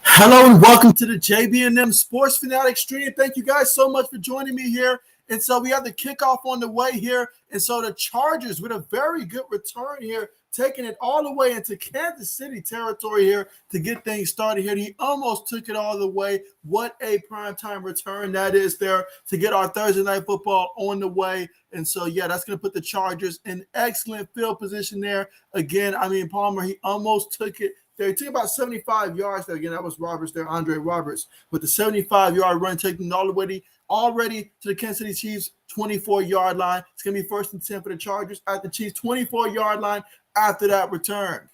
Hello and welcome to the JB&M Sports Fanatic Stream. Thank you guys so much for joining me here. And so we have the kickoff on the way here. And so the Chargers with a very good return here, taking it all the way into Kansas City territory here to get things started here. He almost took it all the way. What a primetime return that is there to get our Thursday night football on the way. And so, yeah, that's going to put the Chargers in excellent field position there. Again, Palmer, he almost took it. He took about 75 yards there. Again, that was Roberts there, Andre Roberts, with the 75-yard run, taking all the way already to the Kansas City Chiefs 24-yard line. It's going to be 1st and 10 for the Chargers at the Chiefs 24-yard line after that return.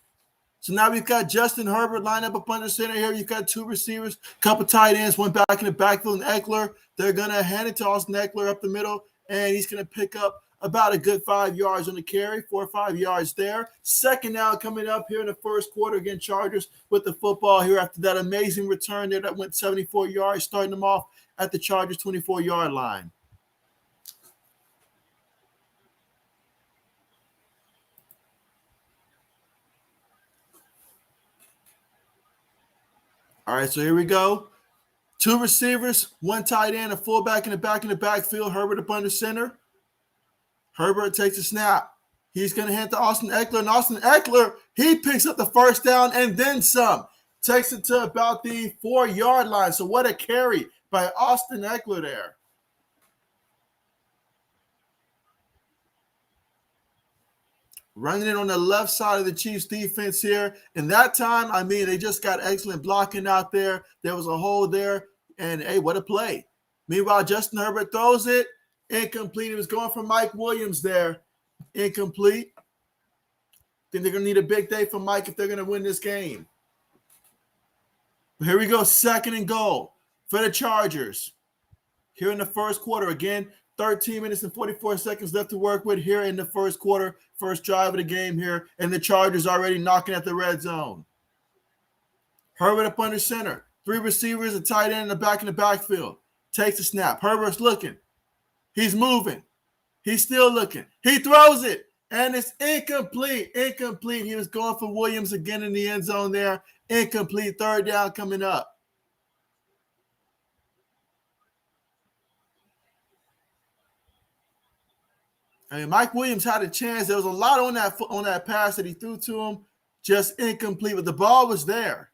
So now we've got Justin Herbert lined up under center here. You've got two receivers, a couple tight ends, one back in the backfield, and Eckler. They're going to hand it to Austin Eckler up the middle, and he's going to pick up about a good 5 yards on the carry, 4 or 5 yards there. Second down coming up here in the first quarter. Again, Chargers with the football here after that amazing return there that went 74 yards, starting them off at the Chargers 24-yard line. All right, so here we go. Two receivers, one tight end, a fullback in the backfield. Herbert up under center. Herbert takes a snap. He's going to hand to Austin Eckler. And Austin Eckler, he picks up the first down and then some. Takes it to about the 4-yard line. So what a carry by Austin Eckler there. Running it on the left side of the Chiefs defense here. And that time, they just got excellent blocking out there. There was a hole there. And, hey, what a play. Meanwhile, Justin Herbert throws it. Incomplete. It was going for Mike Williams there. Incomplete. Think they're going to need a big day from Mike if they're going to win this game. But here we go. 2nd and goal for the Chargers. Here in the first quarter. Again, 13 minutes and 44 seconds left to work with here in the first quarter. First drive of the game here. And the Chargers already knocking at the red zone. Herbert up under center. 3 receivers, a tight end in the backfield. Takes a snap. Herbert's looking. He's moving. He's still looking. He throws it, and it's incomplete. Incomplete. He was going for Williams again in the end zone there. Incomplete. 3rd down coming up. Mike Williams had a chance. There was a lot on that pass that he threw to him. Just incomplete, but the ball was there.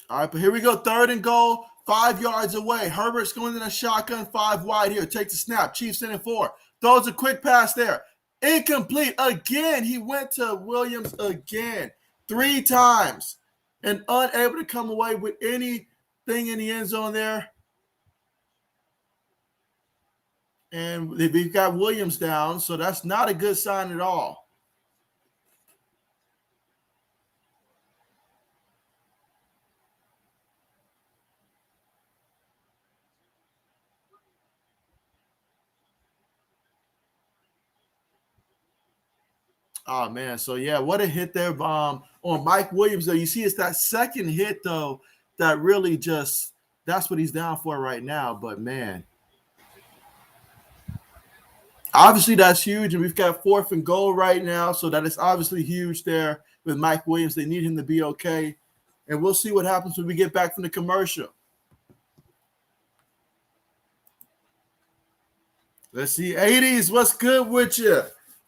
All right, but here we go. 3rd and goal, 5 yards away. Herbert's going in a shotgun, 5 wide here. Takes a snap. Chiefs in and 4. Throws a quick pass there. Incomplete again. He went to Williams again 3 times and unable to come away with anything in the end zone there. And we've got Williams down, so that's not a good sign at all. Oh, man. So, yeah, what a hit there on Mike Williams, though. You see it's that second hit, though, that really just – that's what he's down for right now. But, man, obviously that's huge, and we've got 4th and goal right now, so that is obviously huge there with Mike Williams. They need him to be okay, and we'll see what happens when we get back from the commercial. Let's see. 80s, what's good with you?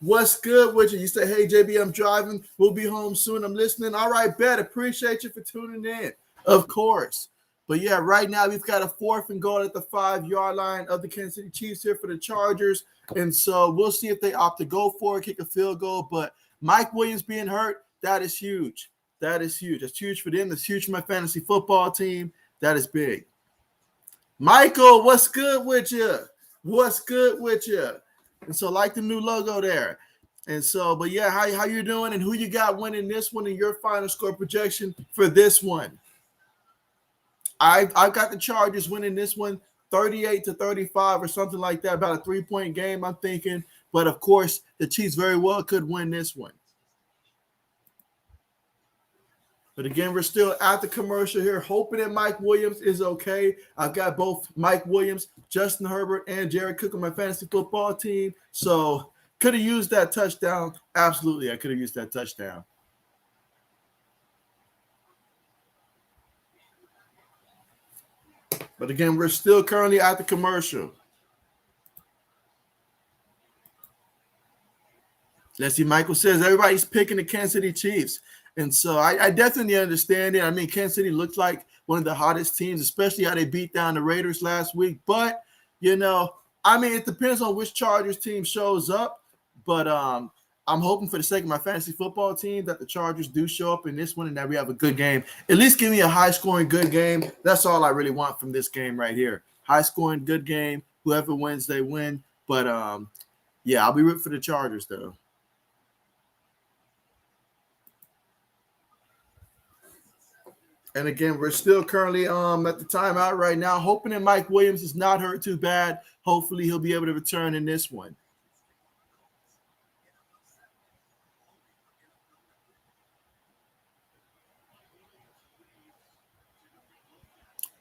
What's good with you? You say, hey, JB, I'm driving. We'll be home soon. I'm listening. All right, bet. Appreciate you for tuning in. Of course. But, yeah, right now we've got a 4th and goal at the 5-yard line of the Kansas City Chiefs here for the Chargers. And so we'll see if they opt to go for it, kick a field goal. But Mike Williams being hurt, that is huge. That is huge. That's huge for them. That's huge for my fantasy football team. That is big. Michael, what's good with you? What's good with you? And so like the new logo there. And so, but yeah, how you doing and who you got winning this one and your final score projection for this one? I've got the Chargers winning this one 38-35 or something like that, about a 3-point game, I'm thinking. But, of course, the Chiefs very well could win this one. But, again, we're still at the commercial here, hoping that Mike Williams is okay. I've got both Mike Williams, Justin Herbert, and Jared Cook on my fantasy football team. So, Could have used that touchdown. Absolutely, I could have used that touchdown. But again, we're still currently at the commercial. Let's see, Michael says everybody's picking the Kansas City Chiefs. And so I definitely understand it. I mean, Kansas City looks like one of the hottest teams, especially how they beat down the Raiders last week. But, I mean, it depends on which Chargers team shows up. But I'm hoping for the sake of my fantasy football team that the Chargers do show up in this one and that we have a good game. At least give me a high-scoring good game. That's all I really want from this game right here. High-scoring good game. Whoever wins, they win. But, yeah, I'll be rooting for the Chargers, though. And again, we're still currently at the timeout right now, hoping that Mike Williams is not hurt too bad. Hopefully, he'll be able to return in this one.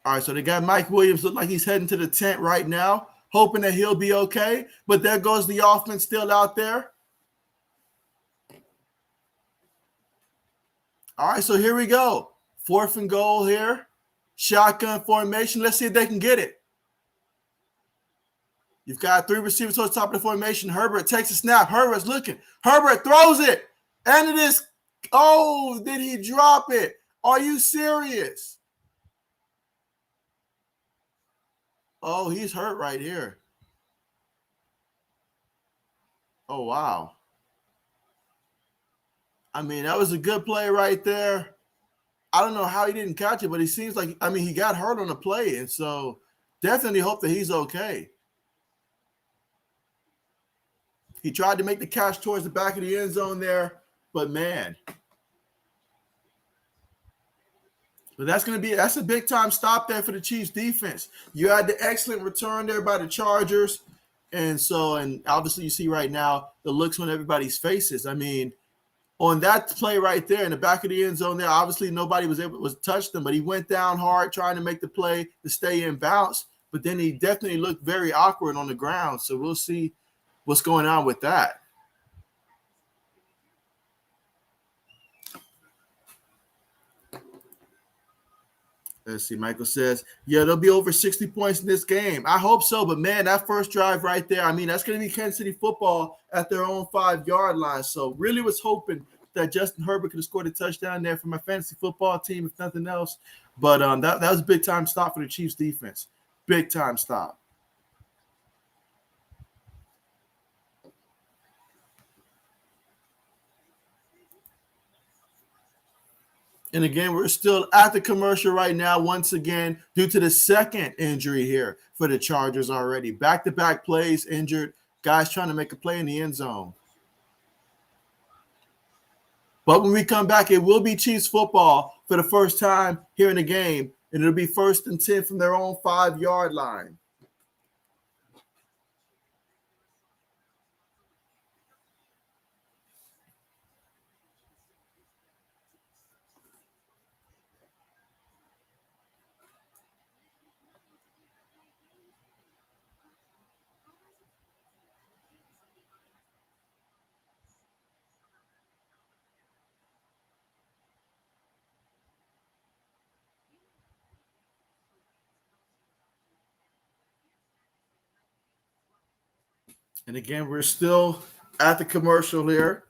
All right, so they got Mike Williams. Look like he's heading to the tent right now, hoping that he'll be okay. But there goes the offense still out there. All right, so here we go. 4th and goal here. Shotgun formation. Let's see if they can get it. You've got 3 receivers towards the top of the formation. Herbert takes a snap. Herbert's looking. Herbert throws it. And it is, oh, did he drop it? Are you serious? Oh, he's hurt right here. Oh, wow. I mean, that was a good play right there. I don't know how he didn't catch it, but he seems like, I mean, he got hurt on the play. And so definitely hope that he's okay. He tried to make the catch towards the back of the end zone there, but man. But that's a big time stop there for the Chiefs defense. You had the excellent return there by the Chargers. And obviously you see right now the looks on everybody's faces. I mean, on that play right there in the back of the end zone there, obviously nobody was able to touch them, but he went down hard trying to make the play to stay in bounce. But then he definitely looked very awkward on the ground. So we'll see what's going on with that. Let's see. Michael says, yeah, there'll be over 60 points in this game. I hope so. But, man, that first drive right there, I mean, that's going to be Kansas City football at their own 5-yard line. So really was hoping that Justin Herbert could have scored a touchdown there for my fantasy football team, if nothing else. But that was a big-time stop for the Chiefs defense. Big-time stop. And again, we're still at the commercial right now, once again, due to the second injury here for the Chargers already. Back-to-back plays, injured, guys trying to make a play in the end zone. But when we come back, it will be Chiefs football for the first time here in the game, and it'll be 1st and 10 from their own 5-yard line. And again, we're still at the commercial here.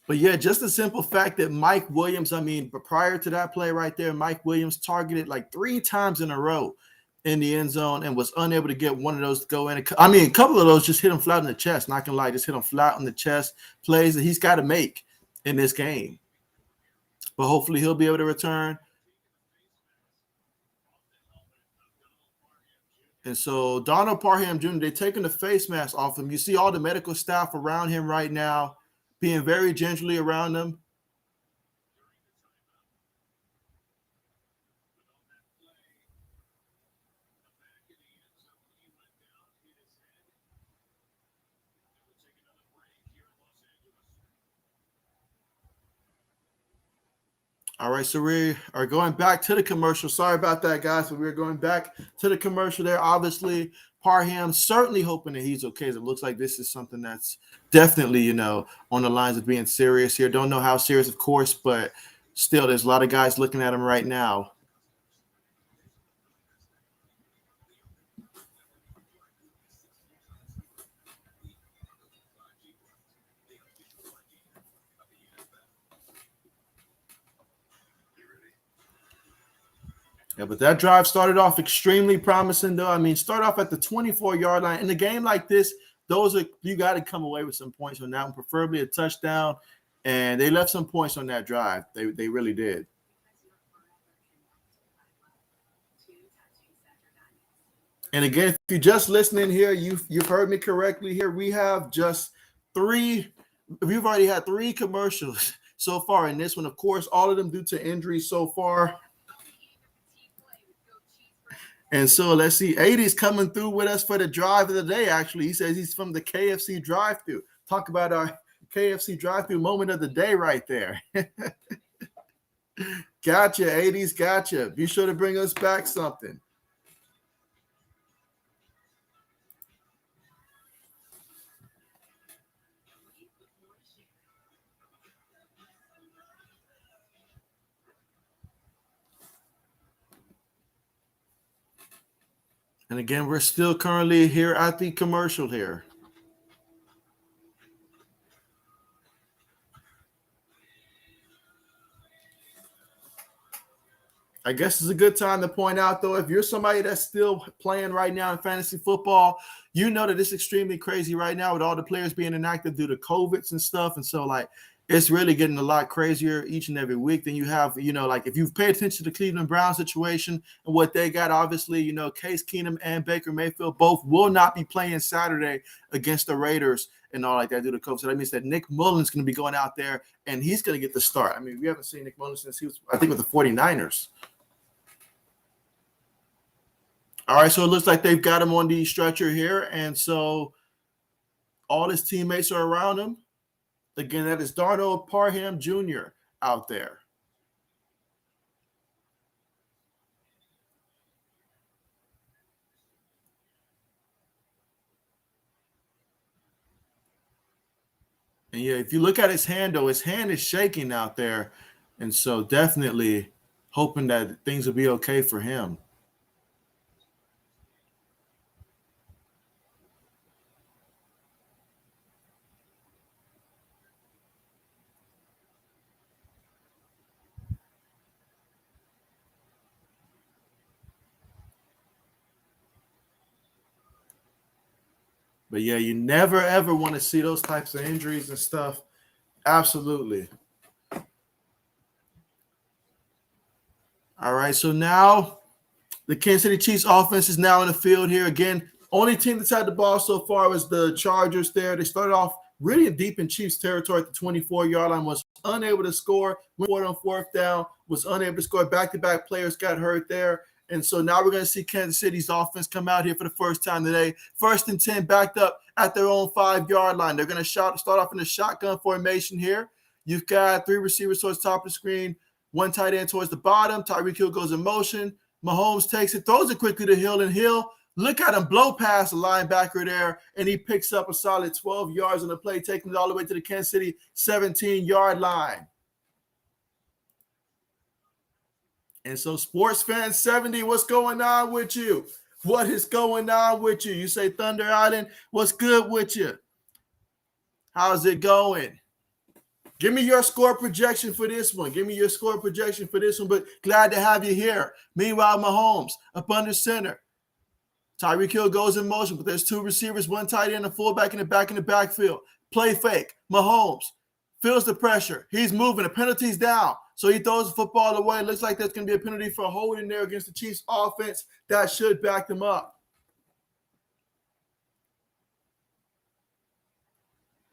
But yeah, just the simple fact that Mike Williams, I mean, but prior to that play right there, Mike Williams targeted like 3 times in a row in the end zone and was unable to get one of those to go in. I mean, a couple of those just hit him flat in the chest. Not gonna lie, just hit him flat on the chest. Plays that he's got to make in this game. But hopefully he'll be able to return. And so Donald Parham Jr., they're taking the face mask off him. You see all the medical staff around him right now, being very gingerly around him. All right, so we are going back to the commercial. Sorry about that, guys, but we're going back to the commercial there. Obviously, Parham certainly hoping that he's okay. It looks like this is something that's definitely, on the lines of being serious here. Don't know how serious, of course, but still, there's a lot of guys looking at him right now. Yeah, but that drive started off extremely promising, though. I mean, start off at the 24-yard line. In a game like this, you got to come away with some points on that one, preferably a touchdown. And they left some points on that drive. They really did. And again, if you're just listening here, you've heard me correctly here. We have just three. We've already had three commercials so far in this one. Of course, all of them due to injuries so far. And so let's see. 80's coming through with us for the drive of the day, actually. He says he's from the KFC drive-thru. Talk about our KFC drive-thru moment of the day right there. Gotcha, 80's, gotcha. Be sure to bring us back something. And again, we're still currently here at the commercial here. I guess it's a good time to point out, though, if you're somebody that's still playing right now in fantasy football, you know that it's extremely crazy right now with all the players being inactive due to COVIDs and stuff. And so, it's really getting a lot crazier each and every week. Then you have, if you've paid attention to the Cleveland Browns situation and what they got, obviously, Case Keenum and Baker Mayfield both will not be playing Saturday against the Raiders and all like that due to COVID. So that means that Nick Mullen's going to be going out there and he's going to get the start. I mean, we haven't seen Nick Mullen since he was, I think, with the 49ers. All right, so it looks like they've got him on the stretcher here. And so all his teammates are around him. Again, that is Darnold Parham Jr. out there. And yeah, if you look at his hand, though, his hand is shaking out there. And so definitely hoping that things will be okay for him. But yeah, you never, ever want to see those types of injuries and stuff. Absolutely. All right, so now the Kansas City Chiefs offense is now in the field here. Again, only team that's had the ball so far was the Chargers there. They started off really deep in Chiefs territory at the 24-yard line, was unable to score, went on fourth down, was unable to score. Back-to-back players got hurt there. And so now we're going to see Kansas City's offense come out here for the first time today. 1st and 10, backed up at their own 5-yard line. They're going to start off in the shotgun formation here. You've got 3 receivers towards the top of the screen, 1 tight end towards the bottom. Tyreek Hill goes in motion. Mahomes takes it, throws it quickly to Hill, and Hill, look at him blow past the linebacker there, and he picks up a solid 12 yards on the play, taking it all the way to the Kansas City 17-yard line. And so, Sports Fan 70, what's going on with you? What is going on with you? You say Thunder Island, what's good with you? How's it going? Give me your score projection for this one. But glad to have you here. Meanwhile, Mahomes up under center. Tyreek Hill goes in motion, but there's 2 receivers, 1 tight end, a fullback in the backfield. Play fake. Mahomes feels the pressure. He's moving. The penalty's down. So he throws the football away. It looks like there's going to be a penalty for holding there against the Chiefs offense. That should back them up.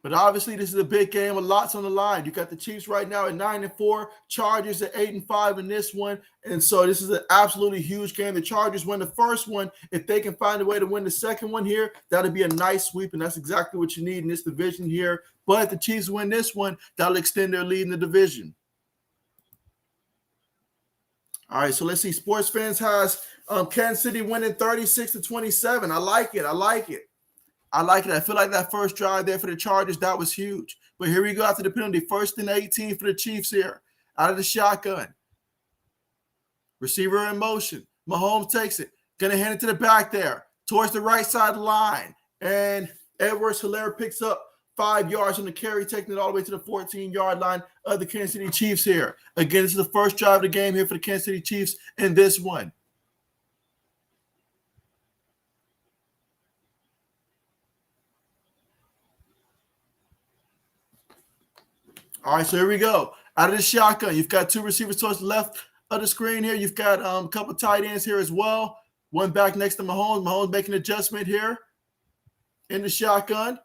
But obviously, this is a big game with lots on the line. You got the Chiefs right now at 9-4, Chargers at 8-5 in this one. And so this is an absolutely huge game. The Chargers win the first one. If they can find a way to win the second one here, that'll be a nice sweep, and that's exactly what you need in this division here. But if the Chiefs win this one, that'll extend their lead in the division. All right, so let's see. Sports Fans has Kansas City winning 36-27. I like it. I like it. I like it. I feel like that first drive there for the Chargers, that was huge. But here we go after the penalty. 1st and 18 for the Chiefs here. Out of the shotgun. Receiver in motion. Mahomes takes it. Going to hand it to the back there. Towards the right side of the line. And Edwards-Helaire picks up 5 yards on the carry, taking it all the way to the 14-yard line of the Kansas City Chiefs here. Again, this is the first drive of the game here for the Kansas City Chiefs in this one. All right, so here we go. Out of the shotgun, you've got 2 receivers towards the left of the screen here. You've got a couple tight ends here as well. One back next to Mahomes. Mahomes making an adjustment here in the shotgun.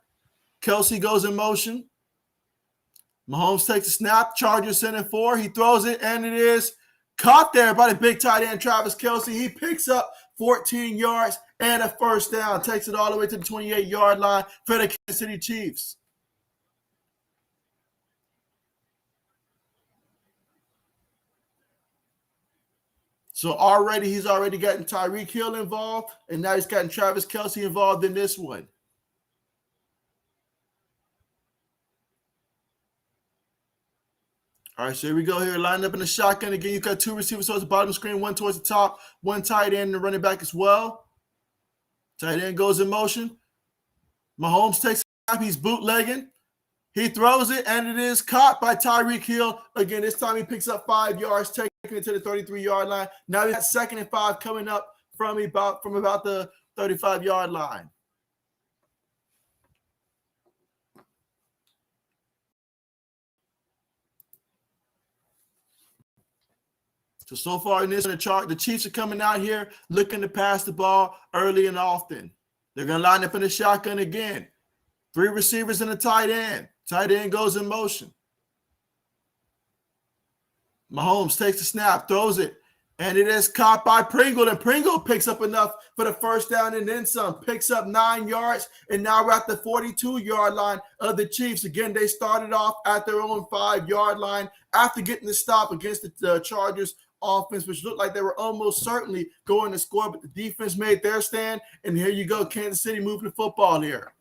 Kelsey goes in motion. Mahomes takes a snap. Chargers sending 4. He throws it, and it is caught there by the big tight end, Travis Kelsey. He picks up 14 yards and a first down. Takes it all the way to the 28-yard line for the Kansas City Chiefs. So he's already gotten Tyreek Hill involved, and now he's gotten Travis Kelsey involved in this one. All right, so here we go here. Lined up in the shotgun. Again, you've got 2 receivers towards the bottom of the screen, 1 towards the top, 1 tight end and the running back as well. Tight end goes in motion. Mahomes takes a snap. He's bootlegging. He throws it, and it is caught by Tyreek Hill. Again, this time he picks up 5 yards, taking it to the 33-yard line. Now we got 2nd and 5 coming up from about the 35-yard line. So far in this chart, the Chiefs are coming out here looking to pass the ball early and often. They're going to line up in the shotgun again. 3 receivers and a tight end. Tight end goes in motion. Mahomes takes the snap, throws it, and it is caught by Pringle. And Pringle picks up enough for the first down and then some. Picks up 9 yards, and now we're at the 42-yard line of the Chiefs. Again, they started off at their own 5-yard line after getting the stop against the Chargers offense, which looked like they were almost certainly going to score, but the defense made their stand, and here you go, Kansas City moving the football here.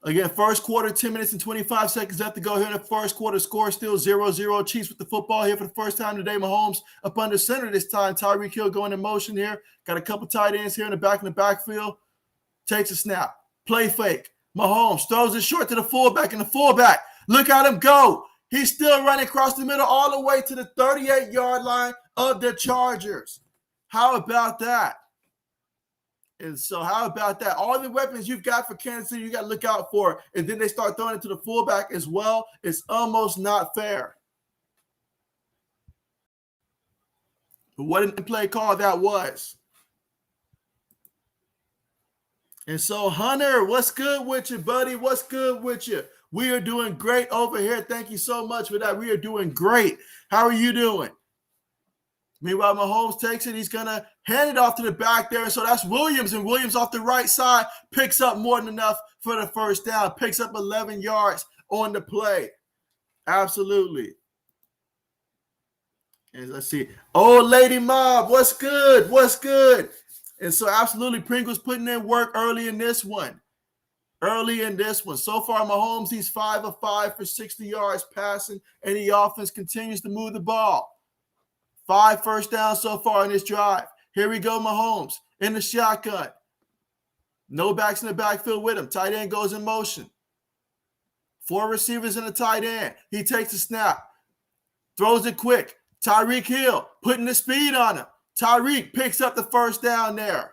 Again, first quarter, 10 minutes and 25 seconds left to go here in the first quarter. Score still 0-0. Chiefs with the football here for the first time today. Mahomes up under center this time. Tyreek Hill going in motion here. Got a couple tight ends here in the backfield. Takes a snap. Play fake. Mahomes throws it short to the fullback, and the fullback, look at him go. He's still running across the middle all the way to the 38-yard line of the Chargers. How about that? And so how about that? All the weapons you've got for Kansas City, you got to look out for. And then they start throwing it to the fullback as well. It's almost not fair. But what a play call that was. And so, Hunter, what's good with you, buddy? What's good with you? We are doing great over here. Thank you so much for that. We are doing great. How are you doing? Meanwhile, Mahomes takes it. He's going to hand it off to the back there. So that's Williams. And Williams off the right side picks up more than enough for the first down. Picks up 11 yards on the play. Absolutely. And let's see. Old Lady Mob, what's good? What's good? And so absolutely, Pringle's putting in work early in this one. So far, Mahomes, he's 5 of 5 for 60 yards passing, and the offense continues to move the ball. 5 first downs so far in this drive. Here we go, Mahomes in the shotgun. No backs in the backfield with him. Tight end goes in motion. 4 receivers in the tight end. He takes a snap. Throws it quick. Tyreek Hill putting the speed on him. Tyreek picks up the first down there.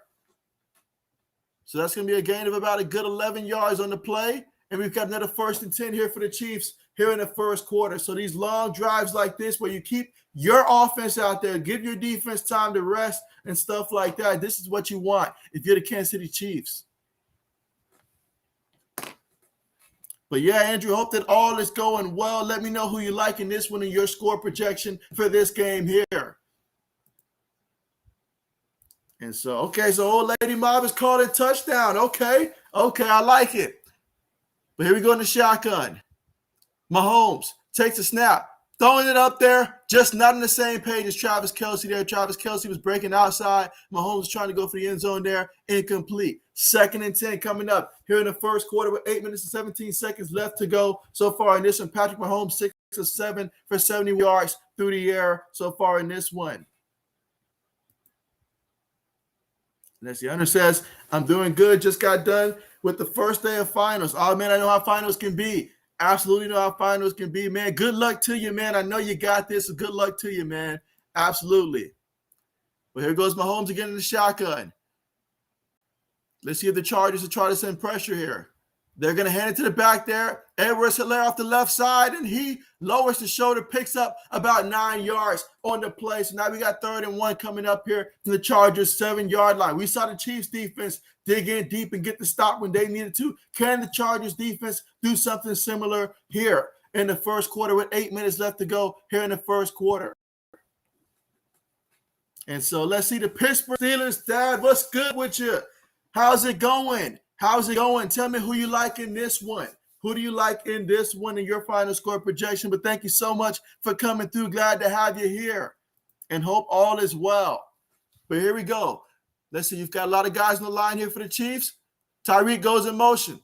So that's going to be a gain of about a good 11 yards on the play. And we've got another 1st and 10 here for the Chiefs here in the first quarter. So these long drives like this where you keep your offense out there, give your defense time to rest and stuff like that. This is what you want if you're the Kansas City Chiefs. But yeah, Andrew, hope that all is going well. Let me know who you like in this one and your score projection for this game here. And so, okay, so Old Lady Mob is calling touchdown. Okay, I like it. But here we go in the shotgun. Mahomes takes a snap, throwing it up there, just not on the same page as Travis Kelce there. Travis Kelce was breaking outside. Mahomes was trying to go for the end zone there. Incomplete. 2nd and 10 coming up here in the first quarter with 8 minutes and 17 seconds left to go so far in this one. Patrick Mahomes, 6 of 7 for 70 yards through the air so far in this one. Let's see. Hunter says, I'm doing good. Just got done with the first day of finals. Oh, man, I know how finals can be. Absolutely know how finals can be, man. Good luck to you, man. I know you got this. So good luck to you, man. Absolutely. Well, here goes Mahomes again in the shotgun. Let's see if the Chargers will try to send pressure here. They're going to hand it to the back there. Edwards-Helaire off the left side, and he lowers the shoulder, picks up about 9 yards on the play. So now we got 3rd and 1 coming up here from the Chargers' 7-yard line. We saw the Chiefs defense dig in deep and get the stop when they needed to. Can the Chargers defense do something similar here in the first quarter with 8 minutes left to go here in the first quarter? And so let's see the Pittsburgh Steelers. Dad, what's good with you? How's it going? How's it going? Tell me who you like in this one. Who do you like in this one in your final score projection? But thank you so much for coming through. Glad to have you here and hope all is well. But here we go. Let's see. You've got a lot of guys on the line here for the Chiefs. Tyreek goes in motion.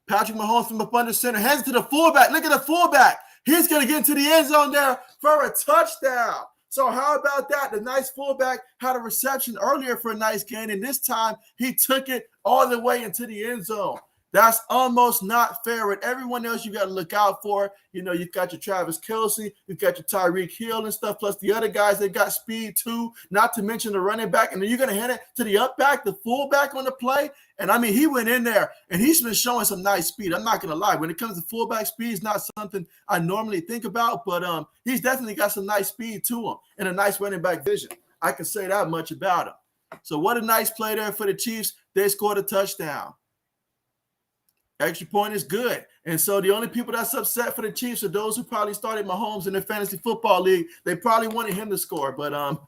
Patrick Mahomes from up under center. Hands it to the fullback. Look at the fullback. He's going to get into the end zone there for a touchdown. So how about that? The nice fullback had a reception earlier for a nice gain, and this time he took it all the way into the end zone. That's almost not fair. With everyone else you got to look out for, you know, you've got your Travis Kelce, you've got your Tyreek Hill and stuff, plus the other guys, they got speed too, not to mention the running back. And then you're going to hand it to the up back, the fullback on the play. And, I mean, he went in there, and he's been showing some nice speed. I'm not going to lie. When it comes to fullback speed, it's not something I normally think about, but he's definitely got some nice speed to him and a nice running back vision. I can say that much about him. So what a nice play there for the Chiefs. They scored a touchdown. Extra point is good. And so the only people that's upset for the Chiefs are those who probably started Mahomes in their fantasy football league. They probably wanted him to score. But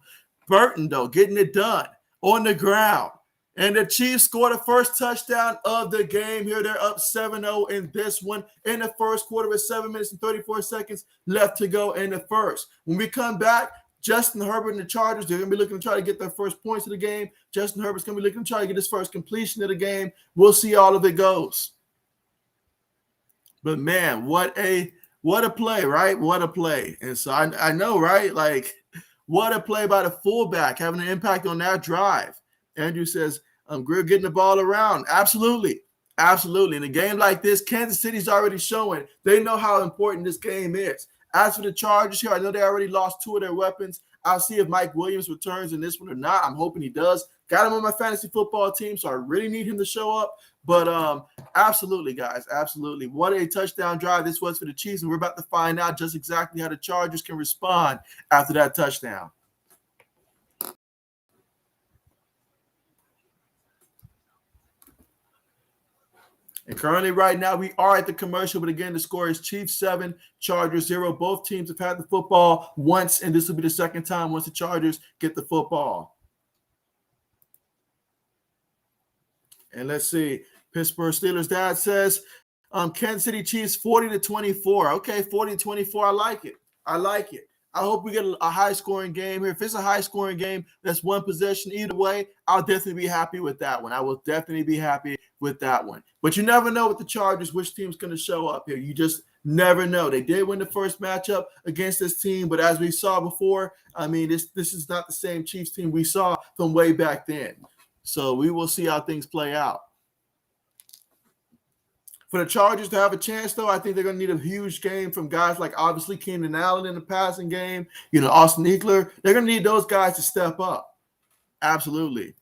Burton, though, getting it done on the ground. And the Chiefs scored the first touchdown of the game here. They're up 7-0 in this one in the first quarter with 7 minutes and 34 seconds left to go in the first. When we come back, Justin Herbert and the Chargers, they're going to be looking to try to get their first points of the game. Justin Herbert's going to be looking to try to get his first completion of the game. We'll see how all of it goes. But, man, what a play, right? What a play. And so I know, right? Like, what a play by the fullback, having an impact on that drive. Andrew says, Greer getting the ball around. Absolutely. Absolutely. In a game like this, Kansas City's already showing they know how important this game is. As for the Chargers here, I know they already lost 2 of their weapons. I'll see if Mike Williams returns in this one or not. I'm hoping he does. Got him on my fantasy football team, so I really need him to show up. But absolutely, guys, absolutely. What a touchdown drive this was for the Chiefs, and we're about to find out just exactly how the Chargers can respond after that touchdown. And currently right now we are at the commercial, but again, the score is Chiefs 7, Chargers 0. Both teams have had the football once, and this will be the second time once the Chargers get the football. And let's see. Pittsburgh Steelers dad says, Kansas City Chiefs 40-24. Okay, 40-24. I like it. I like it. I hope we get a high-scoring game here. If it's a high-scoring game, that's one possession either way, I'll definitely be happy with that one. I will definitely be happy with that one. But you never know with the Chargers which team's going to show up here. You just never know. They did win the first matchup against this team, but as we saw before, I mean, this is not the same Chiefs team we saw from way back then. So we will see how things play out. For the Chargers to have a chance, though, I think they're going to need a huge game from guys like, obviously, Keenan Allen in the passing game, Austin Ekeler. They're going to need those guys to step up. Absolutely.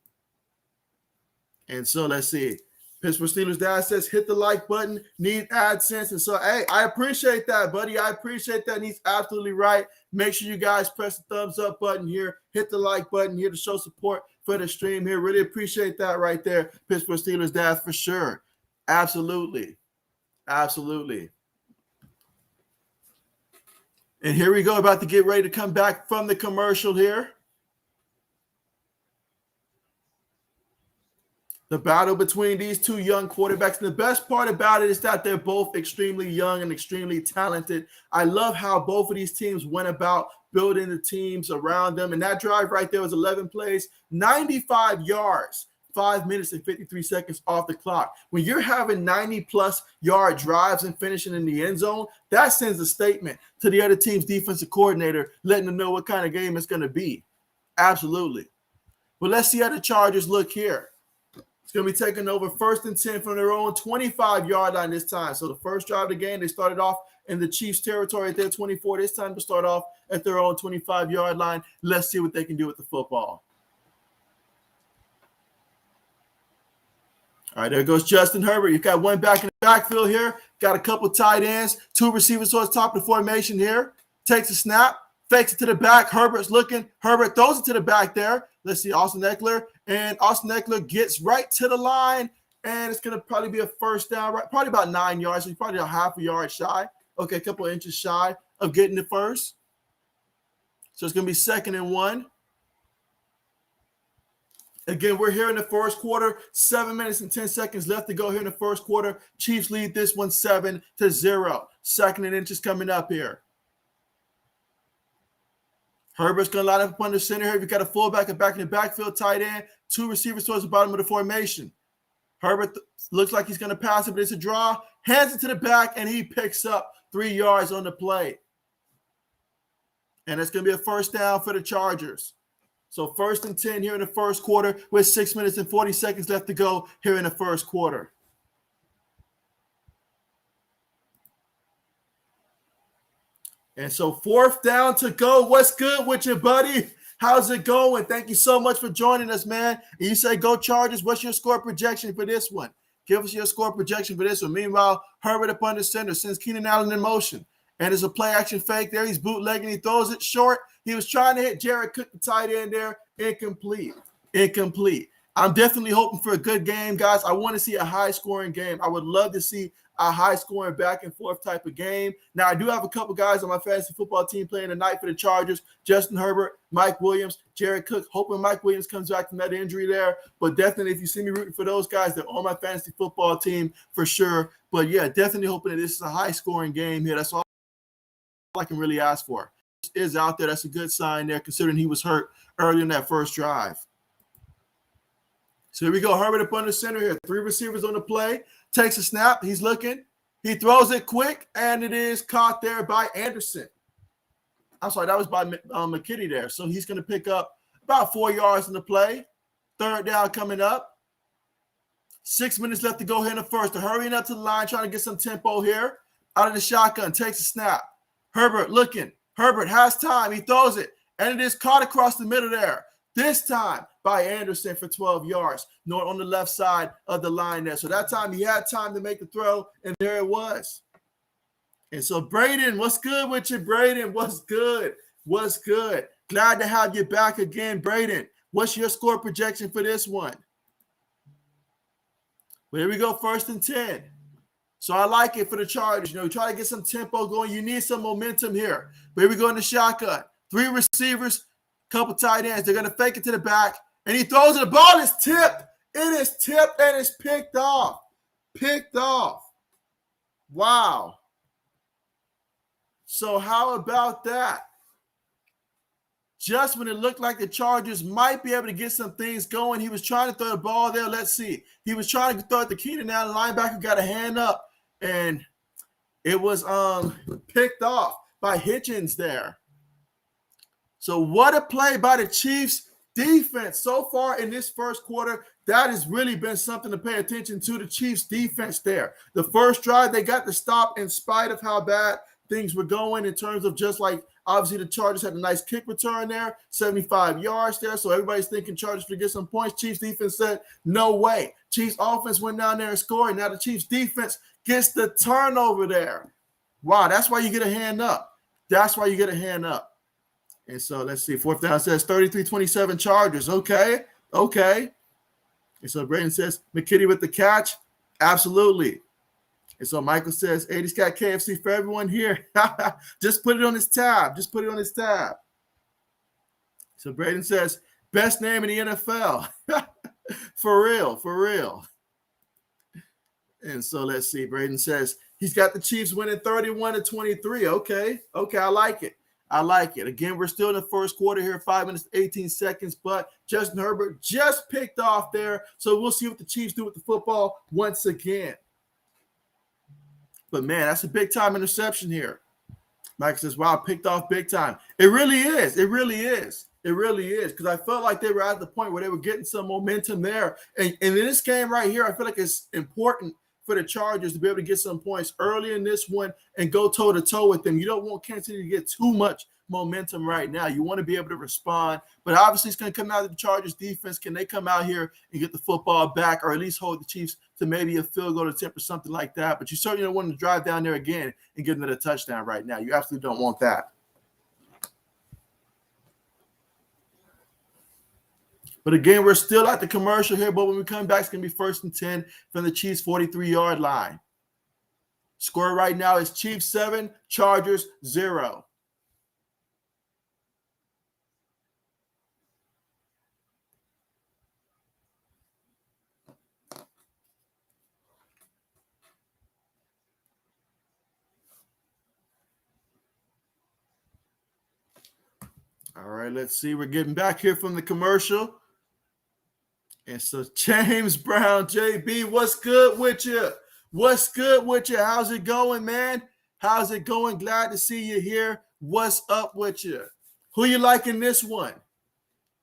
And so let's see. Pittsburgh Steelers dad says, hit the like button, need AdSense. And so, hey, I appreciate that, buddy. I appreciate that. And he's absolutely right. Make sure you guys press the thumbs up button here. Hit the like button here to show support for the stream here. Really appreciate that right there, Pittsburgh Steelers dad, for sure. Absolutely. Absolutely. And here we go, about to get ready to come back from the commercial here. The battle between these two young quarterbacks. And the best part about it is that they're both extremely young and extremely talented. I love how both of these teams went about building the teams around them. And that drive right there was 11 plays, 95 yards, 5 minutes and 53 seconds off the clock. When you're having 90-plus yard drives and finishing in the end zone, that sends a statement to the other team's defensive coordinator, letting them know what kind of game it's going to be. Absolutely. But let's see how the Chargers look here. It's going to be taking over 1st and 10 from their own 25-yard line this time. So the first drive of the game, they started off in the Chiefs' territory at their 24. This time to start off at their own 25-yard line. Let's see what they can do with the football. All right, there goes Justin Herbert. You've got one back in the backfield here. Got a couple tight ends, 2 receivers towards top of the formation here. Takes a snap, fakes it to the back. Herbert's looking. Herbert throws it to the back there. Let's see, Austin Eckler. And Austin Eckler gets right to the line. And it's going to probably be a first down, right? Probably about 9 yards. So he's probably a half a yard shy. Okay, a couple of inches shy of getting the first. So it's going to be 2nd and 1. Again, we're here in the first quarter. 7 minutes and 10 seconds left to go here in the first quarter. Chiefs lead this one 7-0. 2nd and inches coming up here. Herbert's going to line up under center here. We've got a fullback, a back in the backfield, tight end, 2 receivers towards the bottom of the formation. Herbert looks like he's going to pass it, but it's a draw. Hands it to the back, and he picks up 3 yards on the play. And it's going to be a first down for the Chargers. So 1st and 10 here in the first quarter with 6 minutes and 40 seconds left to go here in the first quarter. And so 4th down to go. What's good with you, buddy? How's it going? Thank you so much for joining us, man. And you say go Chargers. What's your score projection for this one? Give us your score projection for this one. Meanwhile, Herbert up under center sends Keenan Allen in motion. And there's a play action fake there. He's bootlegging. He throws it short. He was trying to hit Jared Cook, the tight end there. Incomplete. I'm definitely hoping for a good game, guys. I want to see a high-scoring game. I would love to see a high-scoring back-and-forth type of game. Now, I do have a couple guys on my fantasy football team playing tonight for the Chargers. Justin Herbert, Mike Williams, Jared Cook. Hoping Mike Williams comes back from that injury there. But definitely, if you see me rooting for those guys, they're on my fantasy football team for sure. But, yeah, definitely hoping that this is a high-scoring game here. That's all I can really ask for. Is out there. That's a good sign there, considering he was hurt early in that first drive. So here we go. Herbert up under center here. 3 receivers on the play. Takes a snap. He's looking. He throws it quick, and it is caught there by Anderson. I'm sorry, that was by McKitty there. So he's going to pick up about 4 yards in the play. 3rd down coming up. 6 minutes left to go here in the first. They're hurrying up to the line, trying to get some tempo here. Out of the shotgun, takes a snap. Herbert looking. Herbert has time. He throws it, and it is caught across the middle there. This time by Anderson for 12 yards, not on the left side of the line there. So that time he had time to make the throw, and there it was. And so, Braden, what's good with you, Braden? What's good? What's good? Glad to have you back again, Braden. What's your score projection for this one? Well, here we go, 1st and 10. So I like it for the Chargers. You know, try to get some tempo going. You need some momentum here. But here we go in the shotgun. 3 receivers, couple tight ends. They're going to fake it to the back. And he throws it. The ball is tipped. It is tipped and it's picked off. Picked off. Wow. So how about that? Just when it looked like the Chargers might be able to get some things going, he was trying to throw the ball there. Let's see. He was trying to throw it to Keenan Allen. Linebacker got a hand up. And it was picked off by Hitchens there. So what a play by the Chiefs defense so far in this first quarter. That has really been something to pay attention to, the Chiefs defense there. The first drive, they got the stop in spite of how bad things were going in terms of just like, obviously the Chargers had a nice kick return there, 75 yards there. So everybody's thinking Chargers to get some points. Chiefs defense said, no way. Chiefs offense went down there and scored. Now the Chiefs defense gets the turnover there. Wow, that's why you get a hand up. That's why you get a hand up. And so let's see. 4th down says 33-27 Chargers. Okay. And so Braden says McKitty with the catch. Absolutely. And so Michael says, hey, he's got KFC for everyone here. Just put it on his tab. So Braden says, best name in the NFL. For real, for real. And so let's see. Braden says he's got the Chiefs winning 31-23. Okay, I like it. I like it. Again, we're still in the first quarter here, 5 minutes, 18 seconds, but Justin Herbert just picked off there. So we'll see what the Chiefs do with the football once again. But, man, that's a big-time interception here. Mike says, wow, picked off big time. It really is. It really is. It really is. Because I felt like they were at the point where they were getting some momentum there. And in this game right here, I feel like it's important for the Chargers to be able to get some points early in this one and go toe-to-toe with them. You don't want Kansas City to get too much momentum right now. You want to be able to respond. But obviously, it's going to come out of the Chargers defense. Can they come out here and get the football back or at least hold the Chiefs to maybe a field goal attempt or something like that? But you certainly don't want to drive down there again and give them a touchdown right now. You absolutely don't want that. But again, we're still at the commercial here, but when we come back, it's going to be 1st and 10 from the Chiefs' 43-yard line. Score right now is Chiefs 7, Chargers 0. All right, let's see. We're getting back here from the commercial. And so James Brown, JB, what's good with you? What's good with you? How's it going, man? How's it going? Glad to see you here. What's up with you? Who you like in this one?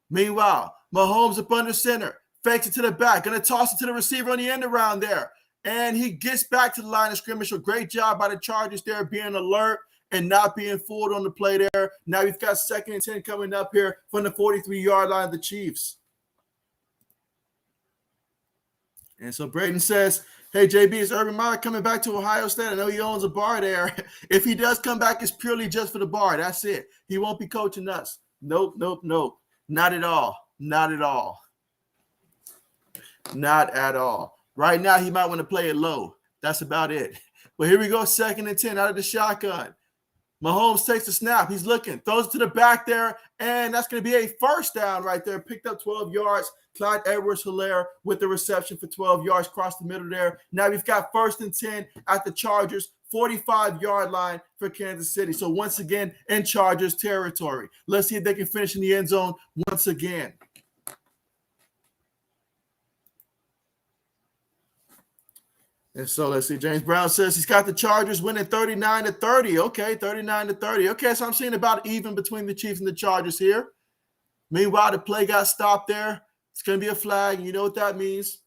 Meanwhile, Mahomes up under center. Fakes it to the back. Going to toss it to the receiver on the end around there. And he gets back to the line of scrimmage. So great job by the Chargers there being alert and not being fooled on the play there. Now we've got 2nd and 10 coming up here from the 43-yard line of the Chiefs. And so Braden says, hey, JB, is Urban Meyer coming back to Ohio State? I know he owns a bar there. If he does come back, it's purely just for the bar. That's it. He won't be coaching us. Nope. Not at all. Not at all. Not at all. Right now, he might want to play it low. That's about it. But here we go, 2nd and 10 out of the shotgun. Mahomes takes the snap. He's looking, throws it to the back there, and that's going to be a first down right there. Picked up 12 yards. Clyde Edwards-Helaire with the reception for 12 yards across the middle there. Now we've got 1st and 10 at the Chargers, 45-yard line for Kansas City. So once again, in Chargers territory. Let's see if they can finish in the end zone once again. And so let's see. James Brown says he's got the Chargers winning 39-30. Okay, 39-30. Okay, so I'm seeing about even between the Chiefs and the Chargers here. Meanwhile, the play got stopped there. It's going to be a flag. You know what that means.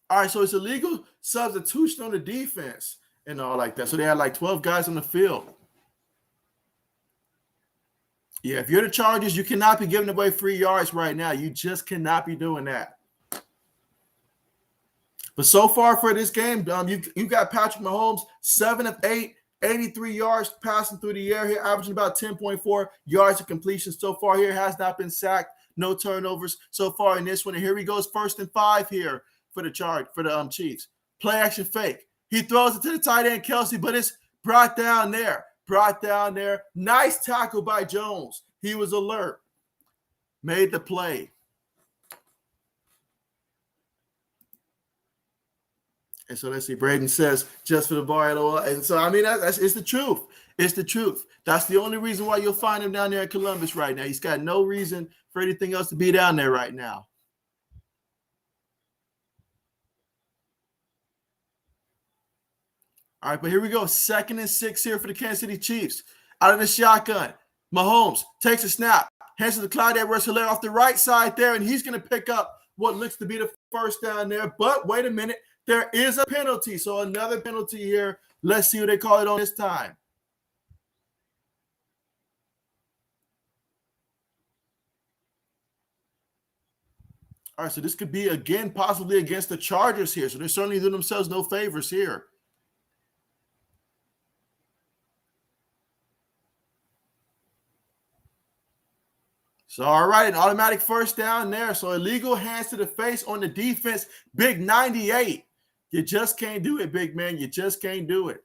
All right, so it's illegal substitution on the defense and all like that. So they had like 12 guys on the field. Yeah, if you're the Chargers, you cannot be giving away free yards right now. You just cannot be doing that. But so far for this game, you got Patrick Mahomes, 7 of 8, 83 yards passing through the air here, averaging about 10.4 yards of completion so far here. Has not been sacked, no turnovers so far in this one. And here he goes, 1st and 5 here for the Chiefs. Play action fake. He throws it to the tight end, Kelsey, but it's brought down there. Nice tackle by Jones. He was alert. Made the play. And so let's see. Braden says, just for the bar. And so, I mean, it's the truth. It's the truth. That's the only reason why you'll find him down there in Columbus right now. He's got no reason for anything else to be down there right now. All right, but here we go. 2nd and 6 here for the Kansas City Chiefs. Out of the shotgun, Mahomes takes a snap, hands to the Clyde Edwards-Helaire off the right side there, and he's going to pick up what looks to be the first down there. But wait a minute. There is a penalty. So another penalty here. Let's see what they call it on this time. All right, so this could be, again, possibly against the Chargers here. So they're certainly doing themselves no favors here. So, all right, an automatic first down there. So illegal hands to the face on the defense. Big 98. You just can't do it, big man. You just can't do it.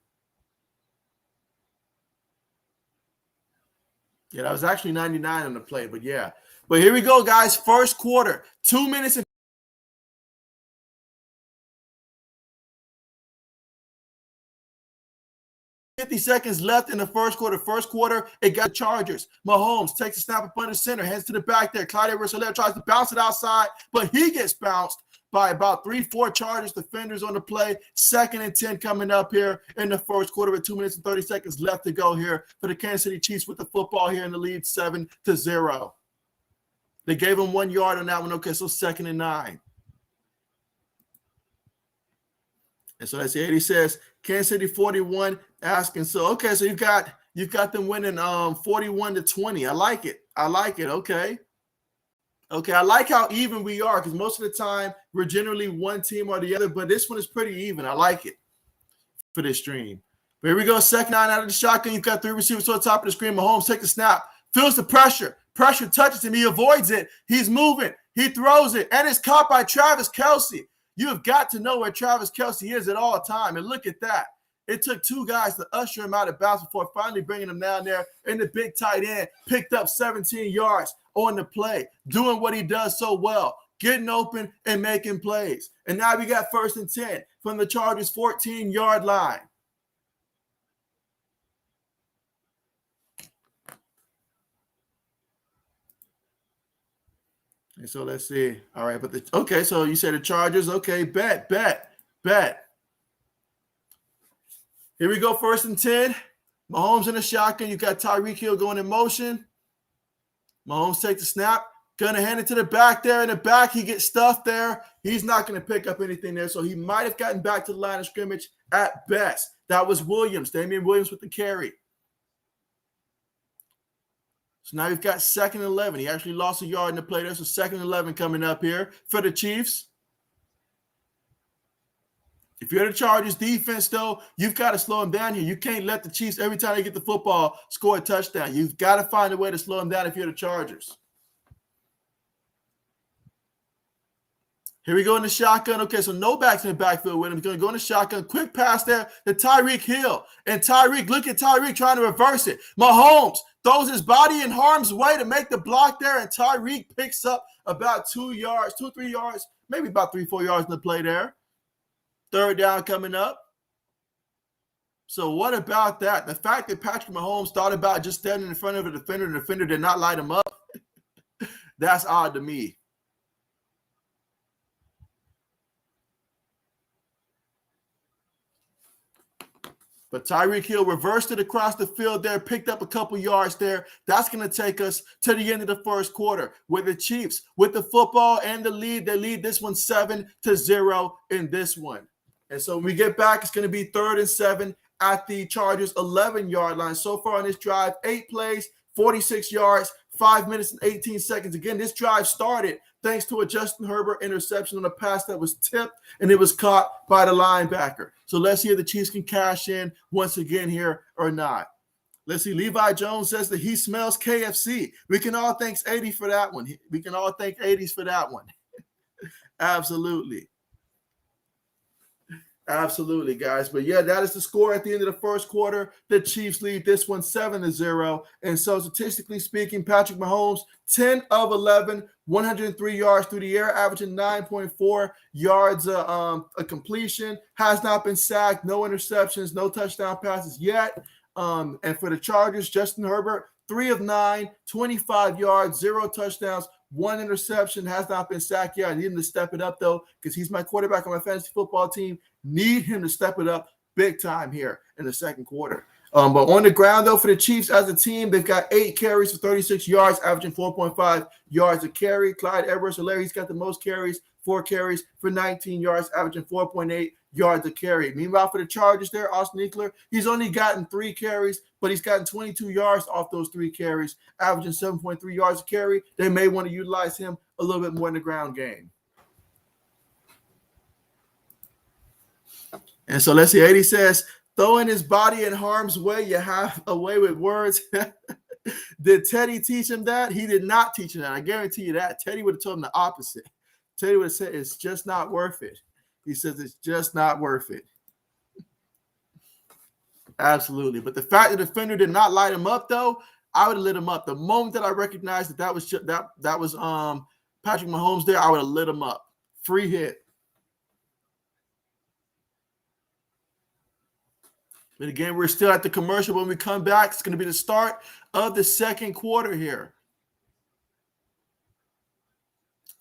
Yeah, that was actually 99 on the play, but yeah. But here we go, guys. First quarter, 2 minutes and 50 seconds left in the first quarter. First quarter, it got the Chargers. Mahomes takes a snap up under center, hands to the back there. Clyde Edwards-Helaire tries to bounce it outside, but he gets bounced by about 3-4 Chargers defenders on the play. 2nd and 10 coming up here in the first quarter with 2 minutes and 30 seconds left to go here for the Kansas City Chiefs with the football here in the lead 7-0. They gave him 1 yard on that one. Okay, so 2nd and 9. And so that's the 80 says Kansas City 41 asking. So okay, so you've got them winning 41-20. I like it. Okay. Okay, I like how even we are because most of the time we're generally one team or the other, but this one is pretty even. I like it for this stream. But here we go. 2nd 9 out of the shotgun. You've got 3 receivers on top of the screen. Mahomes takes the snap, feels the pressure. Pressure touches him. He avoids it. He's moving. He throws it, and it's caught by Travis Kelce. You have got to know where Travis Kelce is at all time. And look at that. It took 2 guys to usher him out of bounds before finally bringing him down there. And the big tight end picked up 17 yards on the play, doing what he does so well, getting open and making plays. And now we got 1st and 10 from the Chargers' 14-yard line. And so let's see. All right, but okay, so you said the Chargers. Okay, bet. Here we go, 1st and 10. Mahomes in the shotgun. You got Tyreek Hill going in motion. Mahomes takes the snap. Gonna hand it to the back there. In the back, he gets stuffed there. He's not going to pick up anything there, so he might have gotten back to the line of scrimmage at best. That was Williams, Damian Williams with the carry. So now we've got 2nd and 11. He actually lost a yard in the play there, so 2nd and 11 coming up here for the Chiefs. If you're the Chargers defense, though, you've got to slow them down here. You can't let the Chiefs, every time they get the football, score a touchdown. You've got to find a way to slow them down if you're the Chargers. Here we go in the shotgun. Okay, so no backs in the backfield with him. He's going to go in the shotgun. Quick pass there to Tyreek Hill. And Tyreek, look at Tyreek trying to reverse it. Mahomes throws his body in harm's way to make the block there, and Tyreek picks up about 3 yards, maybe about 3-4 yards in the play there. 3rd down coming up. So what about that? The fact that Patrick Mahomes thought about just standing in front of a defender and the defender did not light him up, that's odd to me. But Tyreek Hill reversed it across the field there, picked up a couple yards there. That's going to take us to the end of the first quarter with the Chiefs, with the football and the lead. They lead this one 7-0 in this one. And so when we get back, it's going to be 3rd and 7 at the Chargers' 11-yard line. So far on this drive, 8 plays, 46 yards, 5 minutes and 18 seconds. Again, this drive started thanks to a Justin Herbert interception on a pass that was tipped, and it was caught by the linebacker. So let's see if the Chiefs can cash in once again here or not. Let's see. Levi Jones says that he smells KFC. We can all thank 80 for that one. We can all thank 80s for that one. Absolutely. Absolutely, guys. But yeah, that is the score at the end of the first quarter. The Chiefs lead this one 7-0. And so statistically speaking, Patrick Mahomes, 10 of 11, 103 yards through the air, averaging 9.4 yards a completion. Has not been sacked, no interceptions, no touchdown passes yet. And for the Chargers, Justin Herbert, 3 of 9, 25 yards, 0 touchdowns, 1 interception, has not been sacked yet. I need him to step it up, though, because he's my quarterback on my fantasy football team. Need him to step it up big time here in the second quarter. But on the ground, though, for the Chiefs as a team, they've got 8 carries for 36 yards, averaging 4.5 yards a carry. Clyde Edwards-Helaire, he's got the most carries, 4 carries for 19 yards, averaging 4.8 yards a carry. Meanwhile, for the Chargers there, Austin Ekeler, he's only gotten 3 carries, but he's gotten 22 yards off those 3 carries, averaging 7.3 yards a carry. They may want to utilize him a little bit more in the ground game. And so let's see. 80 says, throwing his body in harm's way, you have a way with words. Did Teddy teach him that? He did not teach him that. I guarantee you that. Teddy would have told him the opposite. Teddy would have said, it's just not worth it. He says it's just not worth it. Absolutely. But the fact that the defender did not light him up, though, I would have lit him up. The moment that I recognized that was Patrick Mahomes there, I would have lit him up. Free hit. But again, we're still at the commercial. When we come back, it's going to be the start of the second quarter here.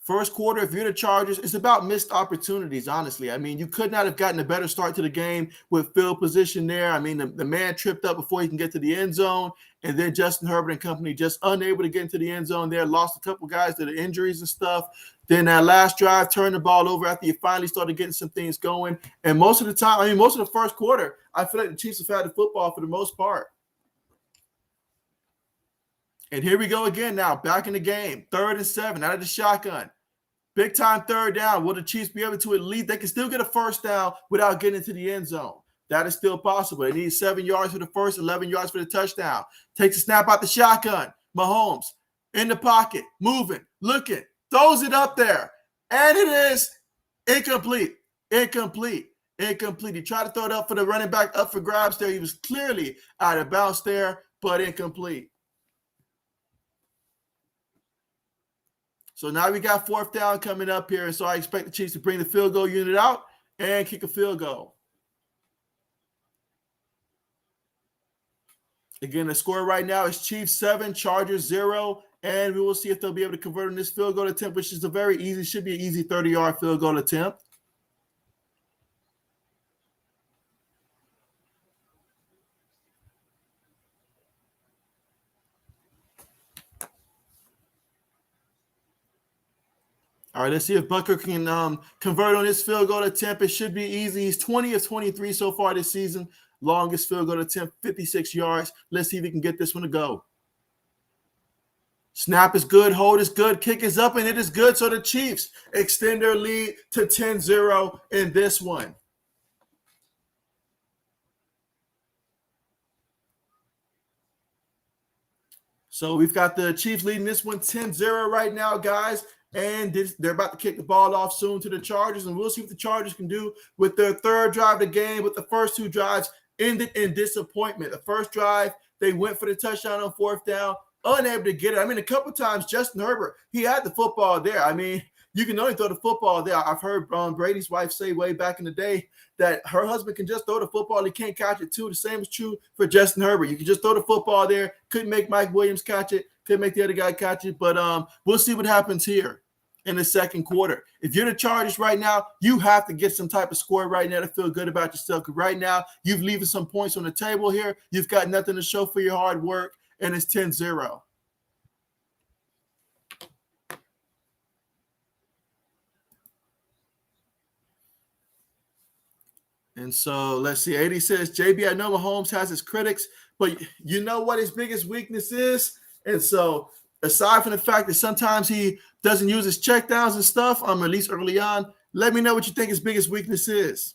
First quarter, if you're the Chargers, it's about missed opportunities, honestly. I mean, you could not have gotten a better start to the game with field position there. I mean, the man tripped up before he can get to the end zone, and then Justin Herbert and company just unable to get into the end zone there, lost a couple guys to the injuries and stuff. Then that last drive, turned the ball over after you finally started getting some things going. And most of the time, I mean, most of the first quarter, I feel like the Chiefs have had the football for the most part. And here we go again now, back in the game, 3rd and 7, out of the shotgun. Big time 3rd down. Will the Chiefs be able to at least? They can still get a first down without getting into the end zone. That is still possible. They need 7 yards for the first, 11 yards for the touchdown. Takes a snap out the shotgun. Mahomes in the pocket, moving, looking, throws it up there. And it is incomplete. He tried to throw it up for the running back, up for grabs there. He was clearly out of bounds there, but incomplete. So now we got 4th down coming up here, and so I expect the Chiefs to bring the field goal unit out and kick a field goal. Again, the score right now is Chiefs 7, Chargers 0, and we will see if they'll be able to convert on this field goal attempt, which is should be an easy 30-yard field goal attempt. All right, let's see if Butker can convert on this field goal attempt. It should be easy. He's 20 of 23 so far this season. Longest field goal attempt, 56 yards. Let's see if he can get this one to go. Snap is good. Hold is good. Kick is up, and it is good. So the Chiefs extend their lead to 10-0 in this one. So we've got the Chiefs leading this one 10-0 right now, guys. And they're about to kick the ball off soon to the Chargers, and we'll see what the Chargers can do with their 3rd drive of the game. With the first 2 drives ended in disappointment. The first drive, they went for the touchdown on 4th down, unable to get it. I mean, a couple times, Justin Herbert, he had the football there. I mean, you can only throw the football there. I've heard Brady's wife say way back in the day that her husband can just throw the football. He can't catch it, too. The same is true for Justin Herbert. You can just throw the football there. Couldn't make Mike Williams catch it. Couldn't make the other guy catch it. But we'll see what happens here in the second quarter. If you're the Chargers right now, you have to get some type of score right now to feel good about yourself. Because right now, you've leaving some points on the table here. You've got nothing to show for your hard work, and it's 10-0. And so let's see. 80 says, JB, I know Mahomes has his critics, but you know what his biggest weakness is? And so aside from the fact that sometimes he doesn't use his checkdowns and stuff, at least early on, let me know what you think his biggest weakness is.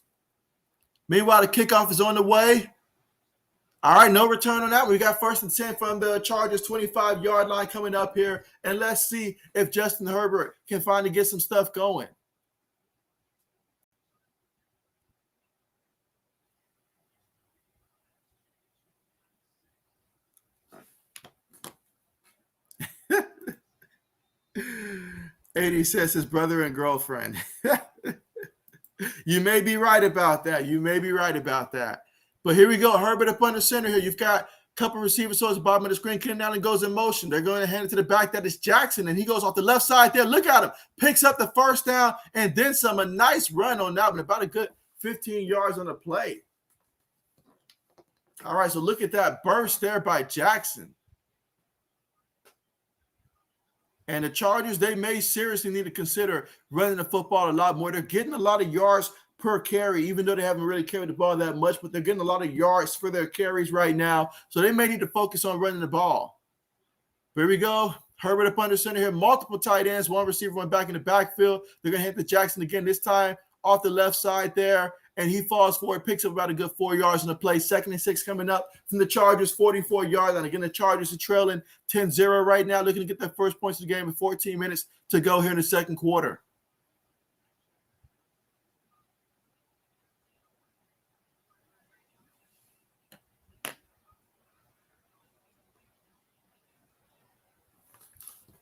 Meanwhile, the kickoff is on the way. All right, no return on that. We got 1st and 10 from the Chargers 25-yard line coming up here. And let's see if Justin Herbert can finally get some stuff going. AD says his brother and girlfriend. You may be right about that. But here we go. Herbert up under center here. You've got a couple receivers towards the bottom of the screen. Ken Allen goes in motion. They're going to hand it to the back. That is Jackson, and he goes off the left side there. Look at him. Picks up the first down and then some. A nice run on that one. About a good 15 yards on the play. All right, so look at that burst there by Jackson. And the Chargers, they may seriously need to consider running the football a lot more. They're getting a lot of yards per carry, even though they haven't really carried the ball that much, but they're getting a lot of yards for their carries right now. So they may need to focus on running the ball. Here we go. Herbert up under center here. Multiple tight ends. One receiver went back in the backfield. They're going to hit the Jackson again, this time off the left side there. And he falls forward, picks up about a good 4 yards in the play. 2nd and 6 coming up from the Chargers, 44-yard line. Again, the Chargers are trailing 10-0 right now, looking to get their first points of the game with 14 minutes to go here in the second quarter.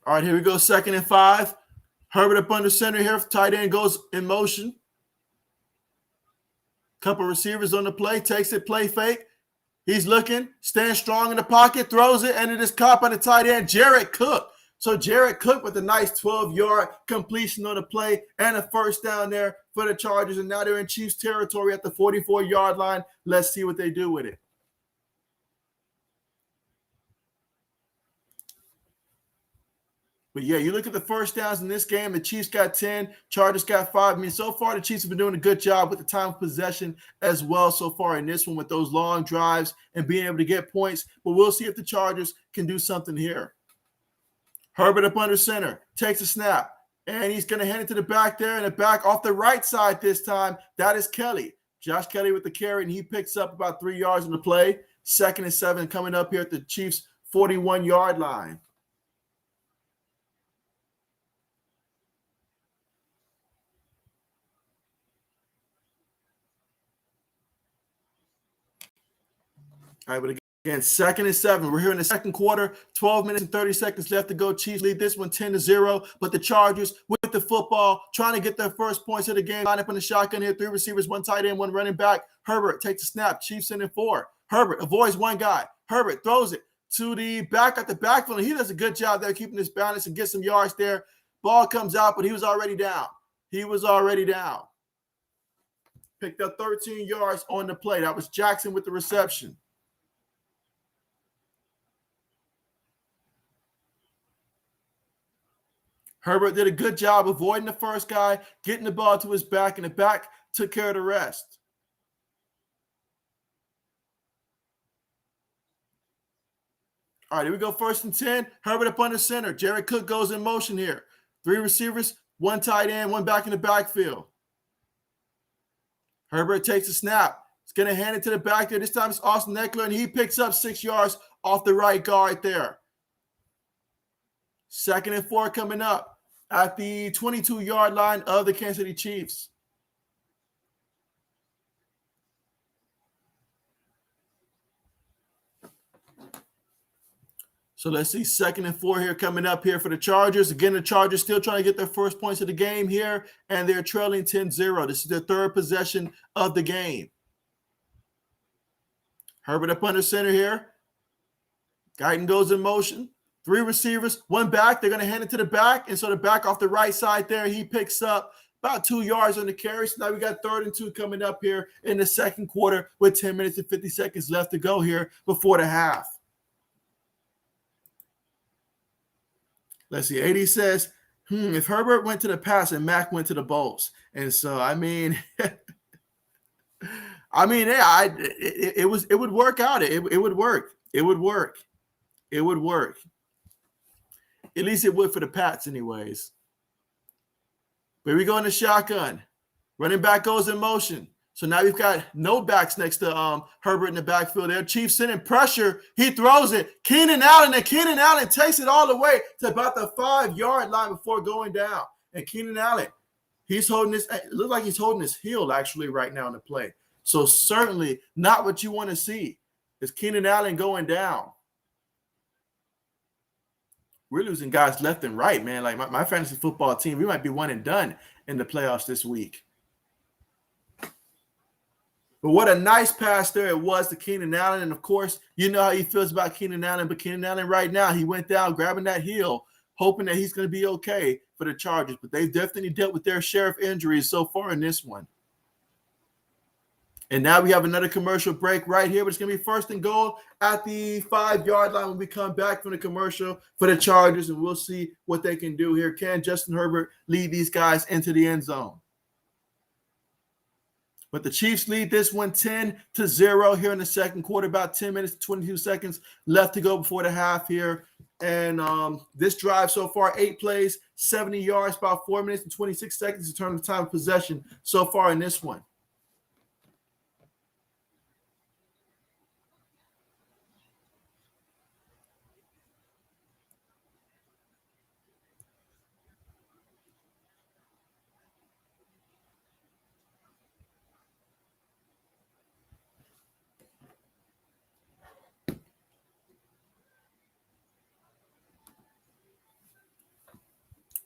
All right, here we go. 2nd and 5. Herbert up under center here. Tight end goes in motion. Couple receivers on the play. Takes it, play fake. He's looking, stands strong in the pocket, throws it, and it is caught by the tight end, Jared Cook. So Jared Cook with a nice 12-yard completion on the play and a first down there for the Chargers. And now they're in Chiefs territory at the 44-yard line. Let's see what they do with it. But yeah, you look at the first downs in this game, the Chiefs got 10, Chargers got 5. I mean, so far the Chiefs have been doing a good job with the time of possession as well so far in this one with those long drives and being able to get points. But we'll see if the Chargers can do something here. Herbert up under center, takes a snap, and he's going to hand it to the back there, and the back off the right side this time. That is Kelly. Josh Kelly with the carry, and he picks up about 3 yards on the play. 2nd and 7 coming up here at the Chiefs' 41-yard line. All right, but again, 2nd and 7. We're here in the second quarter, 12 minutes and 30 seconds left to go. Chiefs lead this one 10-0, but the Chargers with the football, trying to get their first points of the game. Line up in the shotgun here, 3 receivers, 1 tight end, 1 running back. Herbert takes a snap. Chiefs in 4. Herbert avoids 1 guy. Herbert throws it to the back at the backfield, and he does a good job there keeping his balance and get some yards there. Ball comes out, but he was already down. Picked up 13 yards on the play. That was Jackson with the reception. Herbert did a good job avoiding the first guy, getting the ball to his back, and the back took care of the rest. All right, here we go. 1st and 10. Herbert up under center. Jared Cook goes in motion here. 3 receivers, 1 tight end, 1 back in the backfield. Herbert takes a snap. He's going to hand it to the back there. This time it's Austin Eckler, and he picks up 6 yards off the right guard there. 2nd and 4 coming up at the 22-yard line of the Kansas City Chiefs. So let's see, 2nd and 4 here coming up here for the Chargers. Again, the Chargers still trying to get their first points of the game here, and they're trailing 10-0. This is their 3rd possession of the game. Herbert up under center here. Guyton goes in motion. 3 receivers, 1 back. They're going to hand it to the back. And so the back off the right side there, he picks up about 2 yards on the carry. So now we got 3rd and 2 coming up here in the second quarter with 10 minutes and 50 seconds left to go here before the half. Let's see. AD says, if Herbert went to the pass and Mac went to the Bolts. And so, I mean, it would work out. It would work. It would work. It would work. At least it would for the Pats anyways. But we go in the shotgun. Running back goes in motion. So now we've got no backs next to Herbert in the backfield there. Chiefs sending pressure. He throws it. Keenan Allen takes it all the way to about the 5-yard line before going down. And Keenan Allen, it looks like he's holding his heel actually right now in the play. So certainly not what you want to see is Keenan Allen going down. We're losing guys left and right, man. Like my fantasy football team, we might be 1 and done in the playoffs this week. But what a nice pass there it was to Keenan Allen. And, of course, you know how he feels about Keenan Allen. But Keenan Allen right now, he went down grabbing that heel, hoping that he's going to be okay for the Chargers. But they've definitely dealt with their share of injuries so far in this one. And now we have another commercial break right here. But it's going to be 1st and goal at the 5-yard line when we come back from the commercial for the Chargers. And we'll see what they can do here. Can Justin Herbert lead these guys into the end zone? But the Chiefs lead this one 10-0 here in the second quarter. About 10 minutes, 22 seconds left to go before the half here. And this drive so far, 8 plays, 70 yards, about 4 minutes and 26 seconds in terms of time of possession so far in this one.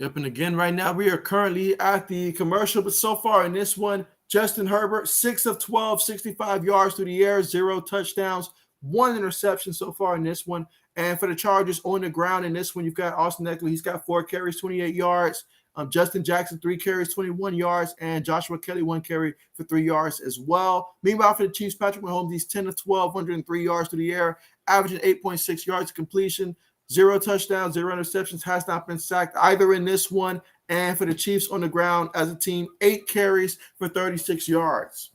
Yep, and again, right now we are currently at the commercial, but so far in this one, Justin Herbert, 6 of 12, 65 yards through the air, 0 touchdowns, 1 interception so far in this one. And for the Chargers on the ground in this one, you've got Austin Eckler. He's got 4 carries, 28 yards. Justin Jackson, 3 carries, 21 yards. And Joshua Kelly, 1 carry for 3 yards as well. Meanwhile, for the Chiefs, Patrick Mahomes, he's 10 of 12, 103 yards through the air, averaging 8.6 yards of completion. 0 touchdowns, 0 interceptions, has not been sacked either in this one. And for the Chiefs on the ground as a team, 8 carries for 36 yards.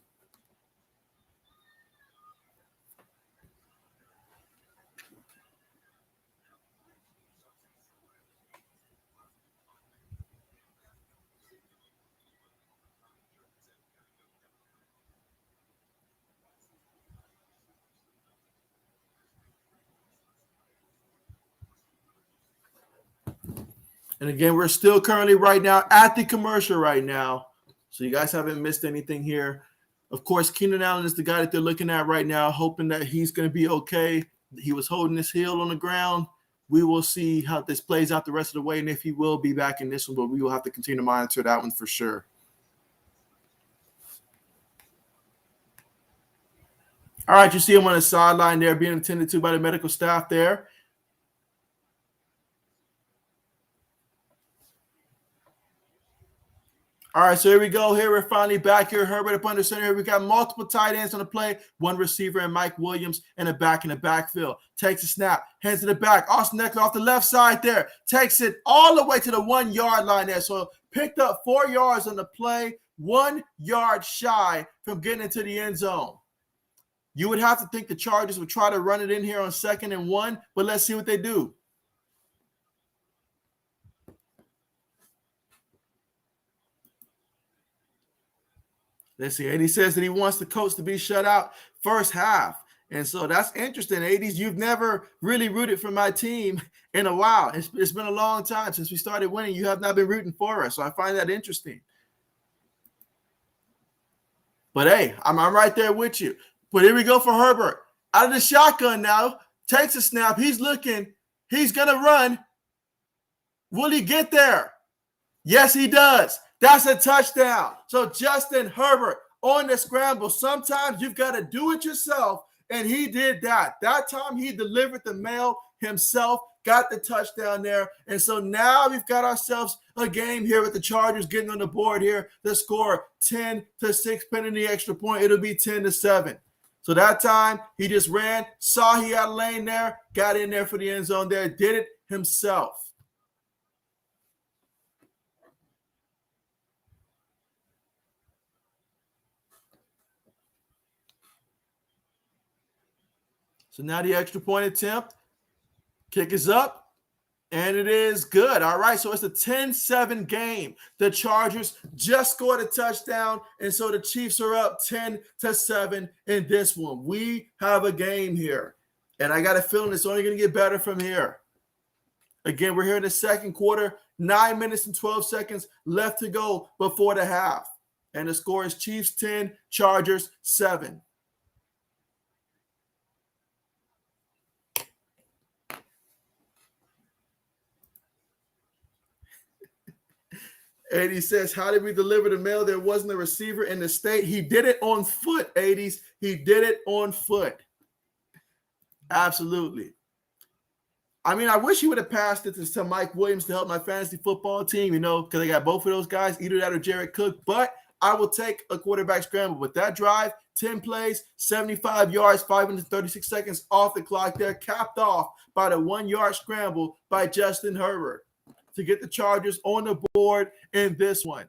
And again, we're still currently right now at the commercial right now. So you guys haven't missed anything here. Of course, Keenan Allen is the guy that they're looking at right now, hoping that he's going to be okay. He was holding his heel on the ground. We will see how this plays out the rest of the way and if he will be back in this one, but we will have to continue to monitor that one for sure. All right, you see him on the sideline there being attended to by the medical staff there. All right, so here we go. Here we're finally back here. Herbert up under center. Here we got multiple tight ends on the play. 1 receiver and Mike Williams and a back in the backfield. Takes a snap, hands to the back. Austin Eckler off the left side there. Takes it all the way to the 1 yard line there. So picked up 4 yards on the play. 1 yard shy from getting into the end zone. You would have to think the Chargers would try to run it in here on 2nd and 1, but let's see what they do. Let's see. And he says that he wants the coach to be shut out first half. And so that's interesting, 80s. You've never really rooted for my team in a while. It's been a long time since we started winning. You have not been rooting for us. So I find that interesting. But, hey, I'm right there with you. But here we go for Herbert. Out of the shotgun now. Takes a snap. He's looking. He's going to run. Will he get there? Yes, he does. That's a touchdown. So Justin Herbert on the scramble. Sometimes you've got to do it yourself, and he did that. That time he delivered the mail himself, got the touchdown there. And so now we've got ourselves a game here with the Chargers getting on the board here to score 10-6, pending the extra point. It'll be 10-7. So that time he just ran, saw he had a lane there, got in there for the end zone there, did it himself. So now the extra point attempt. Kick is up, and it is good. All right, so it's a 10-7 game. The Chargers just scored a touchdown, and so the Chiefs are up 10-7 in this one. We have a game here, and I got a feeling it's only going to get better from here. Again, we're here in the second quarter, 9 minutes and 12 seconds left to go before the half. And the score is Chiefs 10, Chargers 7. And he says, how did we deliver the mail? There wasn't a receiver in the state. He did it on foot, 80s. He did it on foot. Absolutely. I mean, I wish he would have passed it to Mike Williams to help my fantasy football team, because I got both of those guys, either that or Jared Cook. But I will take a quarterback scramble. With that drive, 10 plays, 75 yards, 536 seconds off the clock there, capped off by the 1 yard scramble by Justin Herbert to get the Chargers on the board in this one.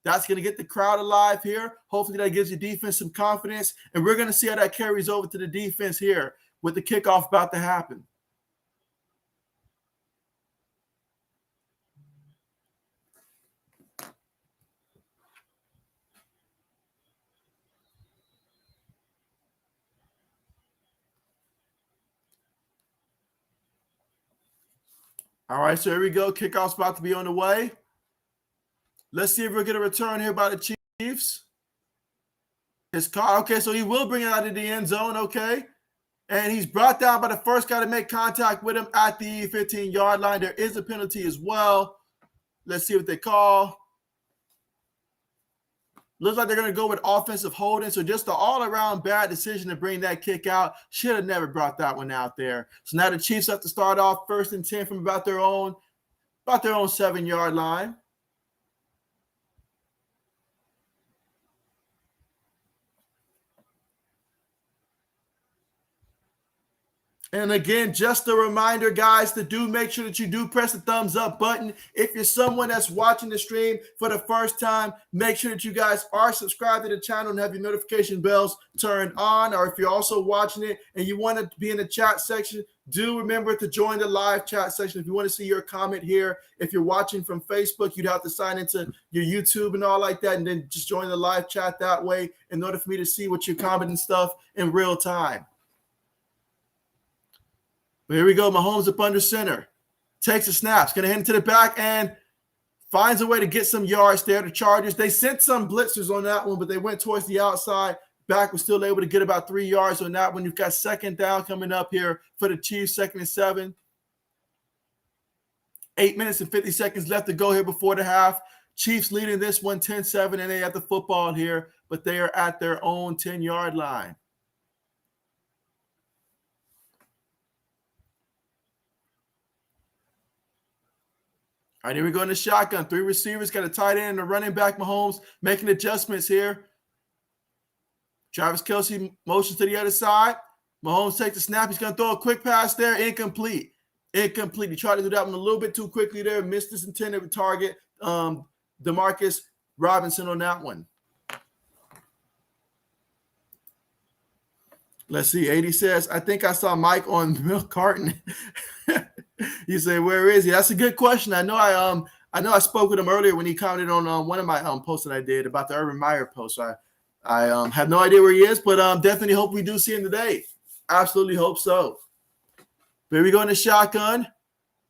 That's going to get the crowd alive here. Hopefully that gives your defense some confidence. And we're going to see how that carries over to the defense here with the kickoff about to happen. All right, so here we go. Kickoff's about to be on the way. Let's see if we're going to return here by the Chiefs. It's caught. Okay, so he will bring it out of the end zone, okay? And he's brought down by the first guy to make contact with him at the 15-yard line. There is a penalty as well. Let's see what they call. Looks like they're going to go with offensive holding. So just an all-around bad decision to bring that kick out. Should have never brought that one out there. So now the Chiefs have to start off 1st and 10 from about their own 7-yard line. And again, just a reminder, guys, to make sure that you do press the thumbs up button. If you're someone that's watching the stream for the first time, make sure that you guys are subscribed to the channel and have your notification bells turned on. Or if you're also watching it and you want to be in the chat section, do remember to join the live chat section. If you want to see your comment here, if you're watching from Facebook, you'd have to sign into your YouTube and all like that, and then just join the live chat that way in order for me to see what you're commenting stuff in real time. But here we go. Mahomes up under center. Takes a snap. Going to hand it to the back and finds a way to get some yards there. The Chargers, they sent some blitzers on that one, but they went towards the outside. Back was still able to get about 3 yards on that one. You've got 2nd down coming up here for the Chiefs, 2nd and 7. 8 minutes and 50 seconds left to go here before the half. Chiefs leading this one 10-7, and they have the football here, but they are at their own 10-yard line. All right, here we go in the shotgun. 3 receivers, got a tight end and a running back. Mahomes making adjustments here. Travis Kelce motions to the other side. Mahomes takes the snap. He's going to throw a quick pass there. Incomplete. He tried to do that one a little bit too quickly there. Missed his intended target. Demarcus Robinson on that one. Let's see. 80 says, I think I saw Mike on milk carton. You say, where is he? That's a good question. I know I spoke with him earlier when he commented on one of my posts that I did about the Urban Meyer post. I have no idea where he is, but definitely hope we do see him today. Absolutely hope so. Here we go in the shotgun.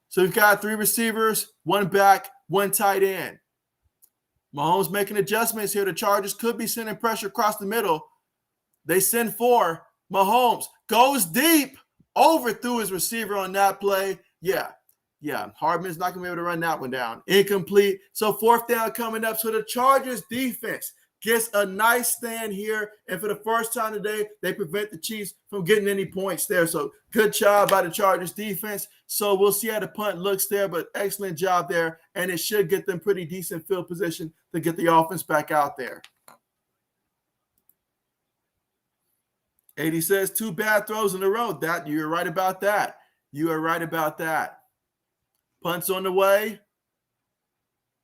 So we've got 3 receivers, 1 back, 1 tight end. Mahomes making adjustments here. The Chargers could be sending pressure across the middle. They send 4. Mahomes goes deep, overthrew his receiver on that play. Yeah. Hardman's not going to be able to run that one down. Incomplete. So 4th down coming up. So the Chargers defense gets a nice stand here. And for the first time today, they prevent the Chiefs from getting any points there. So good job by the Chargers defense. So we'll see how the punt looks there, but excellent job there. And it should get them pretty decent field position to get the offense back out there. 80 says 2 bad throws in a row. You're right about that. You are right about that. Punt's on the way.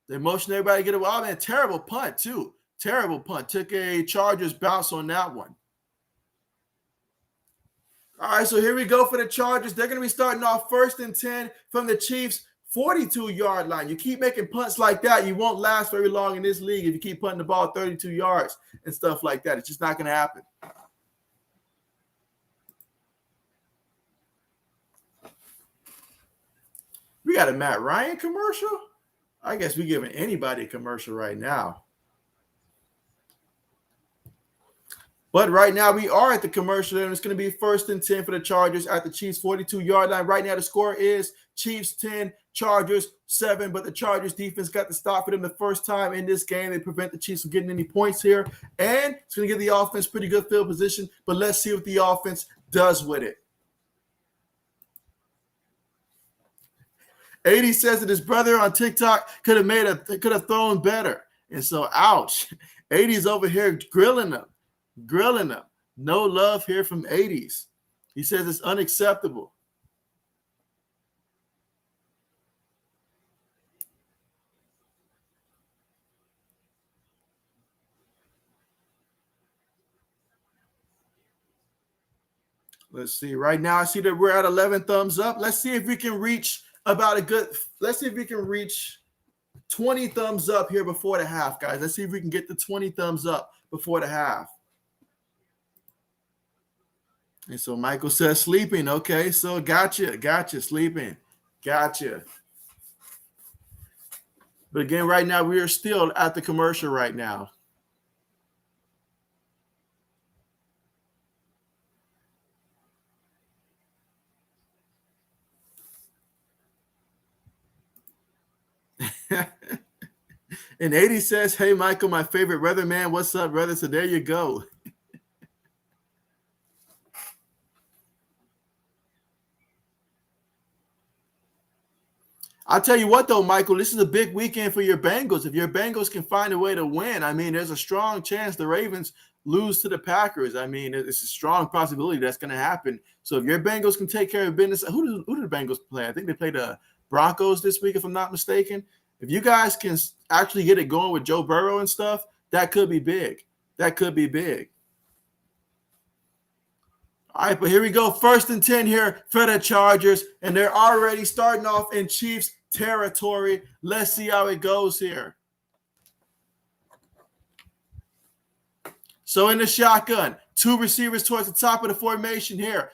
They motion everybody to get away. Oh, man, terrible punt, too. Terrible punt. Took a Chargers bounce on that one. All right, so here we go for the Chargers. They're going to be starting off 1st and 10 from the Chiefs' 42-yard line. You keep making punts like that, you won't last very long in this league if you keep punting the ball 32 yards and stuff like that. It's just not going to happen. We got a Matt Ryan commercial? I guess we're giving anybody a commercial right now. But right now we are at the commercial, and it's going to be 1st and 10 for the Chargers at the Chiefs' 42-yard line. Right now the score is Chiefs 10, Chargers 7, but the Chargers defense got the stop for them the first time in this game. They prevent the Chiefs from getting any points here, and it's going to give the offense pretty good field position, but let's see what the offense does with it. 80 says that his brother on TikTok could have thrown better. And so, ouch. 80's over here grilling them. No love here from 80s. He says it's unacceptable. Let's see. Right now, I see that we're at 11 thumbs up. Let's see if we can reach let's see if we can reach 20 thumbs up here before the half, guys. Let's see if we can get the 20 thumbs up before the half. And so Michael says sleeping. Okay, so gotcha, sleeping. Gotcha. But again, right now, we are still at the commercial right now. And 80 says, hey, Michael, my favorite weatherman. What's up, brother? So there you go. I'll tell you what, though, Michael, this is a big weekend for your Bengals. If your Bengals can find a way to win, I mean, there's a strong chance the Ravens lose to the Packers. I mean, it's a strong possibility that's going to happen. So if your Bengals can take care of business, who do the Bengals play? I think they play the Broncos this week, if I'm not mistaken. If you guys can actually get it going with Joe Burrow and stuff, that could be big. That could be big. All right, but here we go. 1st and 10 here for the Chargers, and they're already starting off in Chiefs territory. Let's see how it goes here. So in the shotgun, 2 receivers towards the top of the formation here.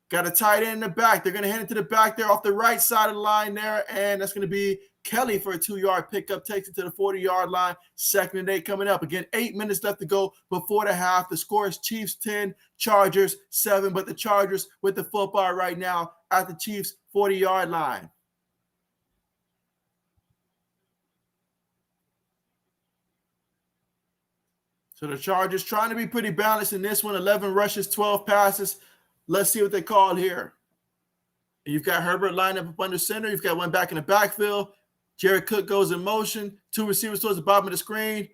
Got a tight end in the back. They're going to hand it to the back there off the right side of the line there, and that's going to be Kelly for a 2-yard pickup. Takes it to the 40-yard line. 2nd and 8 coming up. Again, 8 minutes left to go before the half. The score is Chiefs 10, Chargers 7, but the Chargers with the football right now at the Chiefs 40-yard line. So the Chargers trying to be pretty balanced in this one. 11 rushes, 12 passes. Let's see what they call here. You've got Herbert lined up under center. You've got one back in the backfield. Jared Cook goes in motion. 2 receivers towards the bottom of the screen.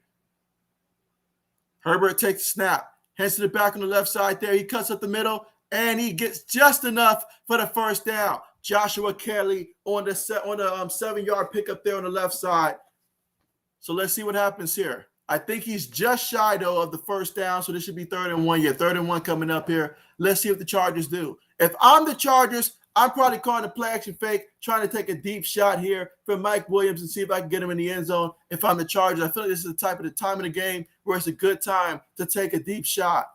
Herbert takes the snap. Hands to the back on the left side there. He cuts up the middle, and he gets just enough for the 1st down. Joshua Kelly on the 7-yard pickup there on the left side. So let's see what happens here. I think he's just shy, though, of the 1st down, so this should be 3rd and 1. Yeah, 3rd and 1 coming up here. Let's see what the Chargers do. If I'm the Chargers, I'm probably calling a play-action fake, trying to take a deep shot here for Mike Williams and see if I can get him in the end zone. If I'm the Chargers, I feel like this is the time of the game where it's a good time to take a deep shot,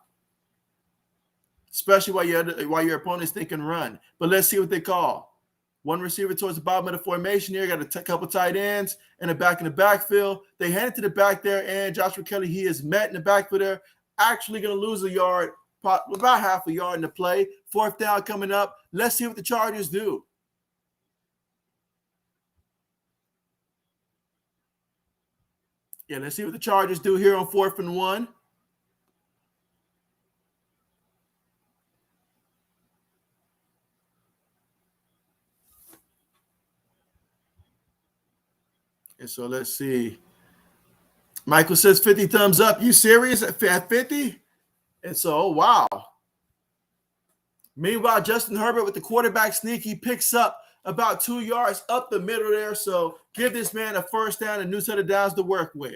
especially while your opponent's thinking run. But let's see what they call. 1 receiver towards the bottom of the formation here. Got a couple tight ends and a back in the backfield. They hand it to the back there, and Joshua Kelly, he is met in the backfield there. Actually going to lose a yard, about half a yard in the play. 4th down coming up. Let's see what the Chargers do. Yeah, let's see what the Chargers do here on 4th and 1. And so let's see. Michael says 50 thumbs up. You serious at 50? And so, oh, wow. Meanwhile, Justin Herbert with the quarterback sneak, he picks up about 2 yards up the middle there. So give this man a 1st down, a new set of downs to work with.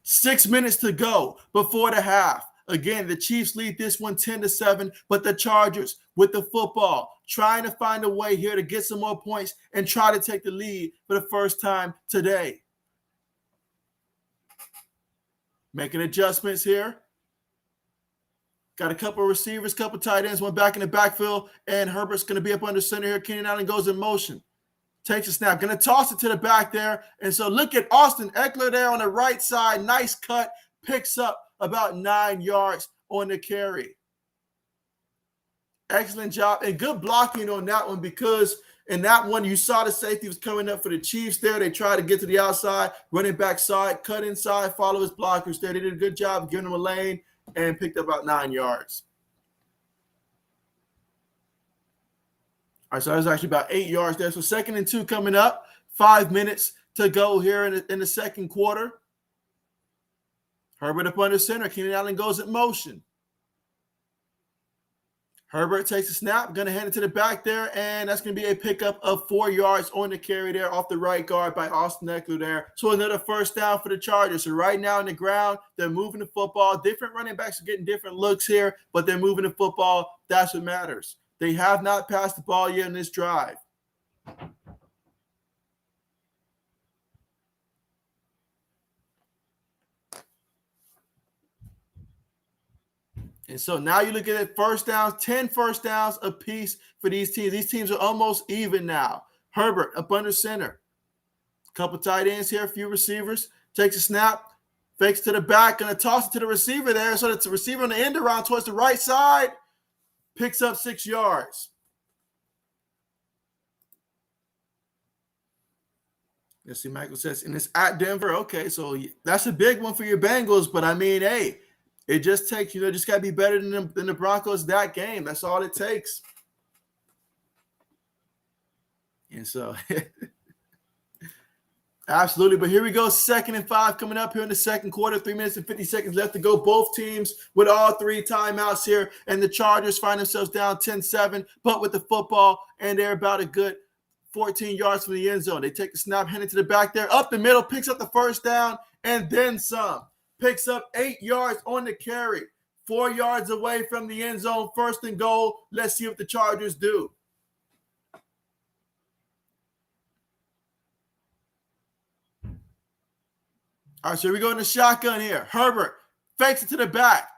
6 minutes to go before the half. Again, the Chiefs lead this one 10-7, but the Chargers with the football trying to find a way here to get some more points and try to take the lead for the first time today. Making adjustments here. Got a couple of receivers, couple tight ends, one back in the backfield, and Herbert's going to be up under center here. Keenan Allen goes in motion. Takes a snap. Going to toss it to the back there. And so look at Austin Eckler there on the right side. Nice cut. Picks up about 9 yards on the carry. Excellent job. And good blocking on that one, because in that one, you saw the safety was coming up for the Chiefs there. They tried to get to the outside. Running back side, cut inside, follow his blockers there. They did a good job giving him a lane and picked up about 9 yards. All right, so that was actually about 8 yards there. So 2nd and 2 coming up. 5 minutes to go here in the 2nd quarter. Herbert up under center. Keenan Allen goes in motion. Herbert takes a snap. Going to hand it to the back there, and that's going to be a pickup of 4 yards on the carry there off the right guard by Austin Eckler there. So another 1st down for the Chargers. So right now on the ground, they're moving the football. Different running backs are getting different looks here, but they're moving the football. That's what matters. They have not passed the ball yet in this drive. And so now you look at it, 1st downs, 10 1st downs apiece for these teams. These teams are almost even now. Herbert up under center. Couple tight ends here, a few receivers. Takes a snap, fakes to the back, going to toss it to the receiver there. So it's the receiver on the end around towards the right side. Picks up 6 yards. Let's see, Michael says, and it's at Denver. Okay, so that's a big one for your Bengals. But I mean, hey, it just takes, just got to be better than the Broncos that game. That's all it takes. And so, absolutely. But here we go. 2nd and 5 coming up here in the second quarter. 3 minutes and 50 seconds left to go. Both teams with all 3 timeouts here. And the Chargers find themselves down 10-7, but with the football, and they're about a good 14 yards from the end zone. They take the snap, hand it to the back there, up the middle, picks up the first down, and then some. Picks up 8 yards on the carry. 4 yards away from the end zone, 1st and goal. Let's see what the Chargers do. All right, so we go in the shotgun here. Herbert fakes it to the back.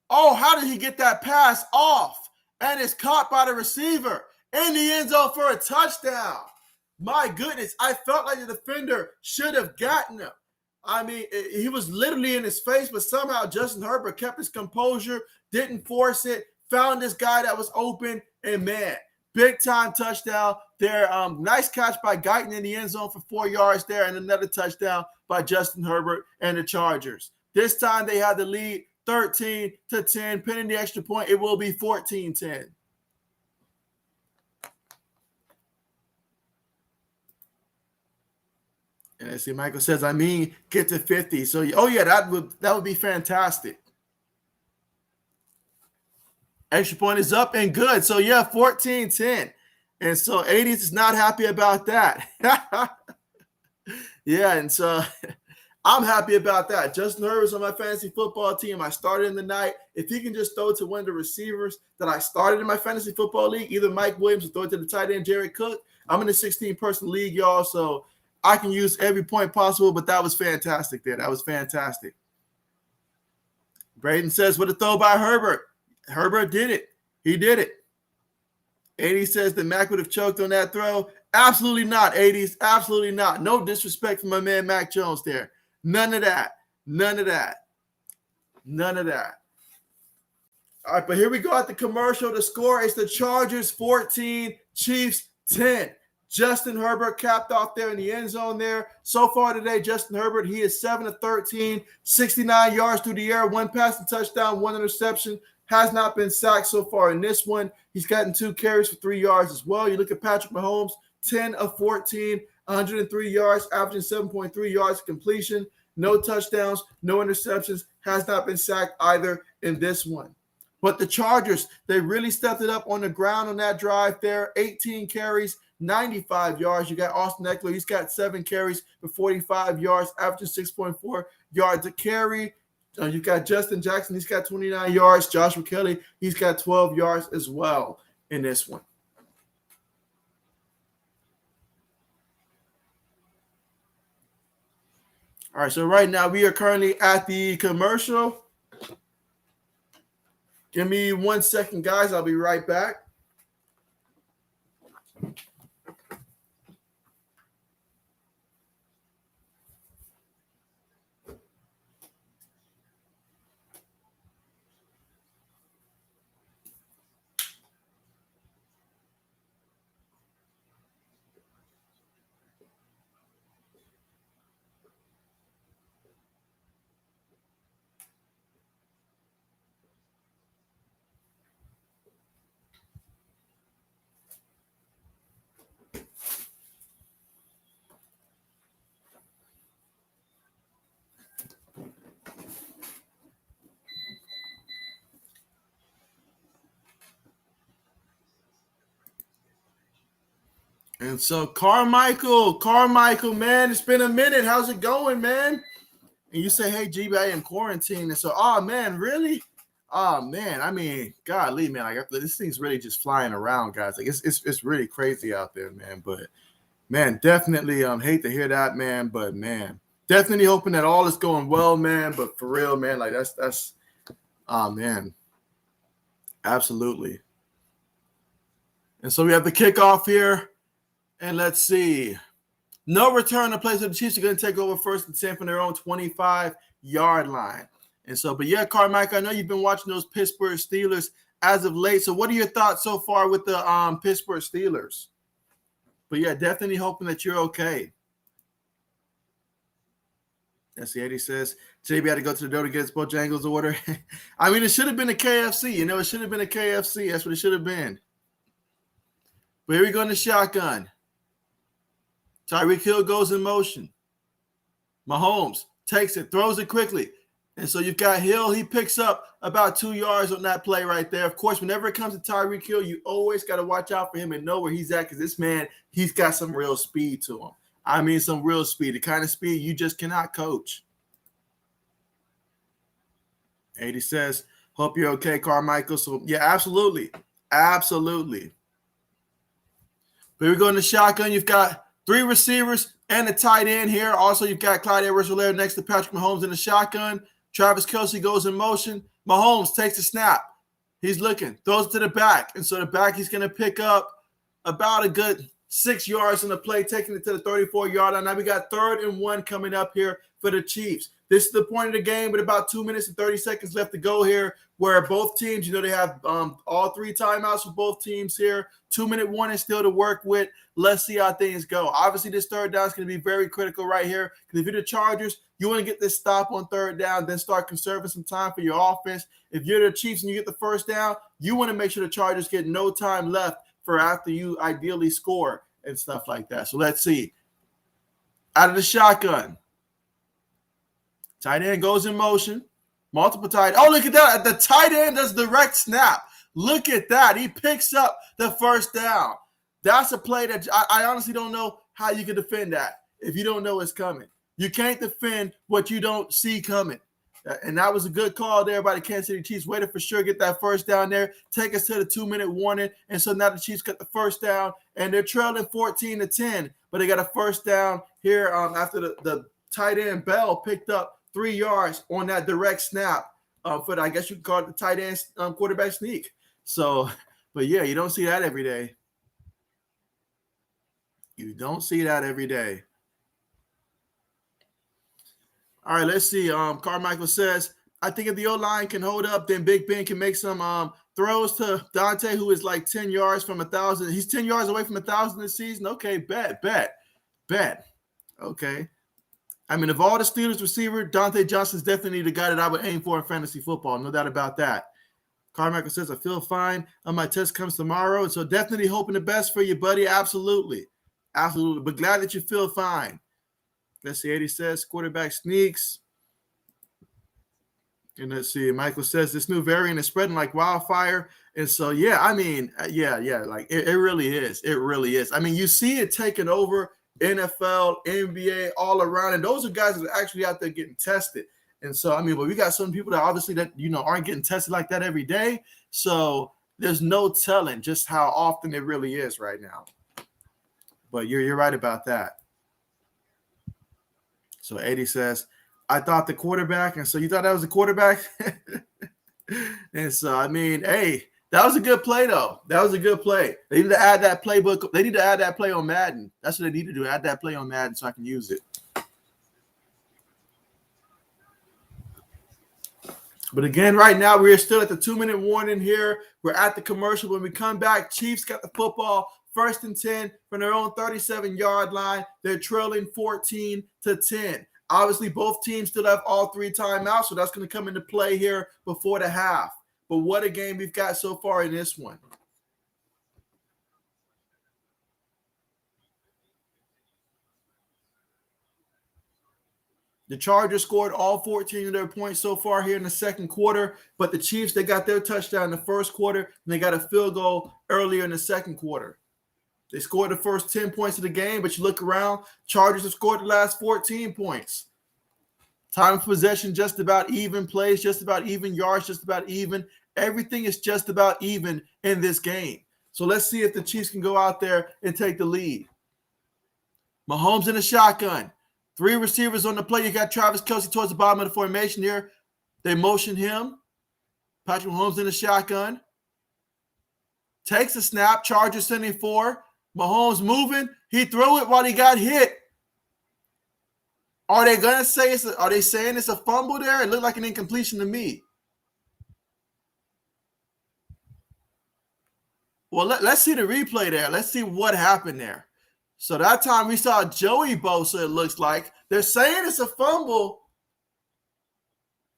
Oh, how did he get that pass off? And it's caught by the receiver in the end zone for a touchdown. My goodness, I felt like the defender should have gotten him. I mean, he was literally in his face, but somehow Justin Herbert kept his composure, didn't force it, found this guy that was open, and man, big-time touchdown there. Nice catch by Guyton in the end zone for 4 yards there, and another touchdown by Justin Herbert and the Chargers. This time they had the lead 13-10. Pinning the extra point, it will be 14-10. And I see Michael says, get to 50. So, oh yeah, that would be fantastic. Extra point is up and good. So, yeah, 14-10. And so 80s is not happy about that. Yeah, and so I'm happy about that. Justin Herbert's on my fantasy football team. I started in the night. If he can just throw to one of the receivers that I started in my fantasy football league, either Mike Williams or throw it to the tight end, Jared Cook. I'm in a 16-person league, y'all, so I can use every point possible, but that was fantastic there. That was fantastic. Braden says, what a throw by Herbert. Herbert did it. He did it. 80 says that Mac would have choked on that throw. Absolutely not, 80s. Absolutely not. No disrespect for my man Mac Jones there. None of that. None of that. None of that. All right, but here we go at the commercial. The score is the Chargers 14, Chiefs 10. Justin Herbert capped off there in the end zone there. So far today, Justin Herbert, he is 7 of 13, 69 yards through the air, 1 passing touchdown, 1 interception. Has not been sacked so far in this one. He's gotten 2 carries for 3 yards as well. You look at Patrick Mahomes, 10 of 14, 103 yards, averaging 7.3 yards completion. No touchdowns, no interceptions. Has not been sacked either in this one. But the Chargers, they really stepped it up on the ground on that drive there. 18 carries, 95 yards. You got Austin Eckler. He's got 7 carries for 45 yards, averaging 6.4 yards a carry. You got Justin Jackson. He's got 29 yards. Joshua Kelly, he's got 12 yards as well in this one. All right, so right now we are currently at the commercial. Give me 1 second, guys. I'll be right back. And so Carmichael, man, it's been a minute. How's it going, man? And you say, hey, GB, I am quarantined. And so, oh, man, really? Oh, man, I mean, golly, man, like this thing's really just flying around, guys. Like it's really crazy out there, man. But, man, definitely hate to hear that, man. But, man, definitely hoping that all is going well, man. But for real, man, like that's oh, man, absolutely. And so we have the kickoff here. And let's see. No return to play, so the Chiefs are going to take over 1st and 10 from their own 25-yard line. And so, but yeah, Carmichael, I know you've been watching those Pittsburgh Steelers as of late. So what are your thoughts so far with the Pittsburgh Steelers? But yeah, definitely hoping that you're okay. That's the 80 says. JB had to go to the door to get his Bojangles order. I mean, it should have been a KFC. You know, it should have been a KFC. That's what it should have been. But here we go in the shotgun. Tyreek Hill goes in motion. Mahomes takes it, throws it quickly. And so you've got Hill. He picks up about 2 yards on that play right there. Of course, whenever it comes to Tyreek Hill, you always got to watch out for him and know where he's at because this man, he's got some real speed to him. I mean, some real speed, the kind of speed you just cannot coach. 80 says, hope you're okay, Carmichael. So, yeah, absolutely. Absolutely. But we go in the shotgun. You've got 3 receivers and a tight end here. Also, you've got Clyde Edwards-Helaire next to Patrick Mahomes in the shotgun. Travis Kelce goes in motion. Mahomes takes the snap. He's looking, throws it to the back. And so the back, he's going to pick up about a good 6 yards on the play, taking it to the 34-yard line. Now we got 3rd and 1 coming up here for the Chiefs. This is the point of the game with about 2 minutes and 30 seconds left to go here, where both teams, you know, they have all 3 timeouts for both teams here. 2-minute warning still to work with. Let's see how things go. Obviously, this 3rd down is going to be very critical right here because if you're the Chargers, you want to get this stop on 3rd down, then start conserving some time for your offense. If you're the Chiefs and you get the 1st down, you want to make sure the Chargers get no time left for after you ideally score and stuff like that. So let's see. Out of the shotgun. Tight end goes in motion. Multiple tight. Oh, look at that. The tight end does direct snap. Look at that. He picks up the 1st down. That's a play that I honestly don't know how you can defend that if you don't know it's coming. You can't defend what you don't see coming. And that was a good call there by the Kansas City Chiefs. Way to for sure get that 1st down there. Take us to the 2-minute warning. And so now the Chiefs got the 1st down, and they're trailing 14-10. But they got a 1st down here after the tight end Bell picked up 3 yards on that direct snap for the, I guess you could call it the tight end quarterback sneak. So, but yeah, you don't see that every day. You don't see that every day. All right, let's see. Carmichael says, I think if the O-line can hold up, then Big Ben can make some throws to Dante, who is like 10 yards from 1,000. He's 10 yards away from 1,000 this season. Okay, bet. Okay. I mean, of all the Steelers receiver, Dante Johnson's definitely the guy that I would aim for in fantasy football. No doubt about that. Carmichael says, I feel fine. My test comes tomorrow. So definitely hoping the best for you, buddy. Absolutely. But glad that you feel fine. Let's see. 80 says, quarterback sneaks. And let's see. Michael says, this new variant is spreading like wildfire. And so, yeah, I mean, yeah. Like, it really is. It really is. I mean, you see it taking over NFL, NBA, all around. And those are guys that are actually out there getting tested. And so, I mean, but we got some people that obviously that, you know, aren't getting tested like that every day. So there's no telling just how often it really is right now. But you're right about that. So 80 says, I thought the quarterback. And so you thought that was the quarterback? And so, I mean, hey, that was a good play, though. That was a good play. They need to add that playbook. They need to add that play on Madden. That's what they need to do, add that play on Madden so I can use it. But again, right now, we're still at the 2-minute warning here. We're at the commercial. When we come back, Chiefs got the football, 1st and 10 from their own 37-yard line. They're trailing 14-10. Obviously, both teams still have all 3 timeouts, so that's going to come into play here before the half. But what a game we've got so far in this one. The Chargers scored all 14 of their points so far here in the second quarter, but the Chiefs, they got their touchdown in the first quarter, and they got a field goal earlier in the second quarter. They scored the first 10 points of the game, but you look around, Chargers have scored the last 14 points. Time of possession just about even, plays just about even, yards just about even. Everything is just about even in this game. So let's see if the Chiefs can go out there and take the lead. Mahomes in the shotgun. 3 receivers on the play. You got Travis Kelce towards the bottom of the formation here. They motion him. Patrick Mahomes in the shotgun. Takes a snap. Chargers sending 4. Mahomes moving. He threw it while he got hit. Are they gonna say are they saying it's a fumble there? It looked like an incompletion to me. Well, let's see the replay there. Let's see what happened there. So that time we saw Joey Bosa, it looks like. They're saying it's a fumble,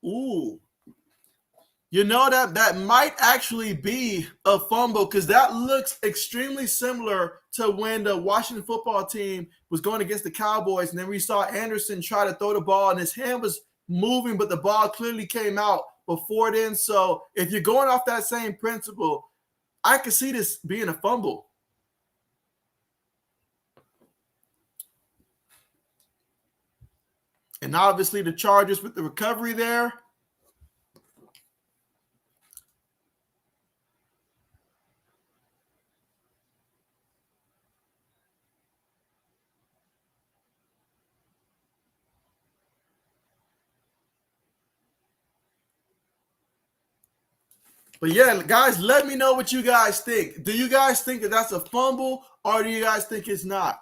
Ooh. You know that might actually be a fumble because that looks extremely similar to when the Washington football team was going against the Cowboys, and then we saw Anderson try to throw the ball, and his hand was moving, but the ball clearly came out before then. So if you're going off that same principle, I could see this being a fumble. And obviously the Chargers with the recovery there. But yeah, guys, let me know what you guys think. Do you guys think that that's a fumble, or do you guys think it's not?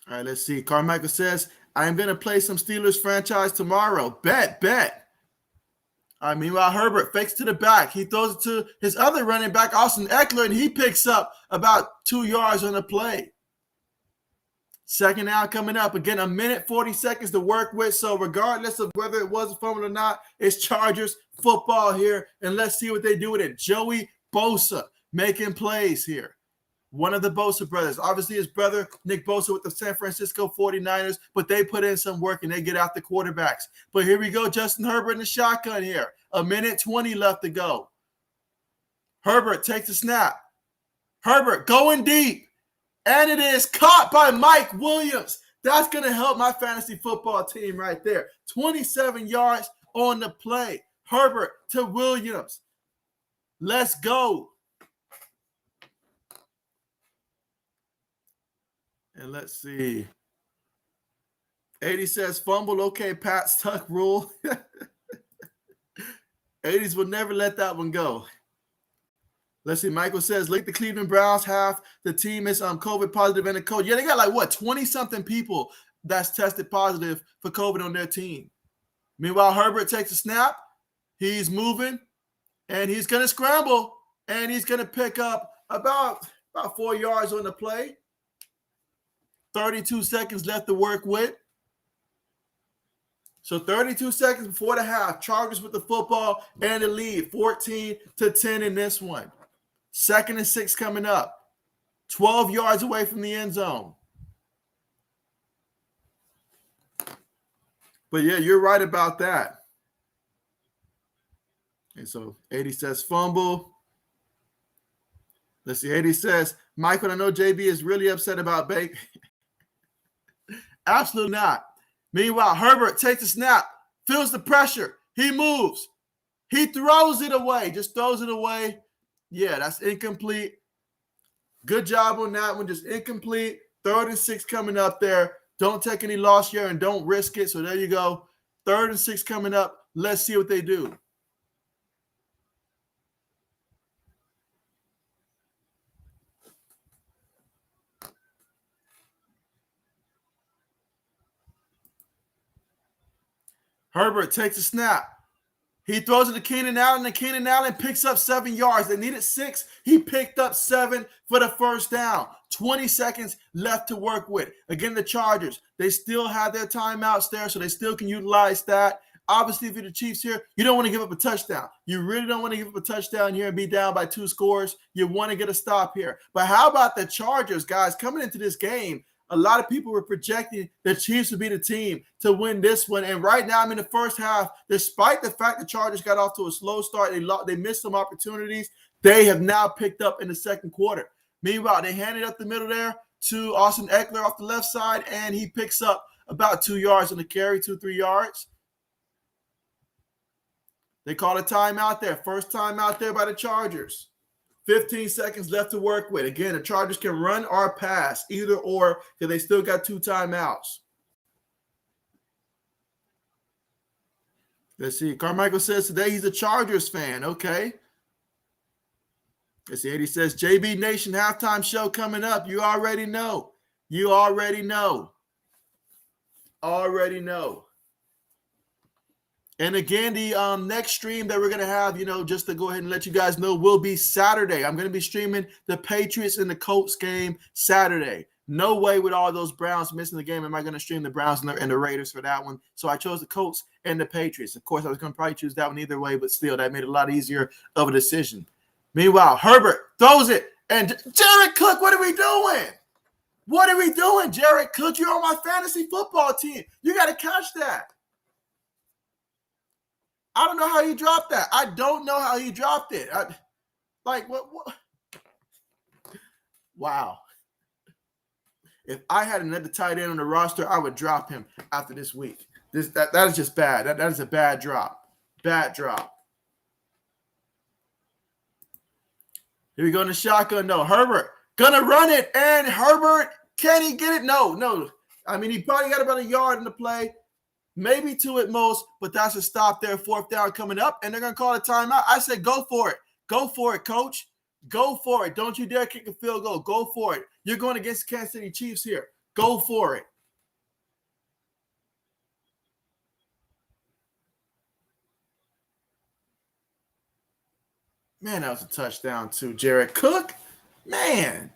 All right, let's see. Carmichael says, I am going to play some Steelers franchise tomorrow. Bet. All right, meanwhile, Herbert fakes to the back. He throws it to his other running back, Austin Eckler, and he picks up about 2 yards on the play. Second down coming up. Again, 1:40 to work with. So regardless of whether it was a fumble or not, it's Chargers football here. And let's see what they do with it. Joey Bosa making plays here. One of the Bosa brothers. Obviously, his brother, Nick Bosa, with the San Francisco 49ers, but they put in some work and they get out the quarterbacks. But here we go, Justin Herbert in the shotgun here. 1:20 left to go. Herbert takes a snap. Herbert going deep. And it is caught by Mike Williams. That's going to help my fantasy football team right there. 27 yards on the play. Herbert to Williams. Let's go. And let's see. 80 says fumble. Okay, Pat Stuck rule. 80s will never let that one go. Let's see. Michael says, like the Cleveland Browns, half the team is COVID positive and a coach. Yeah, they got 20-something people that's tested positive for COVID on their team. Meanwhile, Herbert takes a snap. He's moving, and he's going to scramble, and he's going to pick up about 4 yards on the play. 32 seconds left to work with. So 32 seconds before the half. Chargers with the football and the lead. 14-10 in this one. 2nd and 6 coming up. 12 yards away from the end zone. But yeah, you're right about that. And so 80 says fumble. Let's see. 80 says, Michael, I know JB is really upset about Bake. Absolutely not. Meanwhile, Herbert takes a snap, feels the pressure. He moves. He throws it away. Just throws it away. Yeah, that's incomplete. Good job on that one. Just incomplete. 3rd and 6 coming up there. Don't take any loss here and don't risk it. So there you go. 3rd and 6 coming up. Let's see what they do. Herbert takes a snap. He throws it to Keenan Allen, and Keenan Allen picks up 7 yards. They needed 6. He picked up 7 for the first down. 20 seconds left to work with. Again, the Chargers, they still have their timeouts there, so they still can utilize that. Obviously, if you're the Chiefs here, you don't want to give up a touchdown. You really don't want to give up a touchdown here and be down by 2 scores. You want to get a stop here. But how about the Chargers, guys? Coming into this game, a lot of people were projecting the Chiefs would be the team to win this one. And right now, I'm in the first half. Despite the fact the Chargers got off to a slow start, they missed some opportunities. They have now picked up in the second quarter. Meanwhile, they handed up the middle there to Austin Eckler off the left side, and he picks up about 2 yards on the carry, 2-3 yards. They call a timeout there. First timeout there by the Chargers. 15 seconds left to work with. Again, the Chargers can run or pass, either or, because they still got 2 timeouts. Let's see. Carmichael says today he's a Chargers fan. Okay. Let's see. Eddie says, JB Nation halftime show coming up. You already know. You already know. Already know. And again, the next stream that we're going to have, just to go ahead and let you guys know, will be Saturday. I'm going to be streaming the Patriots and the Colts game Saturday. No way with all those Browns missing the game am I going to stream the Browns and the Raiders for that one. So I chose the Colts and the Patriots. Of course, I was going to probably choose that one either way, but still, that made it a lot easier of a decision. Meanwhile, Herbert throws it, and Jared Cook, what are we doing? What are we doing, Jared Cook? You're on my fantasy football team. You got to catch that. I don't know how he dropped that. I don't know how he dropped it. What? Wow. If I had another tight end on the roster, I would drop him after this week. That is just bad. That is a bad drop. Bad drop. Here we go in the shotgun. No, Herbert gonna run it, and Herbert, can he get it? No. I mean, he probably got about a yard in the play, maybe two at most, but that's a stop there. 4th down coming up, and they're gonna call a timeout. I said, go for it. Go for it, coach. Go for it. Don't you dare kick a field goal. Go for it. You're going against Kansas City Chiefs here. Go for it. Man, that was a touchdown too, Jared Cook. Man.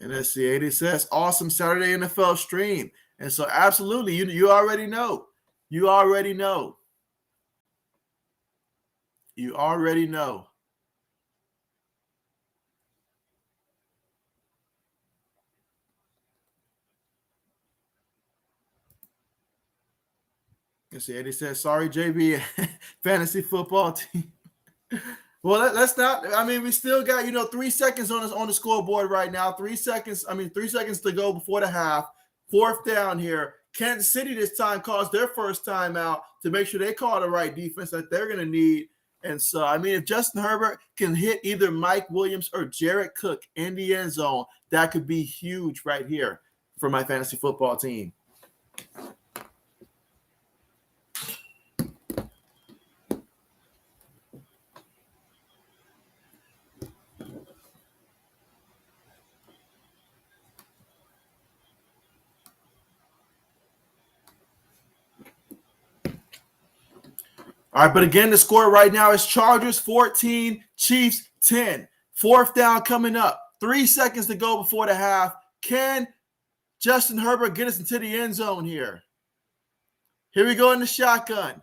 And let's see, 80 says, awesome Saturday NFL stream. And so absolutely, you already know. You already know. You already know. Let's see, Eddie says, sorry, JB, fantasy football team. Well, let's not. I mean, we still got 3 seconds on the scoreboard right now. 3 seconds. 3 seconds to go before the half. 4th down here. Kansas City this time calls their first time out to make sure they call the right defense that they're going to need. And so, if Justin Herbert can hit either Mike Williams or Jared Cook in the end zone, that could be huge right here for my fantasy football team. All right, but again, the score right now is Chargers 14, Chiefs 10. 4th down coming up. 3 seconds to go before the half. Can Justin Herbert get us into the end zone here? Here we go in the shotgun.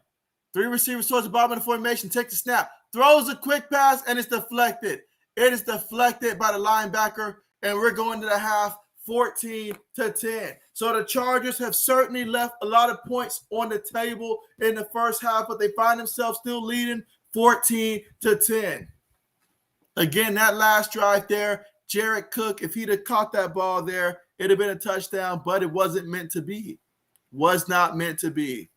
3 receivers towards the bottom of the formation. Take the snap. Throws a quick pass, and it's deflected. It is deflected by the linebacker, and we're going to the half 14-10. So the Chargers have certainly left a lot of points on the table in the first half, but they find themselves still leading 14-10. Again, that last drive there, Jared Cook, if he'd have caught that ball there, it'd have been a touchdown, but it wasn't meant to be. Was not meant to be.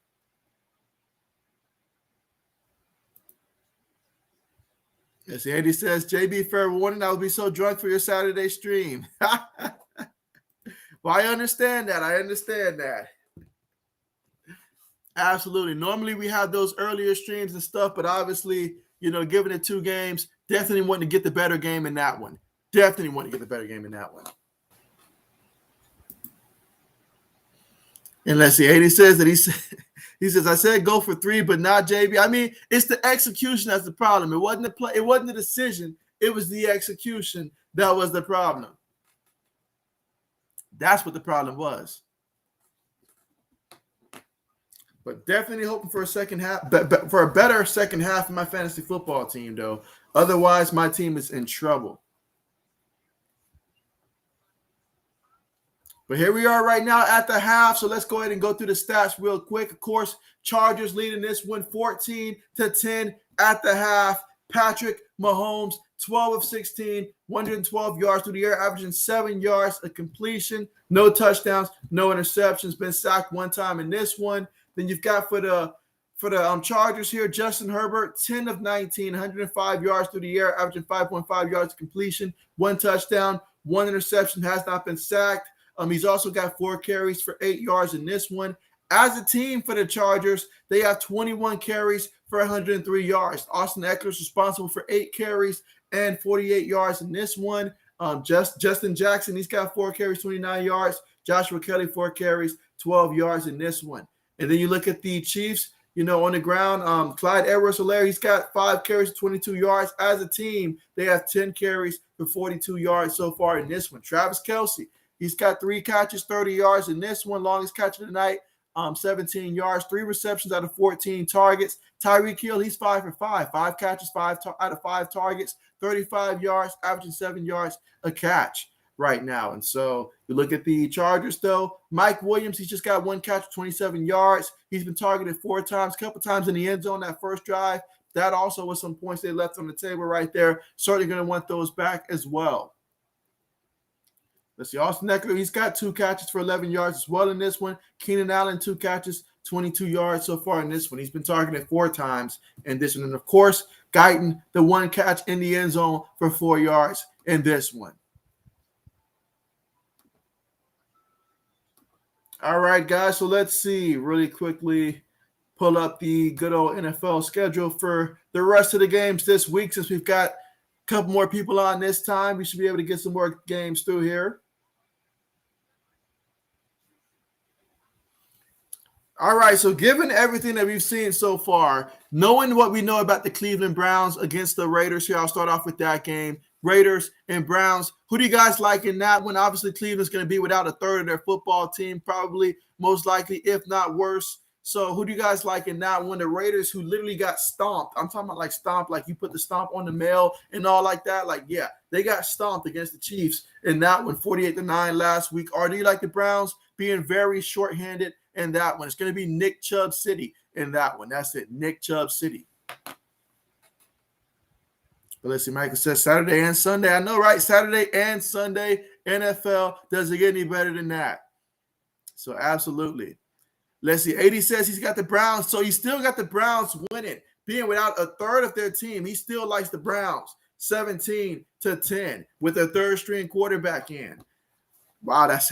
Yes, Andy says, JB, fair warning, I will be so drunk for your Saturday stream. Well, I understand that. Absolutely. Normally we have those earlier streams and stuff, but obviously, given it 2 games, definitely wanting to get the better game in that one. And let's see, 80 says that he says, I said go for 3, but not JB. It's the execution that's the problem. It wasn't the play, it wasn't the decision, it was the execution that was the problem. That's what the problem was. But definitely hoping for a second half, for a better second half of my fantasy football team, though. Otherwise, my team is in trouble. But here we are right now at the half. So let's go ahead and go through the stats real quick. Of course, Chargers leading this one 14-10 at the half. Patrick Mahomes, 12 of 16, 112 yards through the air, averaging 7 yards a completion, no touchdowns, no interceptions, been sacked 1 time in this one. Then you've got for the Chargers here, Justin Herbert, 10 of 19, 105 yards through the air, averaging 5.5 yards a completion, 1 touchdown, 1 interception, has not been sacked. He's also got 4 carries for 8 yards in this one. As a team for the Chargers, they have 21 carries for 103 yards. Austin Eckler's responsible for 8 carries and 48 yards in this one. Justin Jackson, he's got 4 carries, 29 yards. Joshua Kelly, 4 carries, 12 yards in this one. And then you look at the Chiefs. on the ground, Clyde Edwards-Helaire, he's got 5 carries, 22 yards. As a team, they have 10 carries for 42 yards so far in this one. Travis Kelce, he's got 3 catches, 30 yards in this one. Longest catch of the night, 17 yards, 3 receptions out of 14 targets. Tyreek Hill, he's 5 for 5. 5 catches, 5 out of 5 targets, 35 yards, averaging 7 yards a catch right now. And so you look at the Chargers, though. Mike Williams, he's just got 1 catch, 27 yards. He's been targeted 4 times, a couple times in the end zone that first drive. That also was some points they left on the table right there. Certainly going to want those back as well. Let's see. Austin Eckler, he's got 2 catches for 11 yards as well in this one. Keenan Allen, 2 catches, 22 yards so far in this one. He's been targeted 4 times in this one. And, of course, Guyton, the 1 catch in the end zone for 4 yards in this one. All right, guys, so let's see really quickly, pull up the good old NFL schedule for the rest of the games this week. Since we've got a couple more people on this time, we should be able to get some more games through here. All right, so given everything that we've seen so far, knowing what we know about the Cleveland Browns against the Raiders here, I'll start off with that game. Raiders and Browns, who do you guys like in that one? Obviously, Cleveland's going to be without a third of their football team, probably, most likely, if not worse. So who do you guys like in that one? The Raiders, who literally got stomped. I'm talking about like stomped, like you put the stomp on the mail and all like that. Like, yeah, they got stomped against the Chiefs in that one, 48-9 last week. Or do you like the Browns being very shorthanded in that one? It's going to be Nick Chubb City in that one. That's it, Nick Chubb City. But let's see, Michael says Saturday and Sunday. I know, right? Saturday and Sunday, NFL. Doesn't get any better than that. So absolutely. Let's see. 80 says he's got the Browns. So he still got the Browns winning. Being without a third of their team, he still likes the Browns. 17-10 with their third string quarterback in. Wow, that's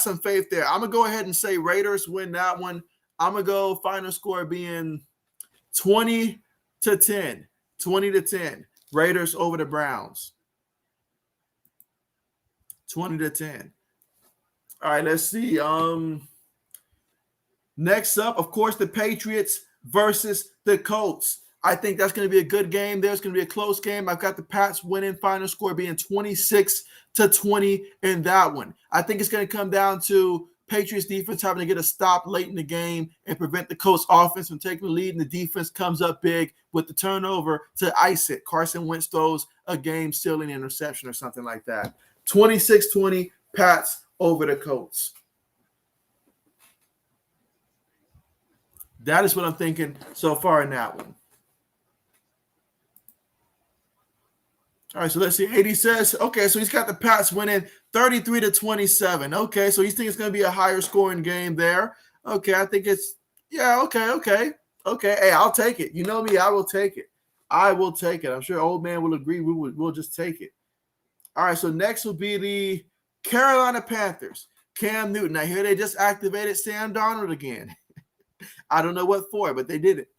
some faith there. I'm going to go ahead and say Raiders win that one. I'm going to go final score being 20-10. 20-10. Raiders over the Browns. 20-10. All right, let's see. Next up, of course, the Patriots versus the Colts. I think that's going to be a good game. There's going to be a close game. I've got the Pats winning, final score being 26-20 in that one. I think it's going to come down to Patriots defense having to get a stop late in the game and prevent the Colts offense from taking the lead, and the defense comes up big with the turnover to ice it. Carson Wentz throws a game-stealing interception or something like that. 26-20, Pats over the Colts. That is what I'm thinking so far in that one. All right, so let's see. 80 says, okay, so he's got the Pats winning 33-27. Okay, so he's thinking it's going to be a higher scoring game there. Okay, I think it's, yeah, okay. Hey, I'll take it. You know me, I will take it. I'm sure old man will agree. We'll just take it. All right, so next will be the Carolina Panthers. Cam Newton. I hear they just activated Sam Darnold again. I don't know what for, but they did it.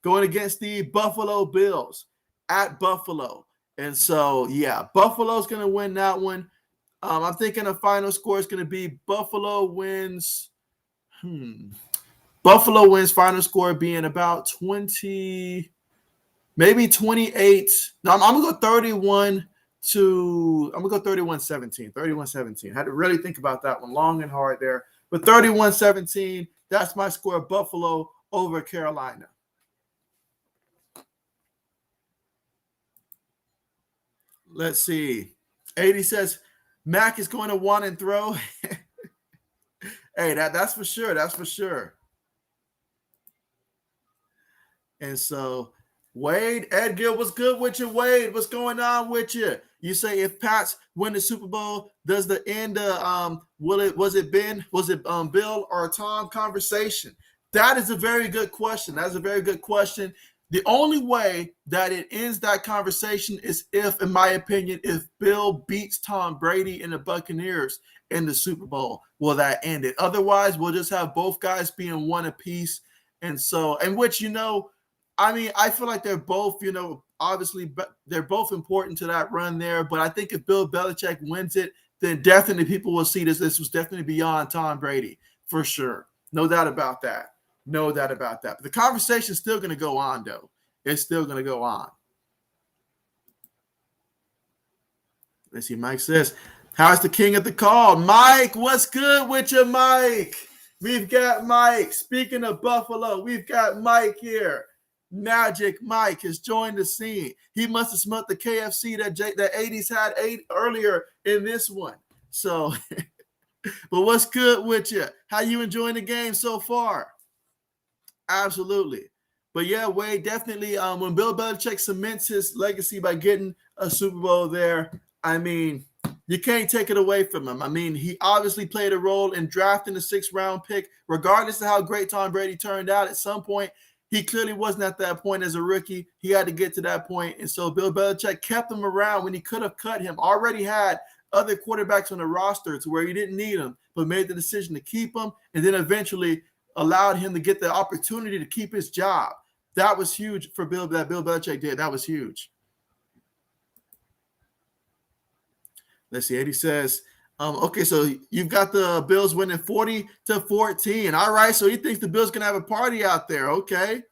Going against the Buffalo Bills at Buffalo. And so, yeah, Buffalo's going to win that one. I'm thinking the final score is going to be Buffalo wins. Buffalo wins, final score being about 20, maybe 28. No, I'm going to go 31-17. 31-17. Had to really think about that one long and hard there. But 31-17, that's my score, Buffalo over Carolina. Let's see. 80 says Mac is going to want and throw. Hey, that's for sure. That's for sure. And so, Wade, Edgar, what's good with you, Wade? What's going on with you? You say if Pats win the Super Bowl, does the end was it Bill or Tom conversation? That is a very good question. That's a very good question. The only way that it ends that conversation is if, in my opinion, if Bill beats Tom Brady and the Buccaneers in the Super Bowl, will that end it? Otherwise, we'll just have both guys being one apiece. And so, and which, I mean, I feel like they're both, obviously they're both important to that run there. But I think if Bill Belichick wins it, then definitely people will see this. This was definitely beyond Tom Brady, for sure. No doubt about that. No doubt about that. But the conversation is still going to go on, though. It's still going to go on. Let's see. Mike says, how's the king of the call? Mike, what's good with you, Mike? We've got Mike. Speaking of Buffalo, we've got Mike here. Magic Mike has joined the scene. He must have smelled the KFC that 80s had earlier in this one. So, but what's good with you? How you enjoying the game so far? Absolutely. But yeah, Wade, definitely when Bill Belichick cements his legacy by getting a Super Bowl there, I mean, you can't take it away from him. I mean, he obviously played a role in drafting the 6th-round pick, regardless of how great Tom Brady turned out. At some point, he clearly wasn't at that point as a rookie. He had to get to that point. And so Bill Belichick kept him around when he could have cut him. Already had other quarterbacks on the roster to where he didn't need him, but made the decision to keep him and then eventually allowed him to get the opportunity to keep his job. That was huge for Bill Belichick did. That was huge. Let's see. Eddie says, okay, so you've got the Bills winning 40-14. All right, so he thinks the Bills going to have a party out there. Okay.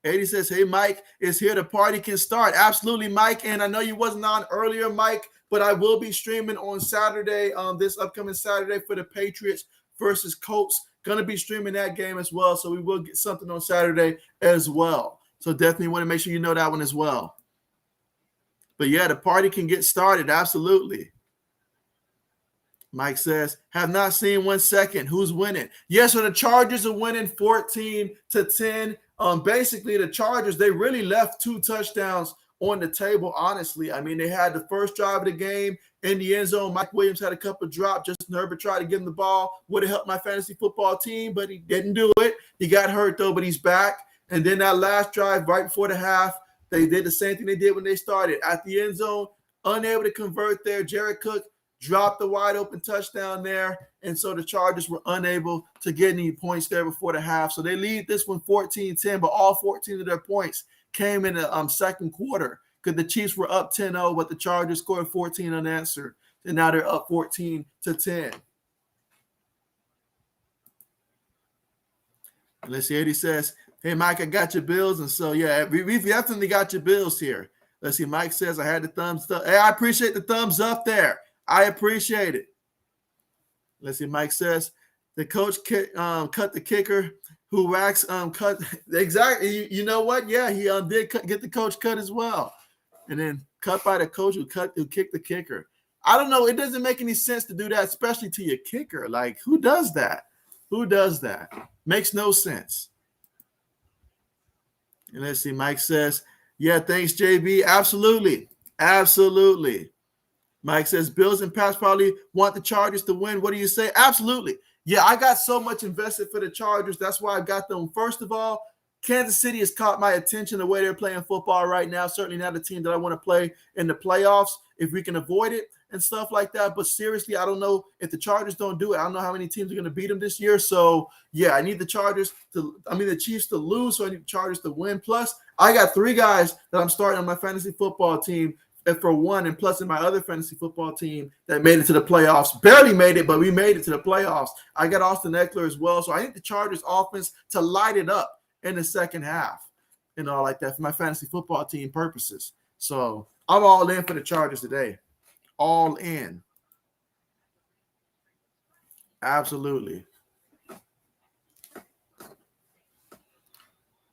Eddie says, hey, Mike is here. The party can start. Absolutely, Mike. And I know you wasn't on earlier, Mike, but I will be streaming on Saturday, this upcoming Saturday for the Patriots versus Colts. Going to be streaming that game as well, so we will get something on Saturday as well. So definitely want to make sure you know that one as well. But yeah, the party can get started. Absolutely. Mike says, have not seen 1 second. Who's winning? Yes, so the Chargers are winning 14-10. Basically, the Chargers, they really left 2 touchdowns on the table, honestly. I mean, they had the first drive of the game in the end zone. Mike Williams had a couple of drops. Justin Herbert tried to give him the ball. Would have helped my fantasy football team, but he didn't do it. He got hurt, though, but he's back. And then that last drive right before the half, they did the same thing they did when they started. At the end zone, unable to convert there. Jared Cook dropped the wide open touchdown there. And so the Chargers were unable to get any points there before the half. So they lead this one 14-10, but all 14 of their points came in the second quarter because the Chiefs were up 10-0, but the Chargers scored 14 unanswered. And now they're up 14-10. And let's see, Eddie says, hey, Mike, I got your Bills. And so, yeah, we've definitely got your Bills here. Let's see, Mike says, I had the thumbs up. Hey, I appreciate the thumbs up there. I appreciate it. Let's see. Mike says the coach cut the kicker who wax cut exactly. You know what? Yeah, he did get the coach cut as well, and then cut by the coach who kicked the kicker. I don't know. It doesn't make any sense to do that, especially to your kicker. Like, who does that? Who does that? Makes no sense. And let's see. Mike says, yeah, thanks, JB. Absolutely. Absolutely. Mike says, Bills and Pats probably want the Chargers to win. What do you say? Absolutely. Yeah, I got so much invested for the Chargers. That's why I got them. First of all, Kansas City has caught my attention the way they're playing football right now. Certainly not a team that I want to play in the playoffs if we can avoid it and stuff like that. But seriously, I don't know if the Chargers don't do it. I don't know how many teams are going to beat them this year. So, yeah, I need the Chiefs to lose, so I need the Chargers to win. Plus, I got 3 guys that I'm starting on my fantasy football team for one, and plus in my other fantasy football team that made it to the playoffs. Barely made it, but we made it to the playoffs. I got Austin Eckler as well. So I think the Chargers offense to light it up in the second half and all like that for my fantasy football team purposes. So I'm all in for the Chargers today. All in. Absolutely.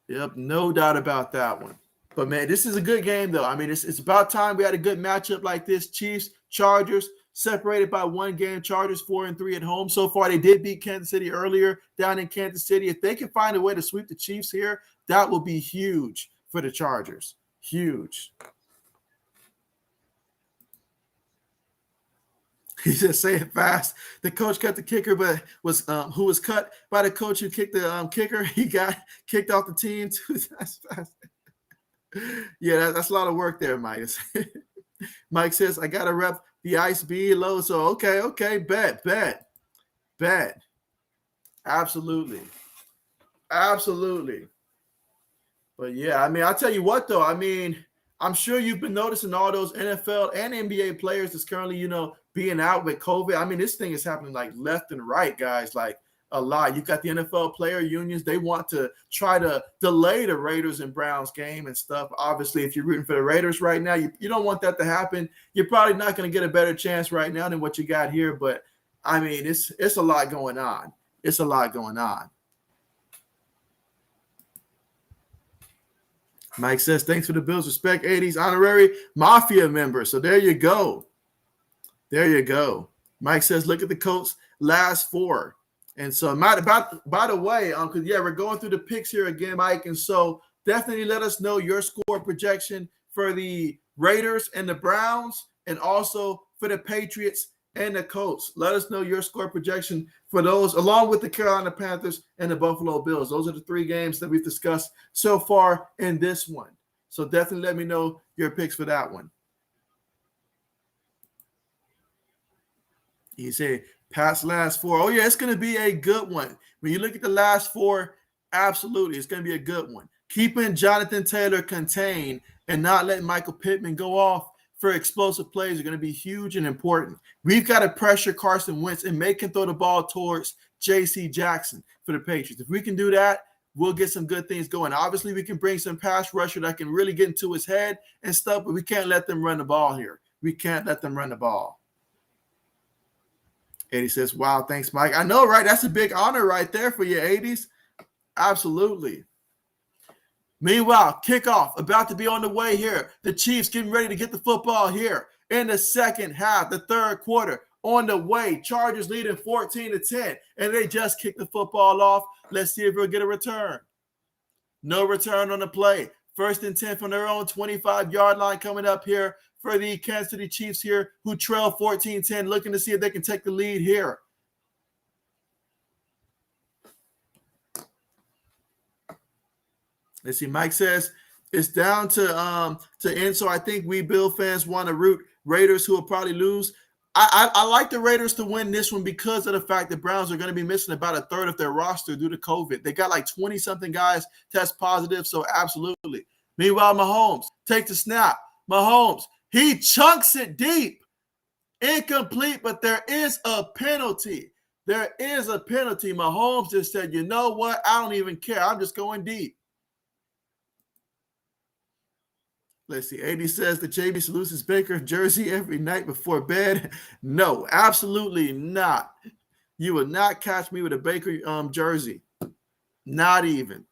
Yep, no doubt about that one. But, man, this is a good game, though. I mean, it's about time we had a good matchup like this. Chiefs, Chargers, separated by 1 game. Chargers 4-3 at home. So far, they did beat Kansas City earlier down in Kansas City. If they can find a way to sweep the Chiefs here, that will be huge for the Chargers. Huge. He said, say it fast. The coach cut the kicker, but who was cut by the coach who kicked the kicker. He got kicked off the team 2 times fast. Yeah, that's a lot of work there, Mike. Mike says, I got to rep the Ice B low. So, okay. Bet. Absolutely. But, yeah, I mean, I'll tell you what, though. I mean, I'm sure you've been noticing all those NFL and NBA players that's currently, being out with COVID. I mean, this thing is happening, like, left and right, guys. Like, a lot. You've got the NFL player unions. They want to try to delay the Raiders and Browns game and stuff. Obviously, if you're rooting for the Raiders right now, you don't want that to happen. You're probably not going to get a better chance right now than what you got here. But, I mean, it's a lot going on. It's a lot going on. Mike says, thanks for the Bills. Respect 80s honorary Mafia member. So there you go. There you go. Mike says, look at the Colts' last 4. And so, by the way, because, yeah, we're going through the picks here again, Mike. And so definitely let us know your score projection for the Raiders and the Browns, and also for the Patriots and the Colts. Let us know your score projection for those, along with the Carolina Panthers and the Buffalo Bills. Those are the 3 games that we've discussed so far in this one. So definitely let me know your picks for that one. You say past last 4. Oh, yeah, it's going to be a good one. When you look at the last 4, absolutely, it's going to be a good one. Keeping Jonathan Taylor contained and not letting Michael Pittman go off for explosive plays are going to be huge and important. We've got to pressure Carson Wentz and make him throw the ball towards J.C. Jackson for the Patriots. If we can do that, we'll get some good things going. Obviously, we can bring some pass rusher that can really get into his head and stuff, but we can't let them run the ball here. We can't let them run the ball. Eddie says, wow, thanks, Mike. I know, right? That's a big honor right there for you, 80s. Absolutely. Meanwhile, kickoff about to be on the way here. The Chiefs getting ready to get the football here in the second half, the third quarter, on the way. Chargers leading 14-10, and they just kicked the football off. Let's see if we'll get a return. No return on the play. 1st and 10 from their own 25-yard line coming up here for the Kansas City Chiefs here, who trail 14-10, looking to see if they can take the lead here. Let's see. Mike says it's down to end. So I think we Bill fans want to root Raiders, who will probably lose. I like the Raiders to win this one because of the fact that Browns are going to be missing about a third of their roster due to COVID. They got like 20-something guys test positive, so absolutely. Meanwhile, Mahomes takes the snap. Mahomes, he chunks it deep. Incomplete, but there is a penalty. There is a penalty. Mahomes just said, you know what? I don't even care. I'm just going deep. Let's see. AD says the JB salutes his Baker jersey every night before bed. No, absolutely not. You will not catch me with a Baker jersey. Not even.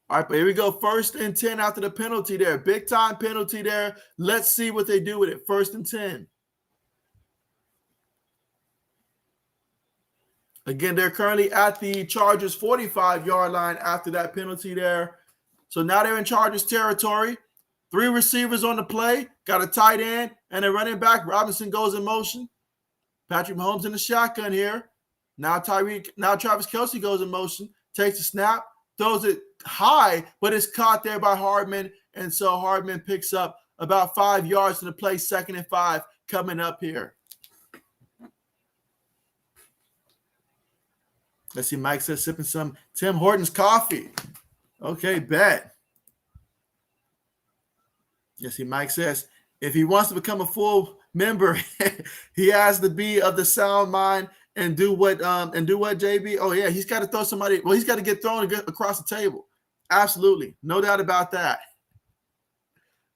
All right, but here we go. 1st and 10 after the penalty there. Big time penalty there. Let's see what they do with it. 1st and 10. Again, they're currently at the Chargers 45-yard line after that penalty there. So now they're in Chargers territory. 3 receivers on the play. Got a tight end and a running back. Robinson goes in motion. Patrick Mahomes in the shotgun here. Now Travis Kelce goes in motion. Takes the snap. Throws it high, but it's caught there by Hardman. And so Hardman picks up about 5 yards to the play. 2nd and 5 coming up here. Let's see. Mike says sipping some Tim Hortons coffee. Okay, bet. Yes, see, Mike says if he wants to become a full member, he has to be of the sound mind and do what JB. Oh yeah, he's got to throw somebody. Well, he's got to get thrown across the table. Absolutely, no doubt about that.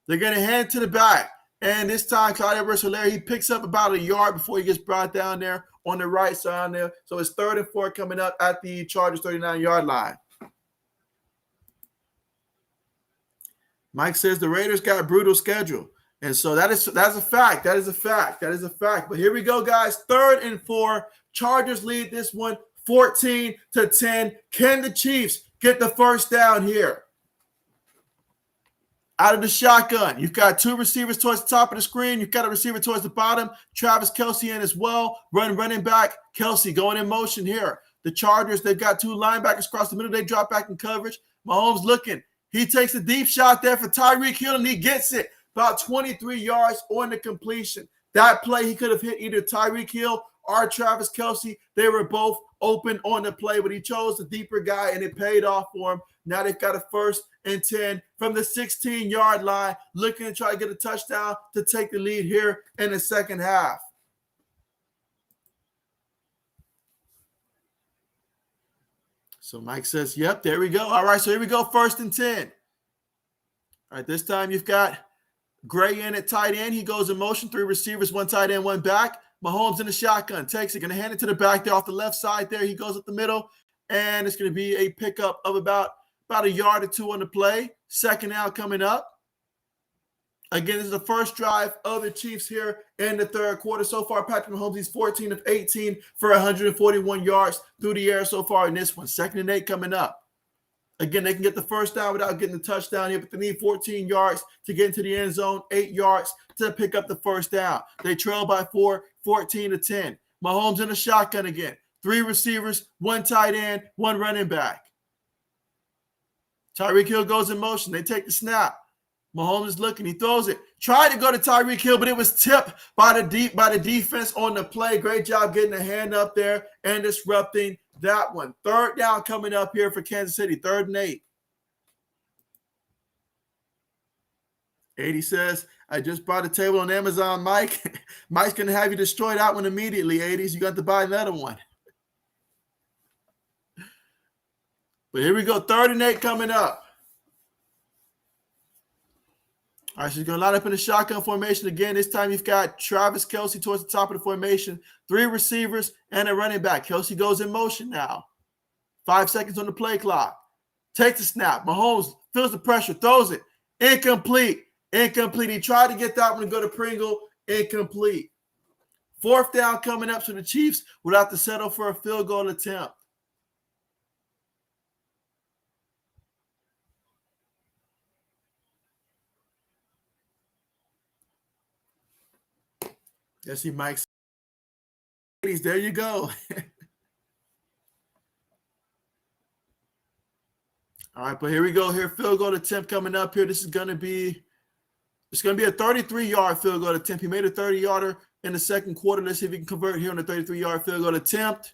They're going to head to the back, and this time Clyde Edwards-Helaire, he picks up about a yard before he gets brought down there on the right side there. So it's 3rd and 4 coming up at the Chargers 39-yard line. Mike says the Raiders got a brutal schedule. And so that's a fact. That is a fact. That is a fact. But here we go, guys. 3rd and 4. Chargers lead this one 14-10. Can the Chiefs get the first down here? Out of the shotgun, you've got 2 receivers towards the top of the screen. You've got a receiver towards the bottom. Travis Kelce in as well. Running back. Kelce going in motion here. The Chargers, they've got 2 linebackers across the middle. They drop back in coverage. Mahomes looking. He takes a deep shot there for Tyreek Hill, and he gets it. About 23 yards on the completion. That play, he could have hit either Tyreek Hill or Travis Kelce. They were both open on the play, but he chose the deeper guy, and it paid off for him. Now they've got a 1st and 10 from the 16-yard line, looking to try to get a touchdown to take the lead here in the second half. So Mike says, yep, there we go. All right, so here we go, 1st and 10. All right, this time you've got Gray in at tight end. He goes in motion, 3 receivers, 1 tight end, 1 back. Mahomes in the shotgun, takes it, going to hand it to the back there off the left side there. He goes up the middle, and it's going to be a pickup of about a yard or 2 on the play. 2nd down coming up. Again, this is the first drive of the Chiefs here in the 3rd quarter. So far, Patrick Mahomes, he's 14 of 18 for 141 yards through the air so far in this one. 2nd and 8 coming up. Again, they can get the 1st down without getting the touchdown here, but they need 14 yards to get into the end zone, 8 yards to pick up the 1st down. They trail by 4, 14-10. Mahomes in a shotgun again. 3 receivers, 1 tight end, 1 running back. Tyreek Hill goes in motion. They take the snap. Mahomes is looking. He throws it. Tried to go to Tyreek Hill, but it was tipped by the defense on the play. Great job getting a hand up there and disrupting that one. 3rd down coming up here for Kansas City. 3rd and 8. 80 says, I just bought a table on Amazon, Mike. Mike's going to have you destroy that one immediately, 80s. You got to buy another one. But here we go. 3rd and 8 coming up. All right, so he's going to line up in the shotgun formation again. This time you've got Travis Kelce towards the top of the formation. 3 receivers and a running back. Kelce goes in motion now. 5 seconds on the play clock. Takes the snap. Mahomes feels the pressure, throws it. Incomplete. He tried to get that one to go to Pringle. Incomplete. 4th down coming up, so the Chiefs would have to settle for a field goal attempt. Yes, see Mike. There you go. All right, but here we go. Here, field goal attempt coming up here. This is going to be a 33-yard field goal attempt. He made a 30-yarder in the 2nd quarter. Let's see if he can convert here on the 33-yard field goal attempt.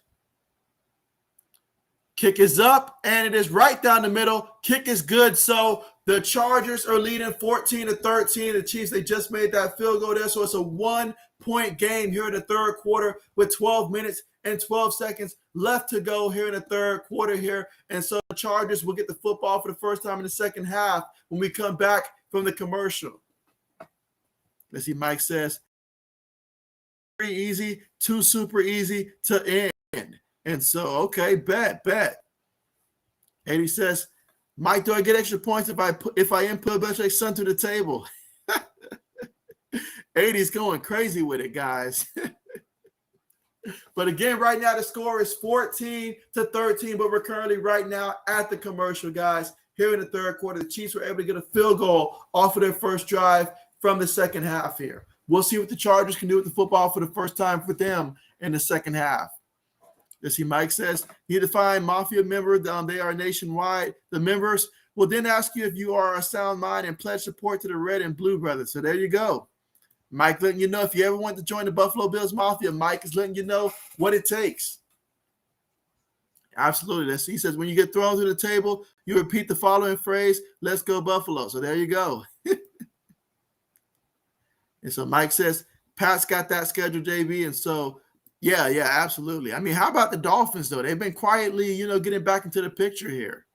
Kick is up, and it is right down the middle. Kick is good. So the Chargers are leading 14-13. The Chiefs, they just made that field goal there. So it's a 1-point game here in the 3rd quarter with 12 minutes and 12 seconds left to go here in the 3rd quarter here. And so the Chargers will get the football for the first time in the 2nd half when we come back from the commercial. Let's see, Mike says, very easy, too super easy to end. And so, okay, bet. 80 says, Mike, do I get extra points if I input Belichick's son to the table? 80's going crazy with it, guys. But again, right now the score is 14-13, but we're currently right now at the commercial, guys. Here in the 3rd quarter, the Chiefs were able to get a field goal off of their first drive from the 2nd half here. We'll see what the Chargers can do with the football for the first time for them in the 2nd half. Let's see, Mike says, you define Mafia member. They are nationwide. The members will then ask you if you are a sound mind and pledge support to the Red and Blue Brothers. So there you go. Mike letting you know if you ever want to join the Buffalo Bills Mafia, Mike is letting you know what it takes. Absolutely. Let's see. He says, when you get thrown to the table, you repeat the following phrase, let's go Buffalo. So there you go. And so Mike says, Pat's got that scheduled, JB. And so, yeah, absolutely. I mean, how about the Dolphins, though? They've been quietly, getting back into the picture here.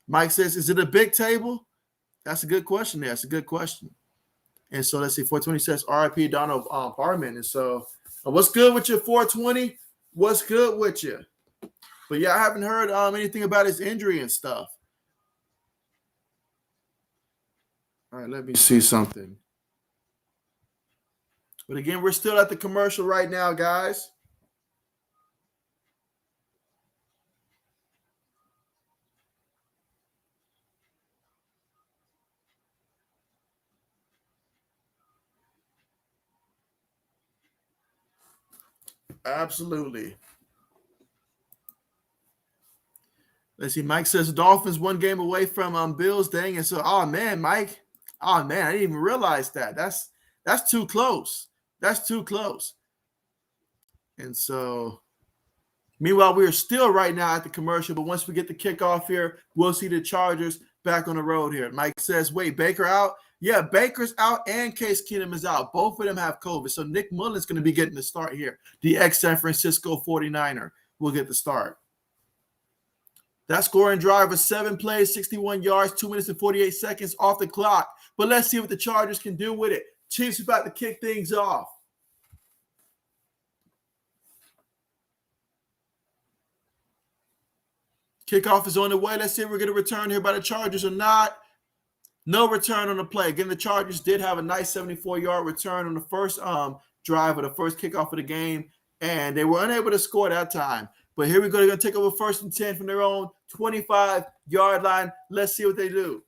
Mike says, is it a big table? That's a good question there. That's a good question. And so let's see, 420 says RIP Donald Parman. And so what's good with you, 420? What's good with you? But yeah, I haven't heard anything about his injury and stuff. All right, let me see something. But again, we're still at the commercial right now, guys. Absolutely. Let's see. Mike says Dolphins 1 game away from Bills. Dang. And so, oh man, Mike. Oh man, I didn't even realize that. That's too close. That's too close. And so, meanwhile, we're still right now at the commercial, but once we get the kickoff here, we'll see the Chargers back on the road here. Mike says, wait, Baker out? Yeah, Baker's out and Case Keenum is out. Both of them have COVID. So Nick Mullen's going to be getting the start here. The ex-San Francisco 49er will get the start. That scoring drive was 7 plays, 61 yards, 2 minutes and 48 seconds off the clock. But let's see what the Chargers can do with it. Chiefs about to kick things off. Kickoff is on the way. Let's see if we're going to return here by the Chargers or not. No return on the play. Again, the Chargers did have a nice 74-yard return on the first drive of the first kickoff of the game, and they were unable to score that time. But here we go. They're going to take over 1st and 10 from their own 25-yard line. Let's see what they do.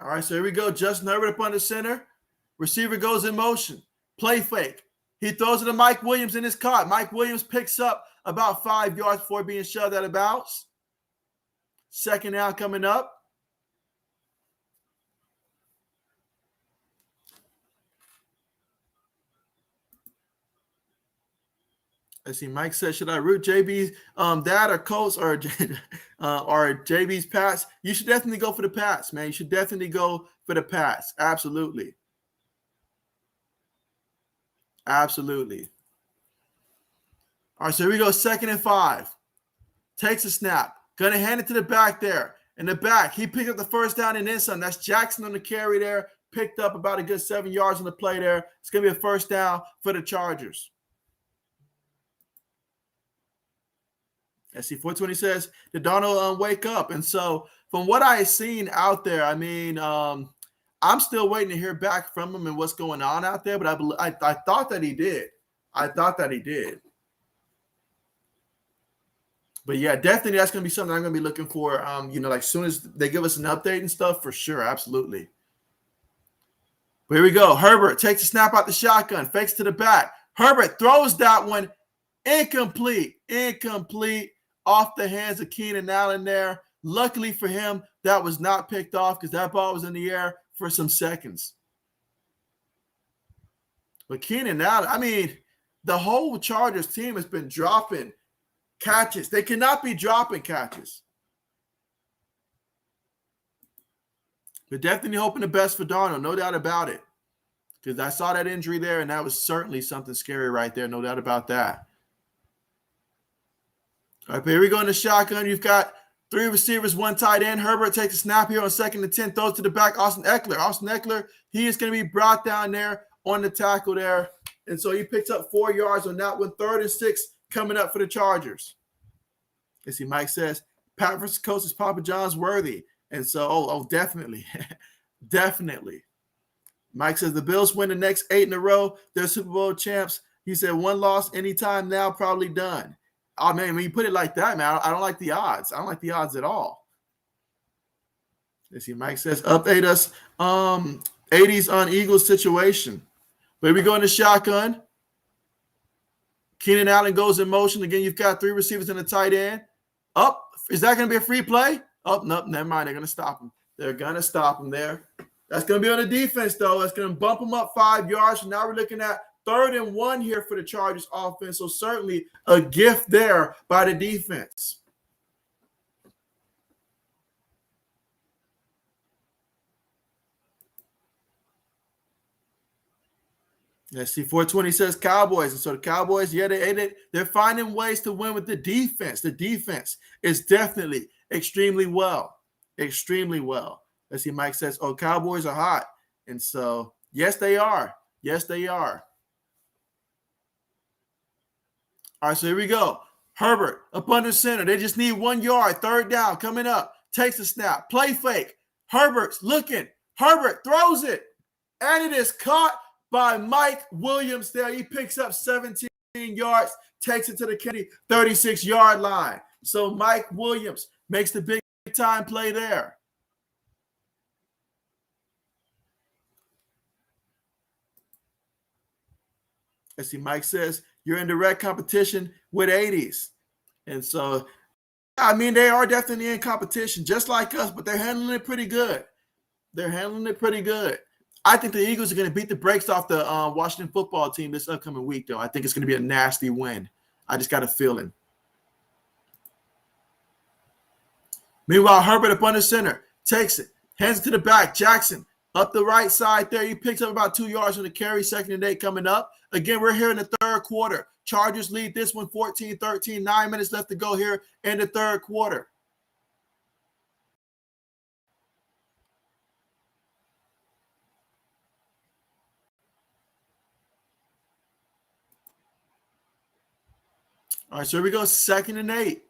All right, so here we go. Justin Herbert up on the center. Receiver goes in motion. Play fake. He throws it to Mike Williams and it's caught. Mike Williams picks up about 5 yards before being shoved out of bounds. 2nd down coming up. Let's see. Mike says, should I root JB's dad or Colts or JB's pass? You should definitely go for the pass, man. You should definitely go for the pass. Absolutely. Absolutely. All right, so here we go. 2nd and 5. Takes a snap. Gonna hand it to the back there. In the back, he picked up the 1st down and then some. That's Jackson on the carry there. Picked up about a good 7 yards on the play there. It's gonna be a 1st down for the Chargers. SC 420 says, did Donald wake up? And so from what I've seen out there, I mean, I'm still waiting to hear back from him and what's going on out there, but I thought that he did. I thought that he did. But yeah, definitely that's going to be something I'm going to be looking for, like as soon as they give us an update and stuff, for sure, absolutely. But here we go. Herbert takes a snap out the shotgun, fakes to the back. Herbert throws that one incomplete, off the hands of Keenan Allen there. Luckily for him, that was not picked off because that ball was in the air for some seconds. But Keenan Allen, I mean, the whole Chargers team has been dropping catches. They cannot be dropping catches. But definitely hoping the best for Darnold, no doubt about it. Because I saw that injury there, and that was certainly something scary right there, no doubt about that. All right, but here we go in the shotgun. You've got 3 receivers, 1 tight end. Herbert takes a snap here on 2nd and 10, throws to the back. Austin Eckler, he is going to be brought down there on the tackle there. And so he picks up 4 yards on that one. 3rd and 6 coming up for the Chargers. Let's see, Mike says, Pat versus Coach is Papa John's worthy. And so, definitely. Definitely. Mike says the Bills win the next 8 in a row. They're Super Bowl champs. He said 1 loss anytime now, probably done. Oh, man, when you put it like that, man, I don't like the odds. I don't like the odds at all. Let's see, Mike says, update us 80s on Eagles situation. But here we go in the shotgun. Keenan Allen goes in motion. Again, you've got 3 receivers and a tight end. Up. Is that going to be a free play? Oh, no, never mind. They're going to stop him. They're going to stop him there. That's going to be on the defense, though. That's going to bump them up 5 yards. So now we're looking at 3rd and 1 here for the Chargers offense. So certainly a gift there by the defense. Let's see, 420 says Cowboys. And so the Cowboys, yeah, they're finding ways to win with the defense. The defense is definitely extremely well. Extremely well. Let's see, Mike says, oh, Cowboys are hot. And so, yes, they are. Yes, they are. All right, so here we go. Herbert up under center. They just need 1 yard. 3rd down coming up. Takes a snap. Play fake. Herbert's looking. Herbert throws it. And it is caught by Mike Williams there. He picks up 17 yards. Takes it to the Kennedy 36-yard line. So Mike Williams makes the big time play there. Let's see, Mike says, you're in direct competition with 80s. And so, I mean, they are definitely in competition, just like us, but they're handling it pretty good. They're handling it pretty good. I think the Eagles are going to beat the brakes off the Washington football team this upcoming week, though. I think it's going to be a nasty win. I just got a feeling. Meanwhile, Herbert up under center, takes it, hands it to the back. Jackson up the right side there. He picks up about 2 yards on the carry, 2nd and 8 coming up. Again, we're here in the third quarter. Chargers lead this one 14-13. 9 minutes left to go here in the third quarter. All right, so here we go, 2nd and 8.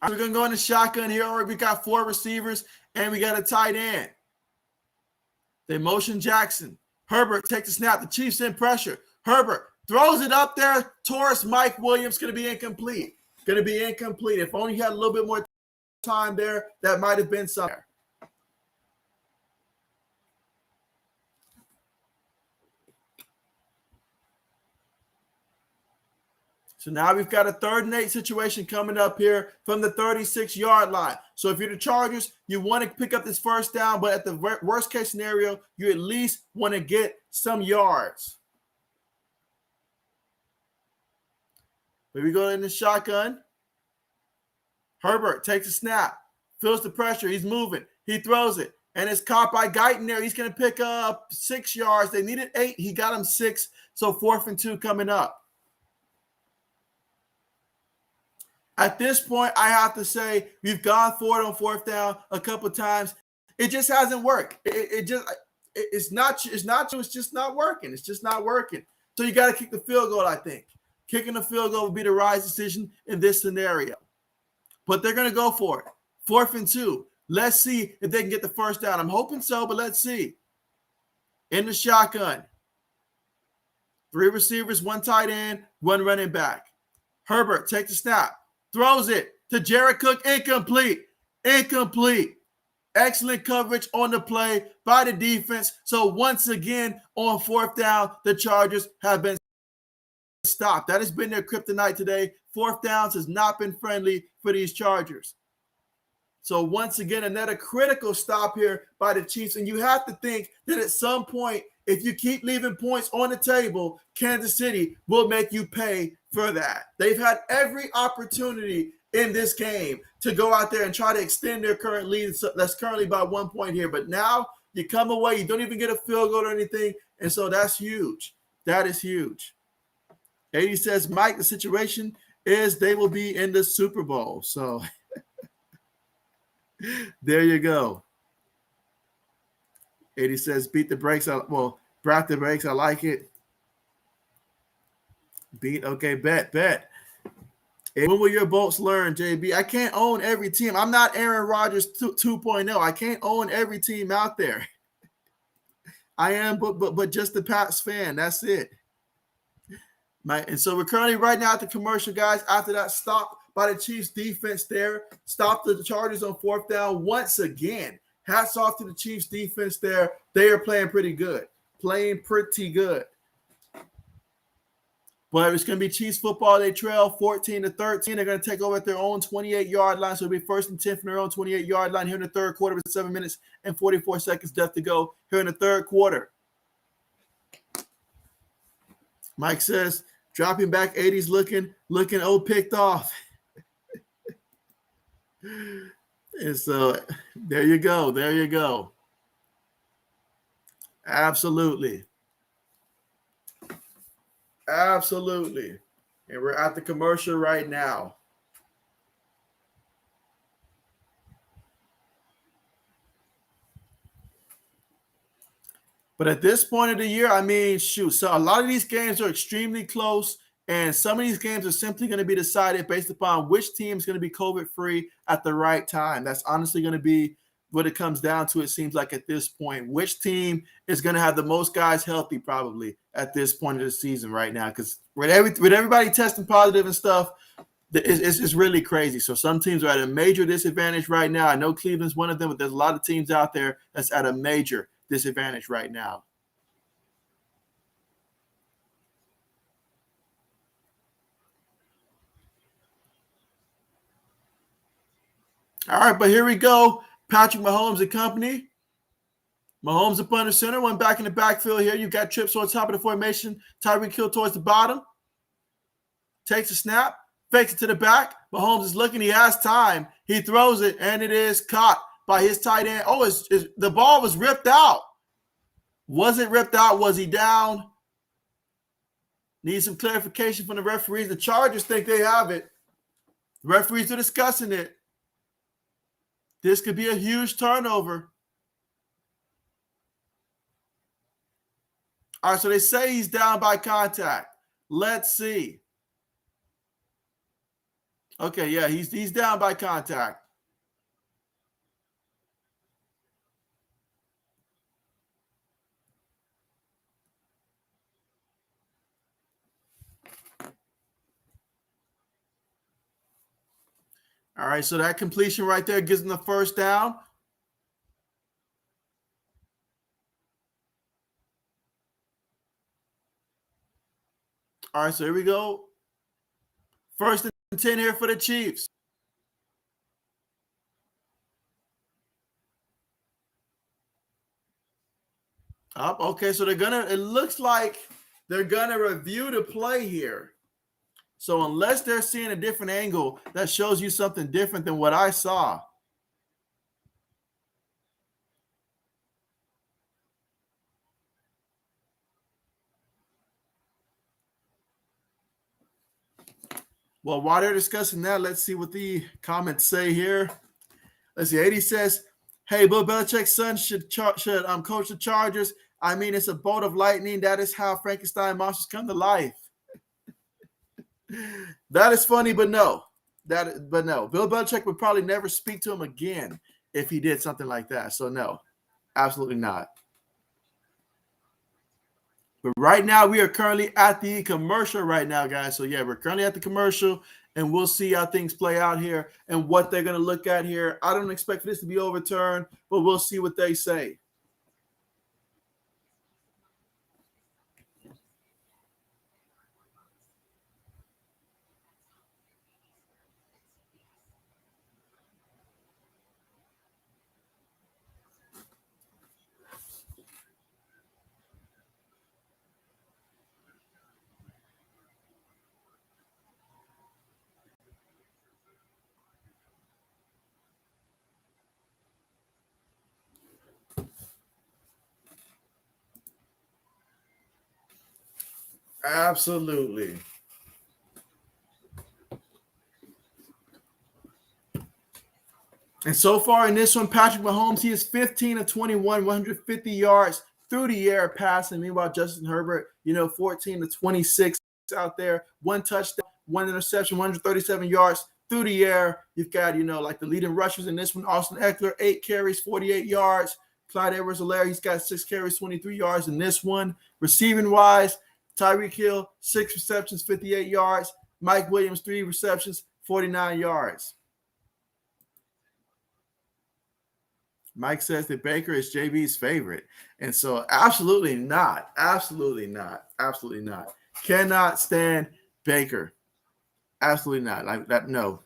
We're going to go in the shotgun here. All right, we got 4 receivers, and we got a tight end. They motion Jackson. Herbert takes the snap. The Chiefs in pressure. Herbert throws it up there towards Mike Williams. Going to be incomplete. If only he had a little bit more time there, that might have been something. So now we've got a 3rd and 8 situation coming up here from the 36-yard line. So if you're the Chargers, you want to pick up this first down, but at the worst case scenario, you at least want to get some yards. Here we go in the shotgun. Herbert takes a snap, feels the pressure. He's moving. He throws it, and it's caught by Guyton there. He's going to pick up 6 yards. They needed 8. He got him 6, so 4th and 2 coming up. At this point, I have to say we've gone for it on 4th down a couple of times. It just hasn't worked. It's just not working. It's just not working. So you got to kick the field goal, I think. Kicking the field goal would be the right decision in this scenario. But they're going to go for it. 4th and 2. Let's see if they can get the first down. I'm hoping so, but let's see. In the shotgun. 3 receivers, 1 tight end, 1 running back. Herbert takes the snap. Throws it to Jared Cook. Incomplete. Excellent coverage on the play by the defense. So once again, on 4th down, the Chargers have been stopped. That has been their kryptonite today. 4th downs has not been friendly for these Chargers. So once again, another critical stop here by the Chiefs. And you have to think that at some point, if you keep leaving points on the table, Kansas City will make you pay for that. They've had every opportunity in this game to go out there and try to extend their current lead. So that's currently by 1 point here. But now you come away, you don't even get a field goal or anything. And so that's huge. That is huge. 80 says, Mike, the situation is they will be in the Super Bowl. So there you go. 80 says, beat the brakes. Brought the brakes. I like it. Bet. When will your bolts learn, JB? I can't own every team. I'm not Aaron Rodgers 2.0. I can't own every team out there. I am, but just the Pats fan. That's it. And so we're currently right now at the commercial, guys. After that stop by the Chiefs defense there, stop the Chargers on 4th down once again. Hats off to the Chiefs defense there. They are playing pretty good. But it's going to be Chiefs football. They trail 14-13. They're going to take over at their own 28-yard line. So it'll be 1st and 10 from their own 28-yard line here in the third quarter with 7 minutes and 44 seconds left to go here in the third quarter. Mike says, dropping back 80s looking picked off. And so there you go. Absolutely. And we're at the commercial right now. But at this point of the year, I mean, shoot. So a lot of these games are extremely close, and some of these games are simply going to be decided based upon which team is going to be COVID-free at the right time. That's honestly going to be what it comes down to, it seems like, at this point. Which team is going to have the most guys healthy probably at this point of the season right now? Because with everybody testing positive and stuff, it's really crazy. So some teams are at a major disadvantage right now. I know Cleveland's one of them, but there's a lot of teams out there that's at a major disadvantage right now. All right, but here we go. Patrick Mahomes and company. Mahomes up under center, one back in the backfield here. You've got trips on top of the formation. Tyreek Hill towards the bottom. Takes a snap, Fakes it to the back. Mahomes is looking. He has time. He throws it, and it is caught by his tight end. Oh, the ball was ripped out. Was it ripped out? Was he down? Need some clarification from the referees. The Chargers think they have it. The referees are discussing it. This could be a huge turnover. All right, so they say he's down by contact. Let's see. Okay, yeah, he's down by contact. All right, so that completion right there gives them the first down. All right, so here we go. First and 10 here for the Chiefs. Up, okay, so it looks like they're gonna review the play here. So unless they're seeing a different angle that shows you something different than what I saw. Well, while they're discussing that, let's see what the comments say here. Let's see. 80 says, hey, Bill Belichick's son should coach the Chargers. I mean, it's a bolt of lightning. That is how Frankenstein monsters come to life. That is funny, but no. But no. Bill Belichick would probably never speak to him again if he did something like that. So no, absolutely not. But right now, we are currently at the commercial right now, guys. So yeah, we're currently at the commercial, and we'll see how things play out here and what they're going to look at here. I don't expect for this to be overturned, but we'll see what they say. Absolutely. And so far in this one, Patrick Mahomes, he is 15 of 21, 150 yards through the air passing. Meanwhile, Justin Herbert, 14 to 26 out there, one touchdown, one interception, 137 yards through the air. You've got, like the leading rushers in this one, Austin Eckler, 8 carries, 48 yards. Clyde Edwards-Helaire, he's got 6 carries, 23 yards in this one. Receiving wise, Tyreek Hill, 6 receptions, 58 yards. Mike Williams, 3 receptions, 49 yards. Mike says that Baker is JB's favorite. And so absolutely not. Absolutely not. Absolutely not. Cannot stand Baker. Absolutely not. Like that. No.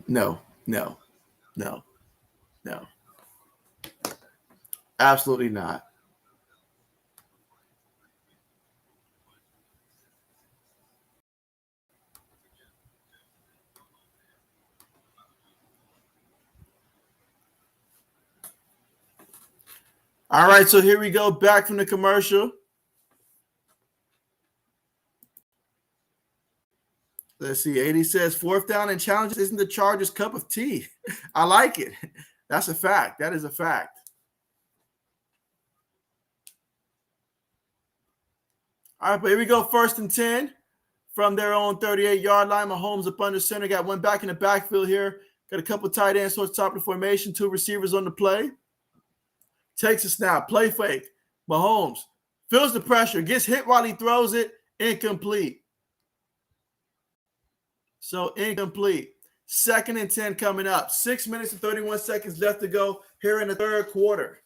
Absolutely not. All right, so here we go back from the commercial. Let's see. 80 says 4th down and challenges isn't the Chargers' cup of tea. I like it. That's a fact. That is a fact. All right, but here we go. 1st and 10 from their own 38-yard line. Mahomes up under center. Got one back in the backfield here. Got a couple tight ends towards the top of the formation. 2 receivers on the play. Takes a snap. Play fake. Mahomes feels the pressure. Gets hit while he throws it. Incomplete. So incomplete. 2nd and 10 coming up. 6 minutes and 31 seconds left to go here in the 3rd quarter.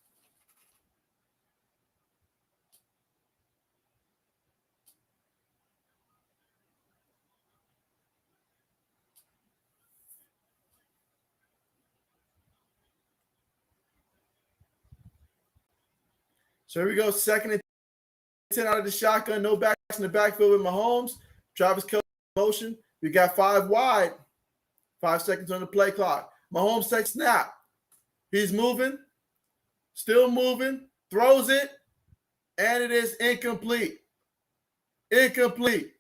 So here we go. 2nd and 10 out of the shotgun. No backs in the backfield with Mahomes. Travis Kelce motion. We got 5 wide. 5 seconds on the play clock. Mahomes takes snap. He's moving, still moving, throws it, and it is incomplete. Incomplete.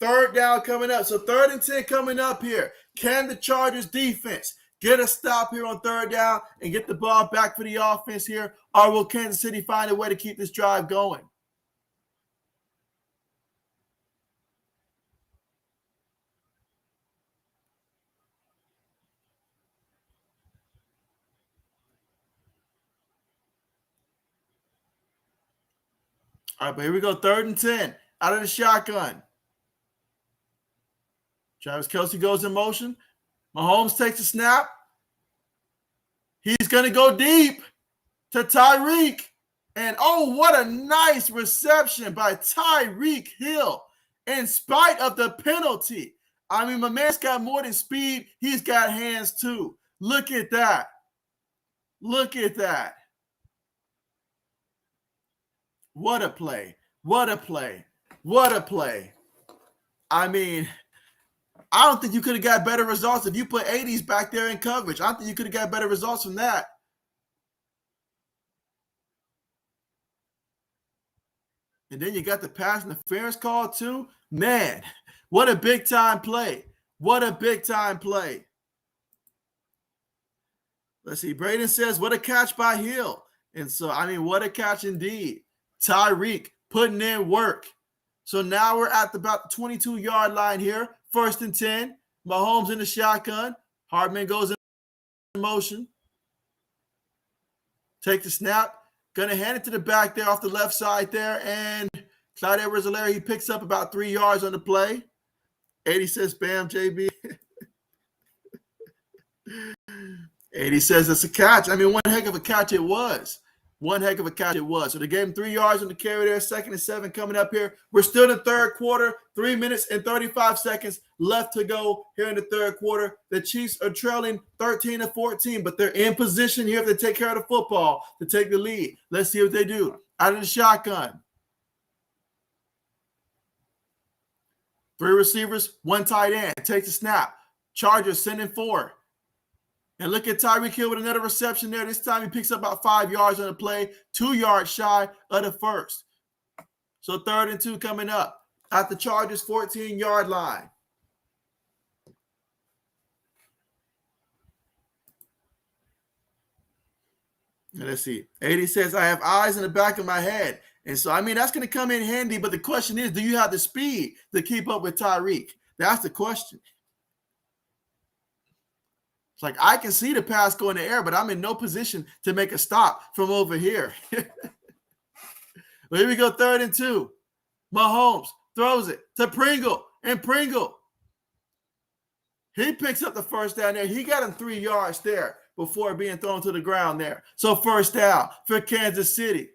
Third down coming up. So 3rd and 10 coming up here. Can the Chargers defense get a stop here on 3rd down and get the ball back for the offense here? Or will Kansas City find a way to keep this drive going? All right, but here we go. 3rd and 10 out of the shotgun. Travis Kelce goes in motion. Mahomes takes a snap. He's going to go deep to Tyreek. And oh, what a nice reception by Tyreek Hill in spite of the penalty. I mean, my man's got more than speed. He's got hands too. Look at that. Look at that. What a play. What a play. What a play. I mean, I don't think you could have got better results if you put 80s back there in coverage. I don't think you could have got better results from that. And then you got the pass interference call too. Man, what a big-time play. What a big-time play. Let's see. Braden says, what a catch by Hill. And so, I mean, what a catch indeed. Tyreek putting in work. So now we're at about the 22-yard line here. 1st and 10. Mahomes in the shotgun. Hardman goes in motion. Take the snap. Going to hand it to the back there off the left side there. And Clyde Edwards-Helaire, he picks up about 3 yards on the play. 80 says, bam, JB. 80 says it's a catch. I mean, one heck of a catch it was. One heck of a catch it was. So they gave him 3 yards on the carry there. 2nd and 7 coming up here. We're still in the 3rd quarter. 3 minutes and 35 seconds left to go here in the 3rd quarter. The Chiefs are trailing 13-14, but they're in position here to take care of the football, to take the lead. Let's see what they do. Out of the shotgun. 3 receivers, 1 tight end. Takes the snap. Chargers sending 4. And look at Tyreek Hill with another reception there. This time he picks up about 5 yards on the play, 2 yards shy of the first. So 3rd and 2 coming up at the Chargers' 14-yard line. And let's see. 80 says, I have eyes in the back of my head. And so, I mean, that's going to come in handy. But the question is, do you have the speed to keep up with Tyreek? That's the question. It's like, I can see the pass go in the air, but I'm in no position to make a stop from over here. Well, here we go, 3rd and 2. Mahomes throws it to Pringle, and Pringle, he picks up the 1st down there. He got him 3 yards there before being thrown to the ground there. So 1st down for Kansas City.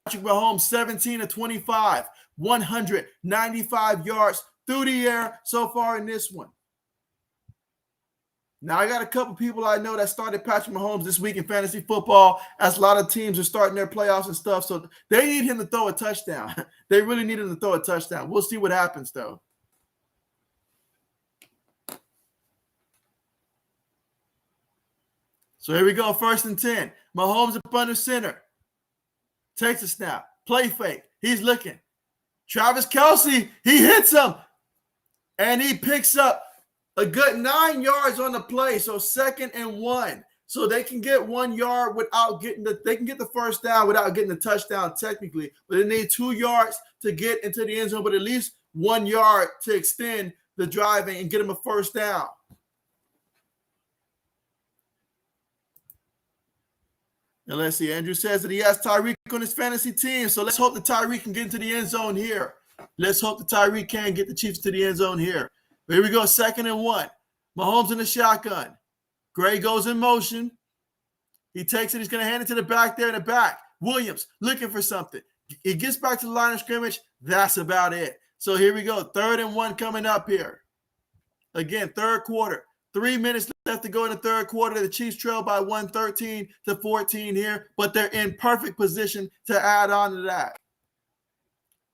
Patrick Mahomes, 17-25, 195 yards through the air so far in this one. Now, I got a couple people I know that started Patrick Mahomes this week in fantasy football, as a lot of teams are starting their playoffs and stuff. So they need him to throw a touchdown. They really need him to throw a touchdown. We'll see what happens, though. So here we go, 1st and 10. Mahomes up under center. Takes a snap. Play fake. He's looking. Travis Kelce, he hits him. And he picks up a good 9 yards on the play, so 2nd and 1. So they can get 1 yard without getting they can get the 1st down without getting the touchdown technically. But they need 2 yards to get into the end zone, but at least 1 yard to extend the driving and get them a 1st down. And let's see, Andrew says that he has Tyreek on his fantasy team. So let's hope that Tyreek can get into the end zone here. Let's hope that Tyreek can get the Chiefs to the end zone here. But here we go, 2nd and 1. Mahomes in the shotgun. Gray goes in motion. He takes it. He's going to hand it to the back there in the back. Williams looking for something. He gets back to the line of scrimmage. That's about it. So here we go, 3rd and 1 coming up here. Again, 3rd quarter. 3 minutes left to go in the 3rd quarter. The Chiefs trail by 13-14 here, but they're in perfect position to add on to that.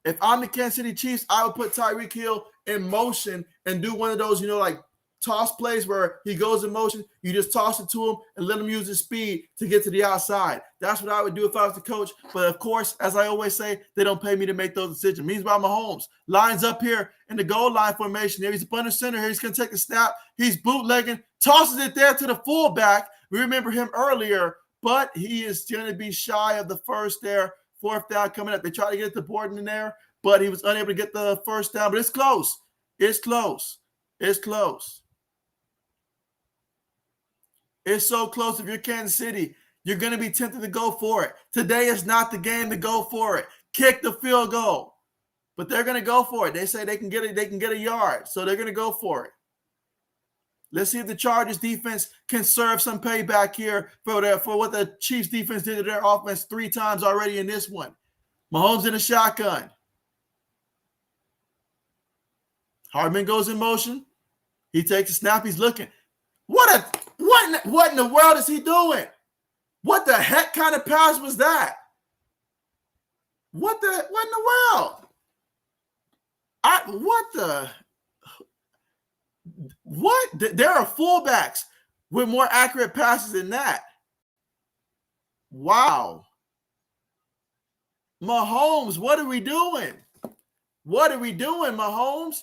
If I'm the Kansas City Chiefs, I would put Tyreek Hill in motion and do one of those, like toss plays where he goes in motion, you just toss it to him and let him use his speed to get to the outside. That's what I would do if I was the coach. But of course, as I always say, they don't pay me to make those decisions. Meanwhile, Mahomes lines up here in the goal line formation. There he's up under center. Here he's going to take the snap. He's bootlegging, tosses it there to the fullback. We remember him earlier, but he is going to be shy of the first there. Fourth down coming up. They try to get the board in there, but he was unable to get the first down. But it's close. It's close. It's close. It's so close. If you're Kansas City, you're going to be tempted to go for it. Today is not the game to go for it. Kick the field goal. But they're going to go for it. They say they can get it. They can get a yard, so they're going to go for it. Let's see if the Chargers defense can serve some payback here for what the Chiefs defense did to their offense 3 times already in this one. Mahomes in a shotgun. Hardman goes in motion. He takes a snap. He's looking. What in the world is he doing? What the heck kind of pass was that? What in the world? What? There are fullbacks with more accurate passes than that. Wow. Mahomes, what are we doing? What are we doing, Mahomes?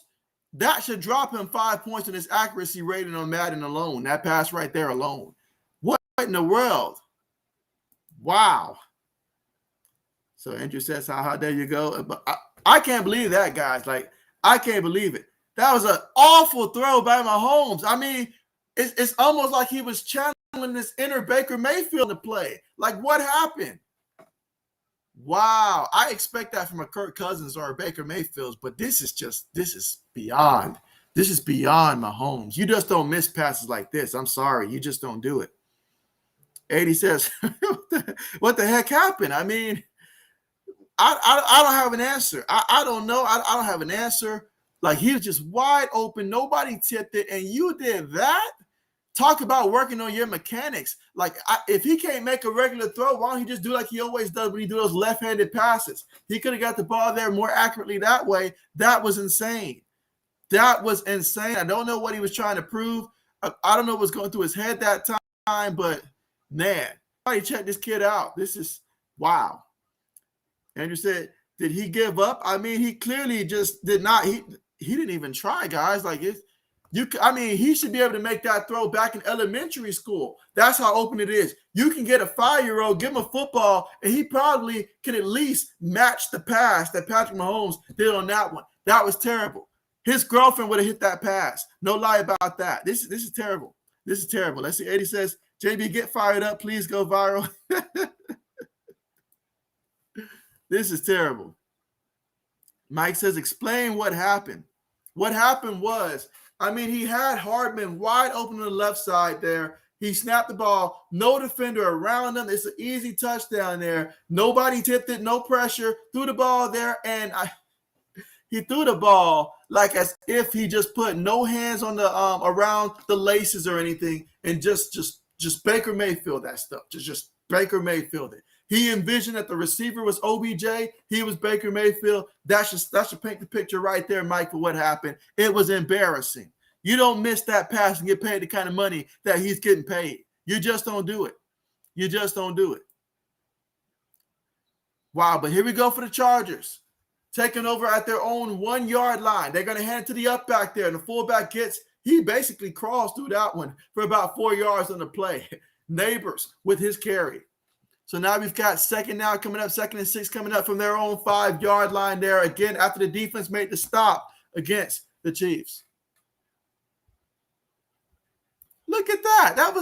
That should drop him 5 points in his accuracy rating on Madden alone. That pass right there alone. What in the world? Wow. So Andrew says, how there you go. But I can't believe that, guys. Like, I can't believe it. That was an awful throw by Mahomes. I mean, it's almost like he was channeling this inner Baker Mayfield to play. Like, what happened? Wow. I expect that from a Kirk Cousins or a Baker Mayfield, but this is beyond. This is beyond Mahomes. You just don't miss passes like this. I'm sorry. You just don't do it. 80 says, what the heck happened? I mean, I don't have an answer. I don't know. I don't have an answer. Like, he was just wide open. Nobody tipped it, and you did that? Talk about working on your mechanics. Like, if he can't make a regular throw, why don't he just do like he always does when he do those left-handed passes? He could have got the ball there more accurately that way. That was insane. That was insane. I don't know what he was trying to prove. I don't know what was going through his head that time, but, man, somebody check this kid out. This is wow. Andrew said, did he give up? I mean, he clearly just did not. He didn't even try, guys. Like, he should be able to make that throw back in elementary school. That's how open it is. You can get a 5-year-old, give him a football, and he probably can at least match the pass that Patrick Mahomes did on that one. That was terrible. His girlfriend would have hit that pass. No lie about that. This is terrible. This is terrible. Let's see. Eddie says, JB, get fired up. Please go viral. This is terrible. Mike says, explain what happened. What happened was, he had Hardman wide open on the left side there. He snapped the ball. No defender around him. It's an easy touchdown there. Nobody tipped it. No pressure. Threw the ball there, and he threw the ball like as if he just put no hands on the around the laces or anything, and just Baker Mayfield that stuff. Just Baker Mayfield it. He envisioned that the receiver was OBJ. He was Baker Mayfield. That should paint the picture right there, Mike, for what happened. It was embarrassing. You don't miss that pass and get paid the kind of money that he's getting paid. You just don't do it. You just don't do it. Wow, but here we go for the Chargers. Taking over at their own 1-yard line. They're going to hand it to the up back there, and the fullback he basically crawls through that one for about 4 yards on the play. Neighbors with his carry. So now we've got second and 6 coming up from their own 5-yard line there. Again, after the defense made the stop against the Chiefs. Look at that.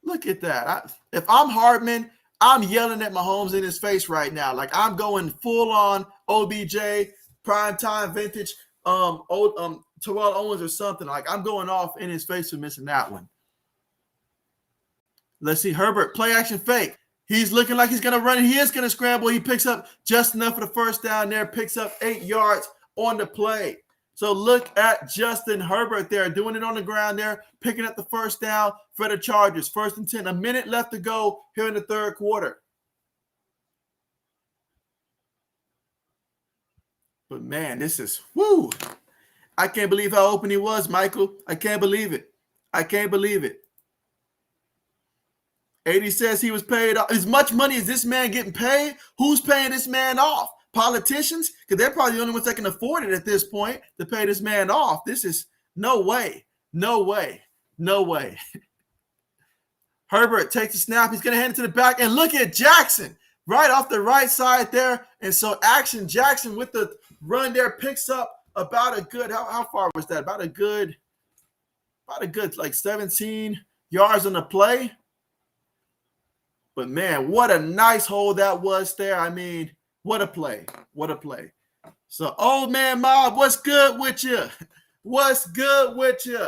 Look at that. If I'm Hardman, I'm yelling at Mahomes in his face right now. Like, I'm going full on OBJ, primetime vintage, Terrell Owens or something. Like, I'm going off in his face for missing that one. Let's see. Herbert, play action fake. He's looking like he's going to run. He is going to scramble. He picks up just enough for the first down there, picks up 8 yards on the play. So look at Justin Herbert there, doing it on the ground there, picking up the first down for the Chargers. 1st and 10, a minute left to go here in the third quarter. But, man, this is, woo. I can't believe how open he was, Michael. I can't believe it. I can't believe it. 80 says he was paid off. As much money as this man getting paid, who's paying this man off? Politicians? Because they're probably the only ones that can afford it at this point to pay this man off. This is no way. No way. No way. Herbert takes the snap. He's going to hand it to the back. And look at Jackson right off the right side there. And so action Jackson with the run there picks up about a good, how far was that? About a good like 17 yards on the play. But man, what a nice hold that was there. I mean, what a play. What a play. So, old man Mob, what's good with you? What's good with you?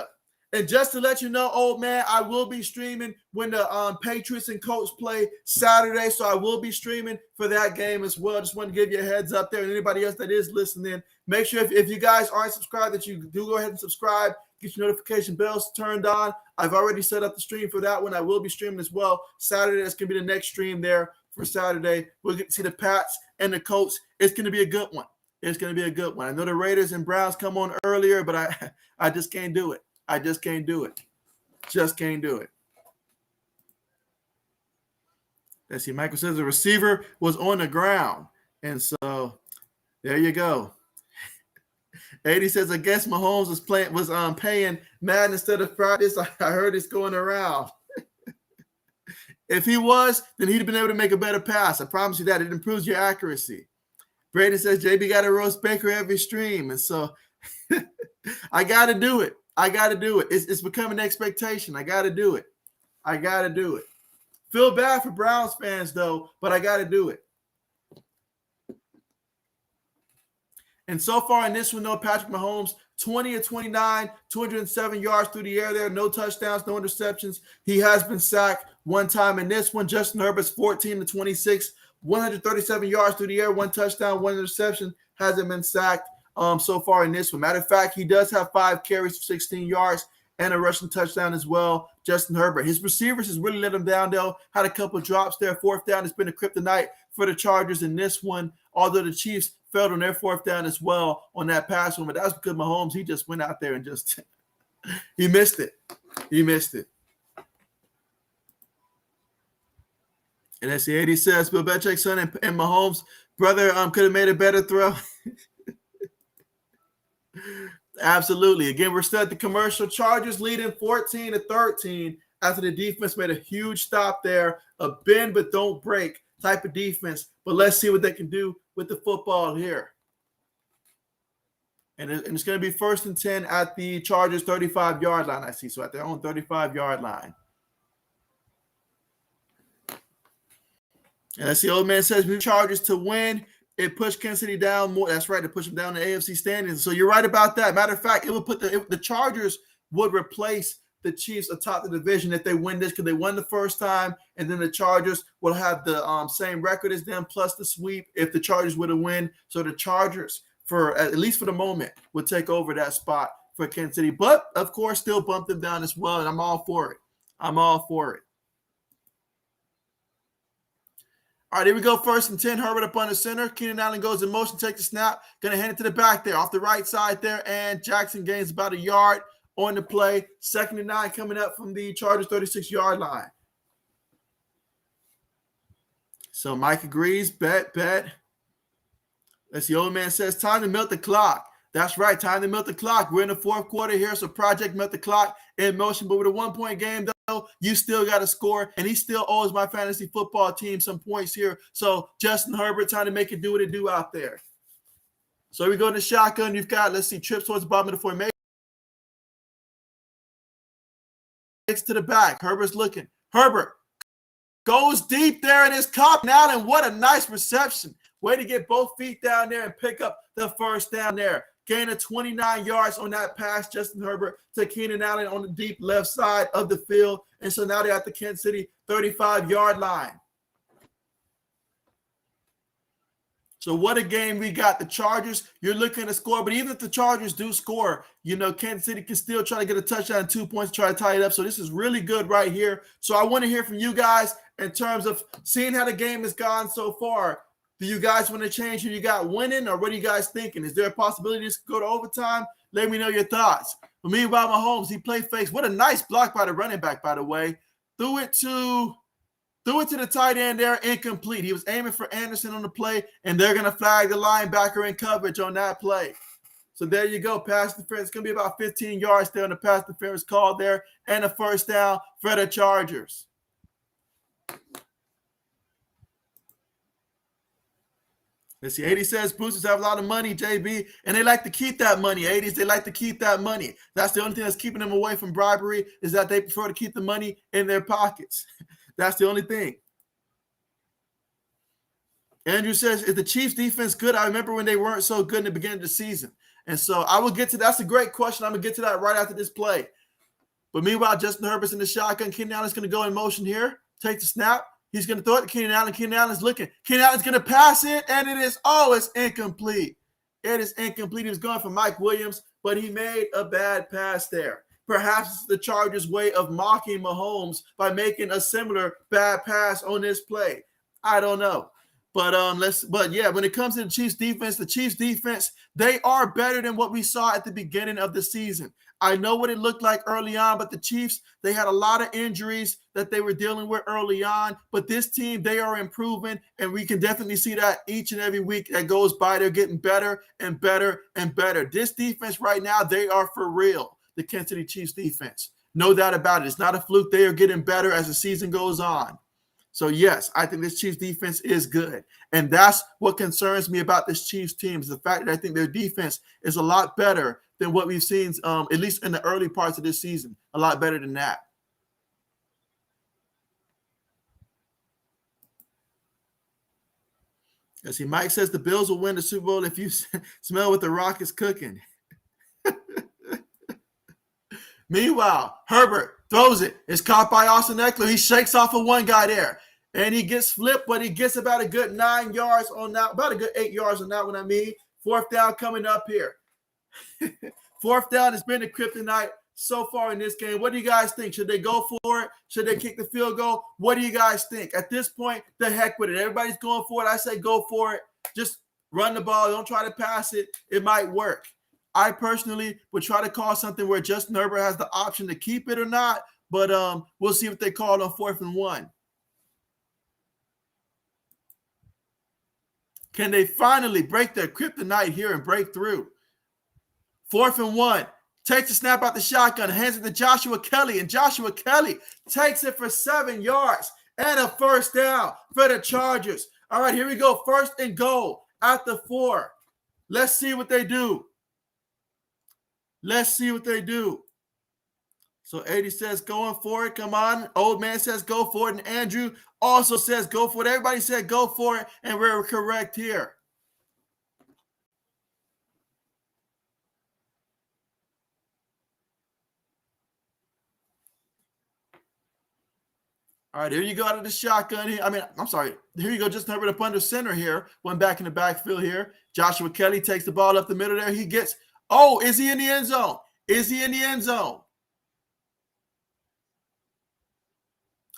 And just to let you know, old man, I will be streaming when the Patriots and Colts play Saturday. So I will be streaming for that game as well. Just want to give you a heads up there. And anybody else that is listening, make sure if you guys aren't subscribed that you do go ahead and subscribe. Get your notification bells turned on. I've already set up the stream for that one. I will be streaming as well. Saturday, that's going to be the next stream there for Saturday. We'll get to see the Pats and the Colts. It's going to be a good one. It's going to be a good one. I know the Raiders and Browns come on earlier, but I just can't do it. I just can't do it. Just can't do it. Let's see. Michael says the receiver was on the ground. And so there you go. 80 says, I guess Mahomes was paying Madden instead of practice. I heard it's going around. If he was, then he'd have been able to make a better pass. I promise you that. It improves your accuracy. Brady says, JB got to roast Baker every stream. And so I got to do it. I got to do it. It's becoming an expectation. I got to do it. I got to do it. Feel bad for Browns fans, though, but I got to do it. And so far in this one, though, Patrick Mahomes, 20 of 29, 207 yards through the air there, no touchdowns, no interceptions. He has been sacked one time in this one. Justin Herbert's 14 of 26, 137 yards through the air, one touchdown, one interception, hasn't been sacked so far in this one. Matter of fact, he does have 5 carries for 16 yards and a rushing touchdown as well, Justin Herbert. His receivers has really let him down, though. Had a couple of drops there. Fourth down has been a kryptonite for the Chargers in this one, although the Chiefs failed on their fourth down as well on that pass one. But that's because Mahomes, he just went out there and just – he missed it. He missed it. And as the 80 says, Bill Belichick's son and Mahomes' brother could have made a better throw. Absolutely. Again, we're still at the commercial. Chargers leading 14-13 after the defense made a huge stop there. A bend but don't break type of defense. But let's see what they can do with the football here. And it's going to be 1st and 10 at the Chargers 35-yard line, I see. So at their own 35-yard line. And as the old man says, we Chargers to win. It pushed Kansas City down more. That's right. To push them down the AFC standings. So you're right about that. Matter of fact, it would put the Chargers would replace the Chiefs atop the division if they win this, because they won the first time, and then the Chargers will have the same record as them plus the sweep if the Chargers were to win. So the Chargers, for at least for the moment, would take over that spot for Kansas City. But of course, still bump them down as well, and I'm all for it. I'm all for it. All right, here we go. 1st and 10. Herbert up on the center. Keenan Allen goes in motion, takes the snap. Going to hand it to the back there off the right side there. And Jackson gains about a yard on the play. 2nd and 9 coming up from the Chargers 36-yard line. So Mike agrees. Bet. As the old man says, time to melt the clock. That's right. Time to melt the clock. We're in the 4th quarter here. So Project Melt the Clock in motion. But with a 1-point game, though, you still got to score. And he still owes my fantasy football team some points here. So Justin Herbert trying to make it do what it do out there. So we go in the shotgun. You've got, let's see, trips towards the bottom of the formation. To the back. Herbert's looking. Herbert goes deep there in his cop now. And what a nice reception. Way to get both feet down there and pick up the first down there. Gain of 29 yards on that pass, Justin Herbert to Keenan Allen on the deep left side of the field. And so now they're at the Kansas City 35-yard line. So what a game we got. The Chargers, you're looking to score. But even if the Chargers do score, you know, Kansas City can still try to get a touchdown and 2 points to try to tie it up. So this is really good right here. So I want to hear from you guys in terms of seeing how the game has gone so far. Do you guys want to change who you got winning, or what are you guys thinking? Is there a possibility this could go to overtime? Let me know your thoughts. But meanwhile, Mahomes, he played fakes. What a nice block by the running back, by the way. Threw it to the tight end there, incomplete. He was aiming for Anderson on the play, and they're going to flag the linebacker in coverage on that play. So there you go, pass interference. It's going to be about 15 yards there on the pass interference call there, and a first down for the Chargers. Let's see, 80 says boosters have a lot of money, JB, and they like to keep that money. 80s, they like to keep that money. That's the only thing that's keeping them away from bribery, is that they prefer to keep the money in their pockets. That's the only thing. Andrew says, is the Chiefs defense good? I remember when they weren't so good in the beginning of the season. And so I will get to that. That's a great question. I'm going to get to that right after this play. But meanwhile, Justin Herbert's in the shotgun. Keenan Allen's going to go in motion here. Take the snap. He's going to throw it to Keenan Allen. Keenan Allen's looking. Keenan Allen's going to pass it, and it's incomplete. It is incomplete. He was going for Mike Williams, but he made a bad pass there. Perhaps it's the Chargers' way of mocking Mahomes by making a similar bad pass on this play. I don't know. But yeah, when it comes to the Chiefs defense, they are better than what we saw at the beginning of the season. I know what it looked like early on, but the Chiefs, they had a lot of injuries that they were dealing with early on. But this team, they are improving, and we can definitely see that each and every week that goes by. They're getting better and better and better. This defense right now, they are for real, the Kansas City Chiefs defense. No doubt about it. It's not a fluke. They are getting better as the season goes on. So, yes, I think this Chiefs defense is good. And that's what concerns me about this Chiefs team, is the fact that I think their defense is a lot better than what we've seen, at least in the early parts of this season. A lot better than that. Let's see, Mike says the Bills will win the Super Bowl if you smell what the Rock is cooking. Meanwhile, Herbert throws it. It's caught by Austin Eckler. He shakes off of one guy there. And he gets flipped, but he gets about a good 9 yards on that. About a good 8 yards on that one, I mean. Fourth down coming up here. Fourth down has been the kryptonite so far in this game. What do you guys think? Should they go for it? Should they kick the field goal? What do you guys think? At this point, the heck with it. Everybody's going for it. I say go for it. Just run the ball. Don't try to pass it. It might work. I personally would try to call something where Justin Herbert has the option to keep it or not, but we'll see what they call on 4th and 1. Can they finally break their kryptonite here and break through? 4th and 1. Takes the snap out the shotgun, hands it to Joshua Kelly, and Joshua Kelly takes it for 7 yards and a first down for the Chargers. All right, here we go. 1st and goal at the 4. Let's see what they do. Let's see what they do. So 80 says going for it. Come on. Old man says go for it. And Andrew also says go for it. Everybody said go for it. And we're correct here. All right, here you go out of the shotgun here. Here you go, just Herbert up under center here. One back in the backfield here. Joshua Kelly takes the ball up the middle there. He gets, is he in the end zone? Is he in the end zone?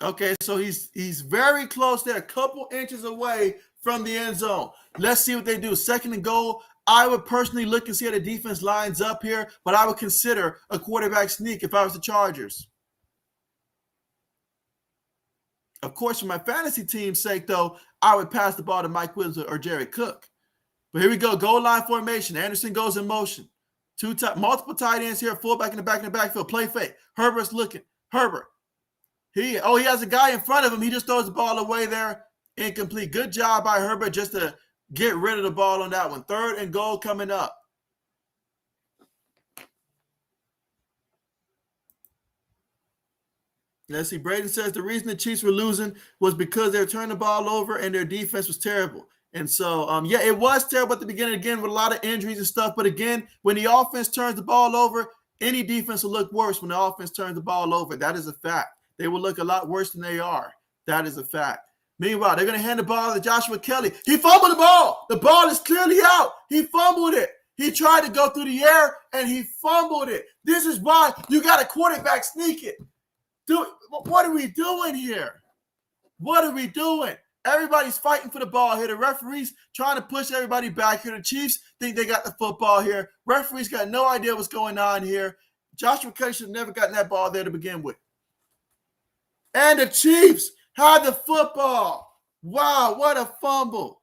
Okay, so he's very close there, a couple inches away from the end zone. Let's see what they do. 2nd and goal. I would personally look and see how the defense lines up here, but I would consider a quarterback sneak if I was the Chargers. Of course, for my fantasy team's sake, though, I would pass the ball to Mike Williams or Jared Cook. But here we go, goal line formation. Anderson goes in motion. Multiple tight ends here, fullback in the backfield. Play fake. Herbert's looking. Herbert. He has a guy in front of him. He just throws the ball away there. Incomplete. Good job by Herbert just to get rid of the ball on that one. 3rd and goal coming up. Let's see. Braden says the reason the Chiefs were losing was because they were turning the ball over and their defense was terrible. And so, it was terrible at the beginning, again, with a lot of injuries and stuff. But again, when the offense turns the ball over, any defense will look worse when the offense turns the ball over. That is a fact. They will look a lot worse than they are. That is a fact. Meanwhile, they're going to hand the ball to Joshua Kelly. He fumbled the ball. The ball is clearly out. He fumbled it. He tried to go through the air, and he fumbled it. This is why you got a quarterback sneak it. Dude, what are we doing here? What are we doing? Everybody's fighting for the ball here. The referees trying to push everybody back here. The Chiefs think they got the football here. Referees got no idea what's going on here. Joshua Kelly should have never gotten that ball there to begin with. And the Chiefs had the football. Wow, what a fumble.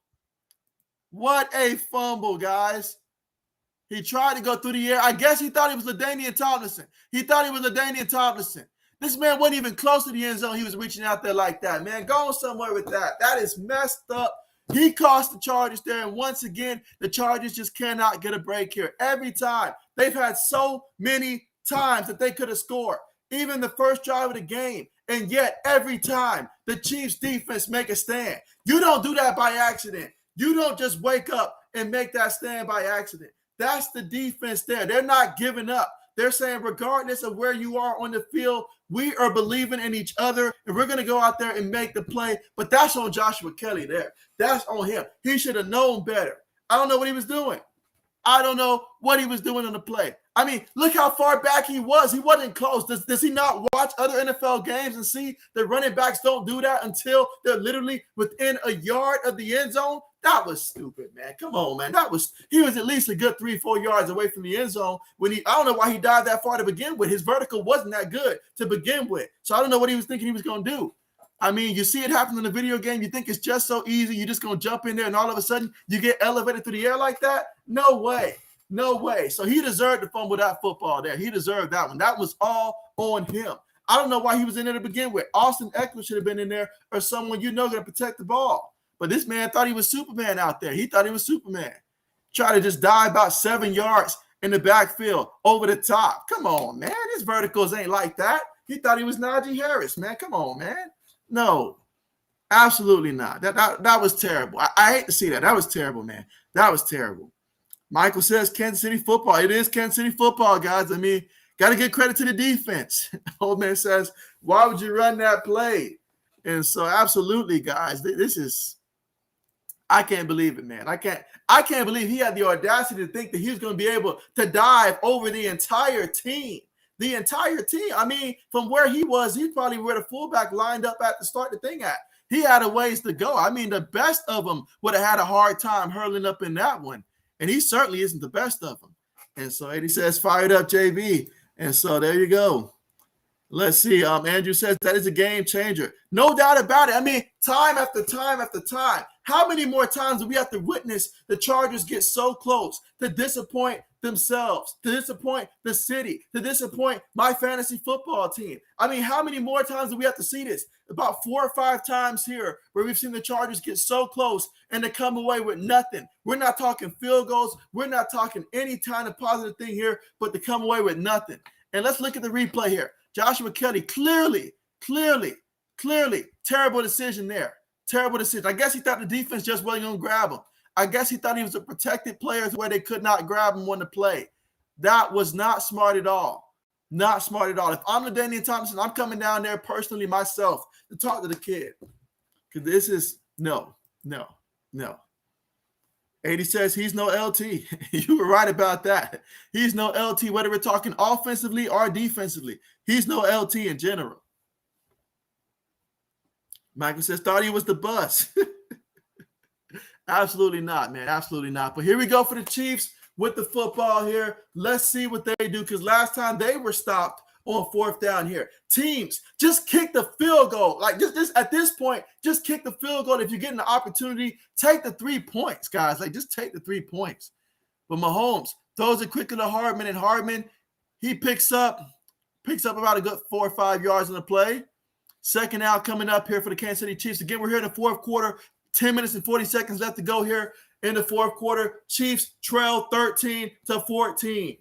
What a fumble, guys. He tried to go through the air. I guess he thought he was LaDainian Tomlinson. This man wasn't even close to the end zone. He was reaching out there like that, man. Go somewhere with that. That is messed up. He cost the Chargers there. And once again, the Chargers just cannot get a break here. Every time. They've had so many times that they could have scored. Even the first drive of the game. And yet, every time, the Chiefs defense make a stand. You don't do that by accident. You don't just wake up and make that stand by accident. That's the defense there. They're not giving up. They're saying regardless of where you are on the field, we are believing in each other, and we're going to go out there and make the play. But that's on Joshua Kelly there. That's on him. He should have known better. I don't know what he was doing. on the play. I mean, look how far back he was. He wasn't close. Does he not watch other NFL games and see that running backs don't do that until they're literally within a yard of the end zone? That was stupid, man. Come on, man. He was at least a good 3-4 yards away from the end zone when I don't know why he dived that far to begin with. His vertical wasn't that good to begin with. So I don't know what he was thinking he was going to do. I mean, you see it happen in the video game. You think it's just so easy. You're just going to jump in there and all of a sudden you get elevated through the air like that? No way. No way. So he deserved to fumble that football there. He deserved that one. That was all on him. I don't know why he was in there to begin with. Austin Eckler should have been in there or someone going to protect the ball. But this man thought he was Superman out there. He thought he was Superman. Try to just dive about 7 yards in the backfield over the top. Come on, man. His verticals ain't like that. He thought he was Najee Harris, man. Come on, man. No, absolutely not. That was terrible. I hate to see that. That was terrible, man. That was terrible. Michael says Kansas City football. It is Kansas City football, guys. I mean, got to give credit to the defense. Old man says, why would you run that play? And so absolutely, guys, this is – I can't believe it, man. I can't believe he had the audacity to think that he was going to be able to dive over the entire team. The entire team. I mean, from where he was, he's probably where the fullback lined up at to start the thing at. He had a ways to go. I mean, the best of them would have had a hard time hurling up in that one. And he certainly isn't the best of them. And so Eddie says, fired up, JB. And so there you go. Let's see. Andrew says that is a game changer. No doubt about it. I mean, time after time after time. How many more times do we have to witness the Chargers get so close to disappoint themselves, to disappoint the city, to disappoint my fantasy football team? I mean, how many more times do we have to see this? About 4 or 5 times here where we've seen the Chargers get so close and to come away with nothing. We're not talking field goals. We're not talking any kind of positive thing here, but to come away with nothing. And let's look at the replay here. Joshua Kelly, clearly, terrible decision there. Terrible decision. I guess he thought the defense just wasn't going to grab him. I guess he thought he was a protected player where they could not grab him on the play. That was not smart at all. Not smart at all. If I'm LaDainian Tomlinson, I'm coming down there personally myself to talk to the kid. Because this is no. 80 says he's no LT. You were right about that. He's no LT, whether we're talking offensively or defensively. He's no LT in general. Michael says, thought he was the bus. Absolutely not, man. Absolutely not. But here we go for the Chiefs with the football here. Let's see what they do, because last time they were stopped on 4th down here. Teams, just kick the field goal. Like, just at this point, just kick the field goal. If you're getting the opportunity, take the 3 points, guys. Like, just take the 3 points. But Mahomes throws it quickly to Hardman, and Hardman, he picks up about a good 4 or 5 yards on the play. Second out coming up here for the Kansas City Chiefs. Again, we're here in the 4th quarter. 10 minutes and 40 seconds left to go here in the 4th quarter. Chiefs trail 13-14.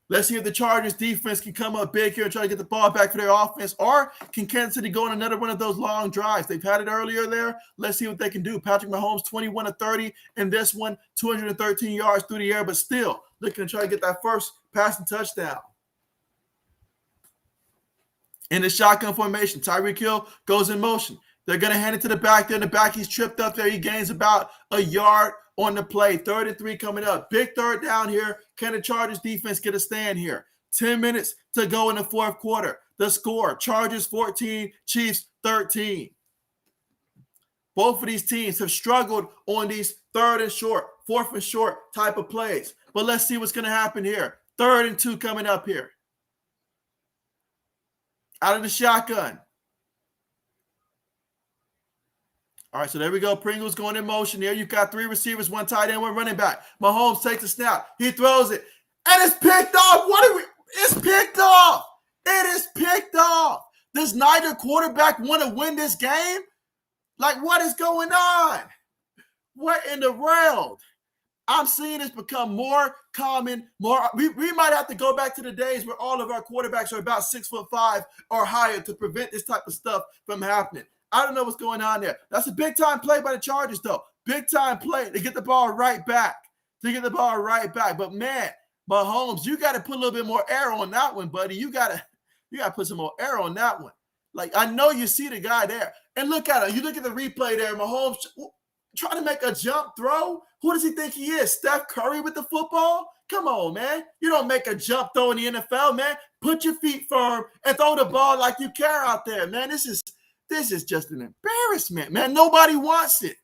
Let's see if the Chargers defense can come up big here and try to get the ball back for their offense, or can Kansas City go on another one of those long drives? They've had it earlier there. Let's see what they can do. Patrick Mahomes, 21 of 30, and this one, 213 yards through the air, but still looking to try to get that first passing touchdown. In the shotgun formation, Tyreek Hill goes in motion. They're going to hand it to the back there. In the back, he's tripped up there. He gains about a yard on the play. 3rd and 3 coming up. Big 3rd down here. Can the Chargers defense get a stand here? 10 minutes to go in the 4th quarter. The score, Chargers 14, Chiefs 13. Both of these teams have struggled on these 3rd and short, 4th and short type of plays. But let's see what's going to happen here. 3rd and 2 coming up here. Out of the shotgun. All right, so there we go. Pringle's going in motion here. You've got 3 receivers, 1 tight end, 1 running back. Mahomes takes a snap. He throws it. And it's picked off. It's picked off. It is picked off. Does neither quarterback want to win this game? Like, what is going on? What in the world? I'm seeing this become more common. We might have to go back to the days where all of our quarterbacks are about 6'5" or higher to prevent this type of stuff from happening. I don't know what's going on there. That's a big-time play by the Chargers, though. Big-time play to get the ball right back. But, man, Mahomes, you got to put a little bit more air on that one, buddy. You got to put some more air on that one. Like, I know you see the guy there. And look at him. You look at the replay there. Mahomes trying to make a jump throw. Who does he think he is? Steph Curry with the football? Come on, man. You don't make a jump throw in the NFL, man. Put your feet firm and throw the ball like you care out there, man. This is just an embarrassment, man. Nobody wants it.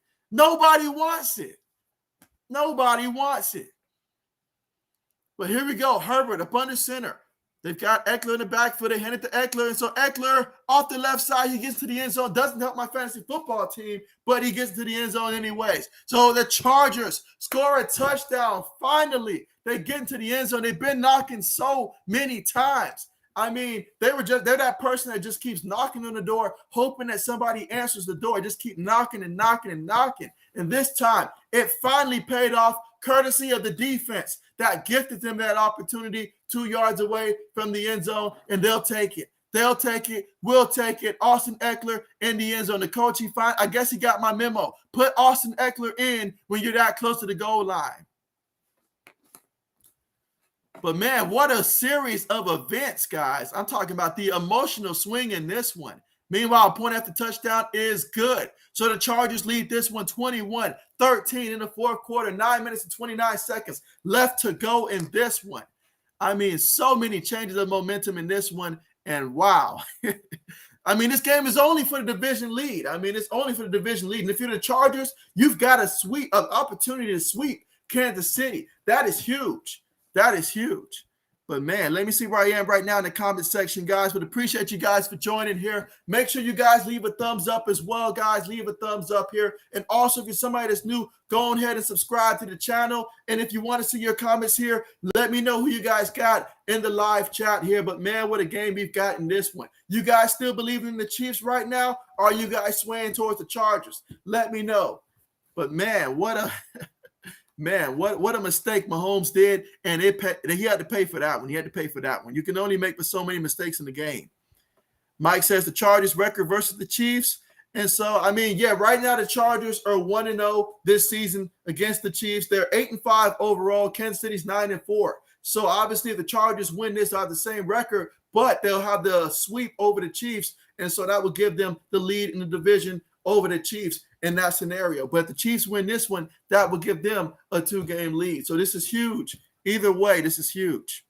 But here we go. Herbert up under center. They've got Eckler in the backfield. They hand it to Eckler. And so Eckler off the left side, he gets to the end zone. Doesn't help my fantasy football team, but he gets to the end zone anyways. So the Chargers score a touchdown. Finally, they get into the end zone. They've been knocking so many times. I mean, they're that person that just keeps knocking on the door, hoping that somebody answers the door. Just keep knocking and knocking and knocking. And this time, it finally paid off, courtesy of the defense that gifted them that opportunity 2 yards away from the end zone, and they'll take it. We'll take it. Austin Eckler in the end zone. The coach, I guess he got my memo. Put Austin Eckler in when you're that close to the goal line. But, man, what a series of events, guys. I'm talking about the emotional swing in this one. Meanwhile, point after touchdown is good. So the Chargers lead this one 21-13 in the 4th quarter, 9 minutes and 29 seconds left to go in this one. I mean, so many changes of momentum in this one, and wow. I mean, this game is only for the division lead. And if you're the Chargers, you've got an opportunity to sweep Kansas City. That is huge. But, man, let me see where I am right now in the comment section, guys. But appreciate you guys for joining here. Make sure you guys leave a thumbs up as well, guys. Leave a thumbs up here. And also, if you're somebody that's new, go ahead and subscribe to the channel. And if you want to see your comments here, let me know who you guys got in the live chat here. But, man, what a game we've got in this one. You guys still believe in the Chiefs right now? Or are you guys swaying towards the Chargers? Let me know. But, man, what a mistake Mahomes did, and he had to pay for that one. You can only make for so many mistakes in the game. Mike says the Chargers record versus the Chiefs. And so, I mean, yeah, right now the Chargers are 1-0 this season against the Chiefs. They're 8-5 overall. Kansas City's 9-4. So, obviously, if the Chargers win this, they'll have the same record, but they'll have the sweep over the Chiefs. And so that will give them the lead in the division over the Chiefs in that scenario. But if the Chiefs win this one, that will give them a 2-game lead. So this is huge. Either way, this is huge.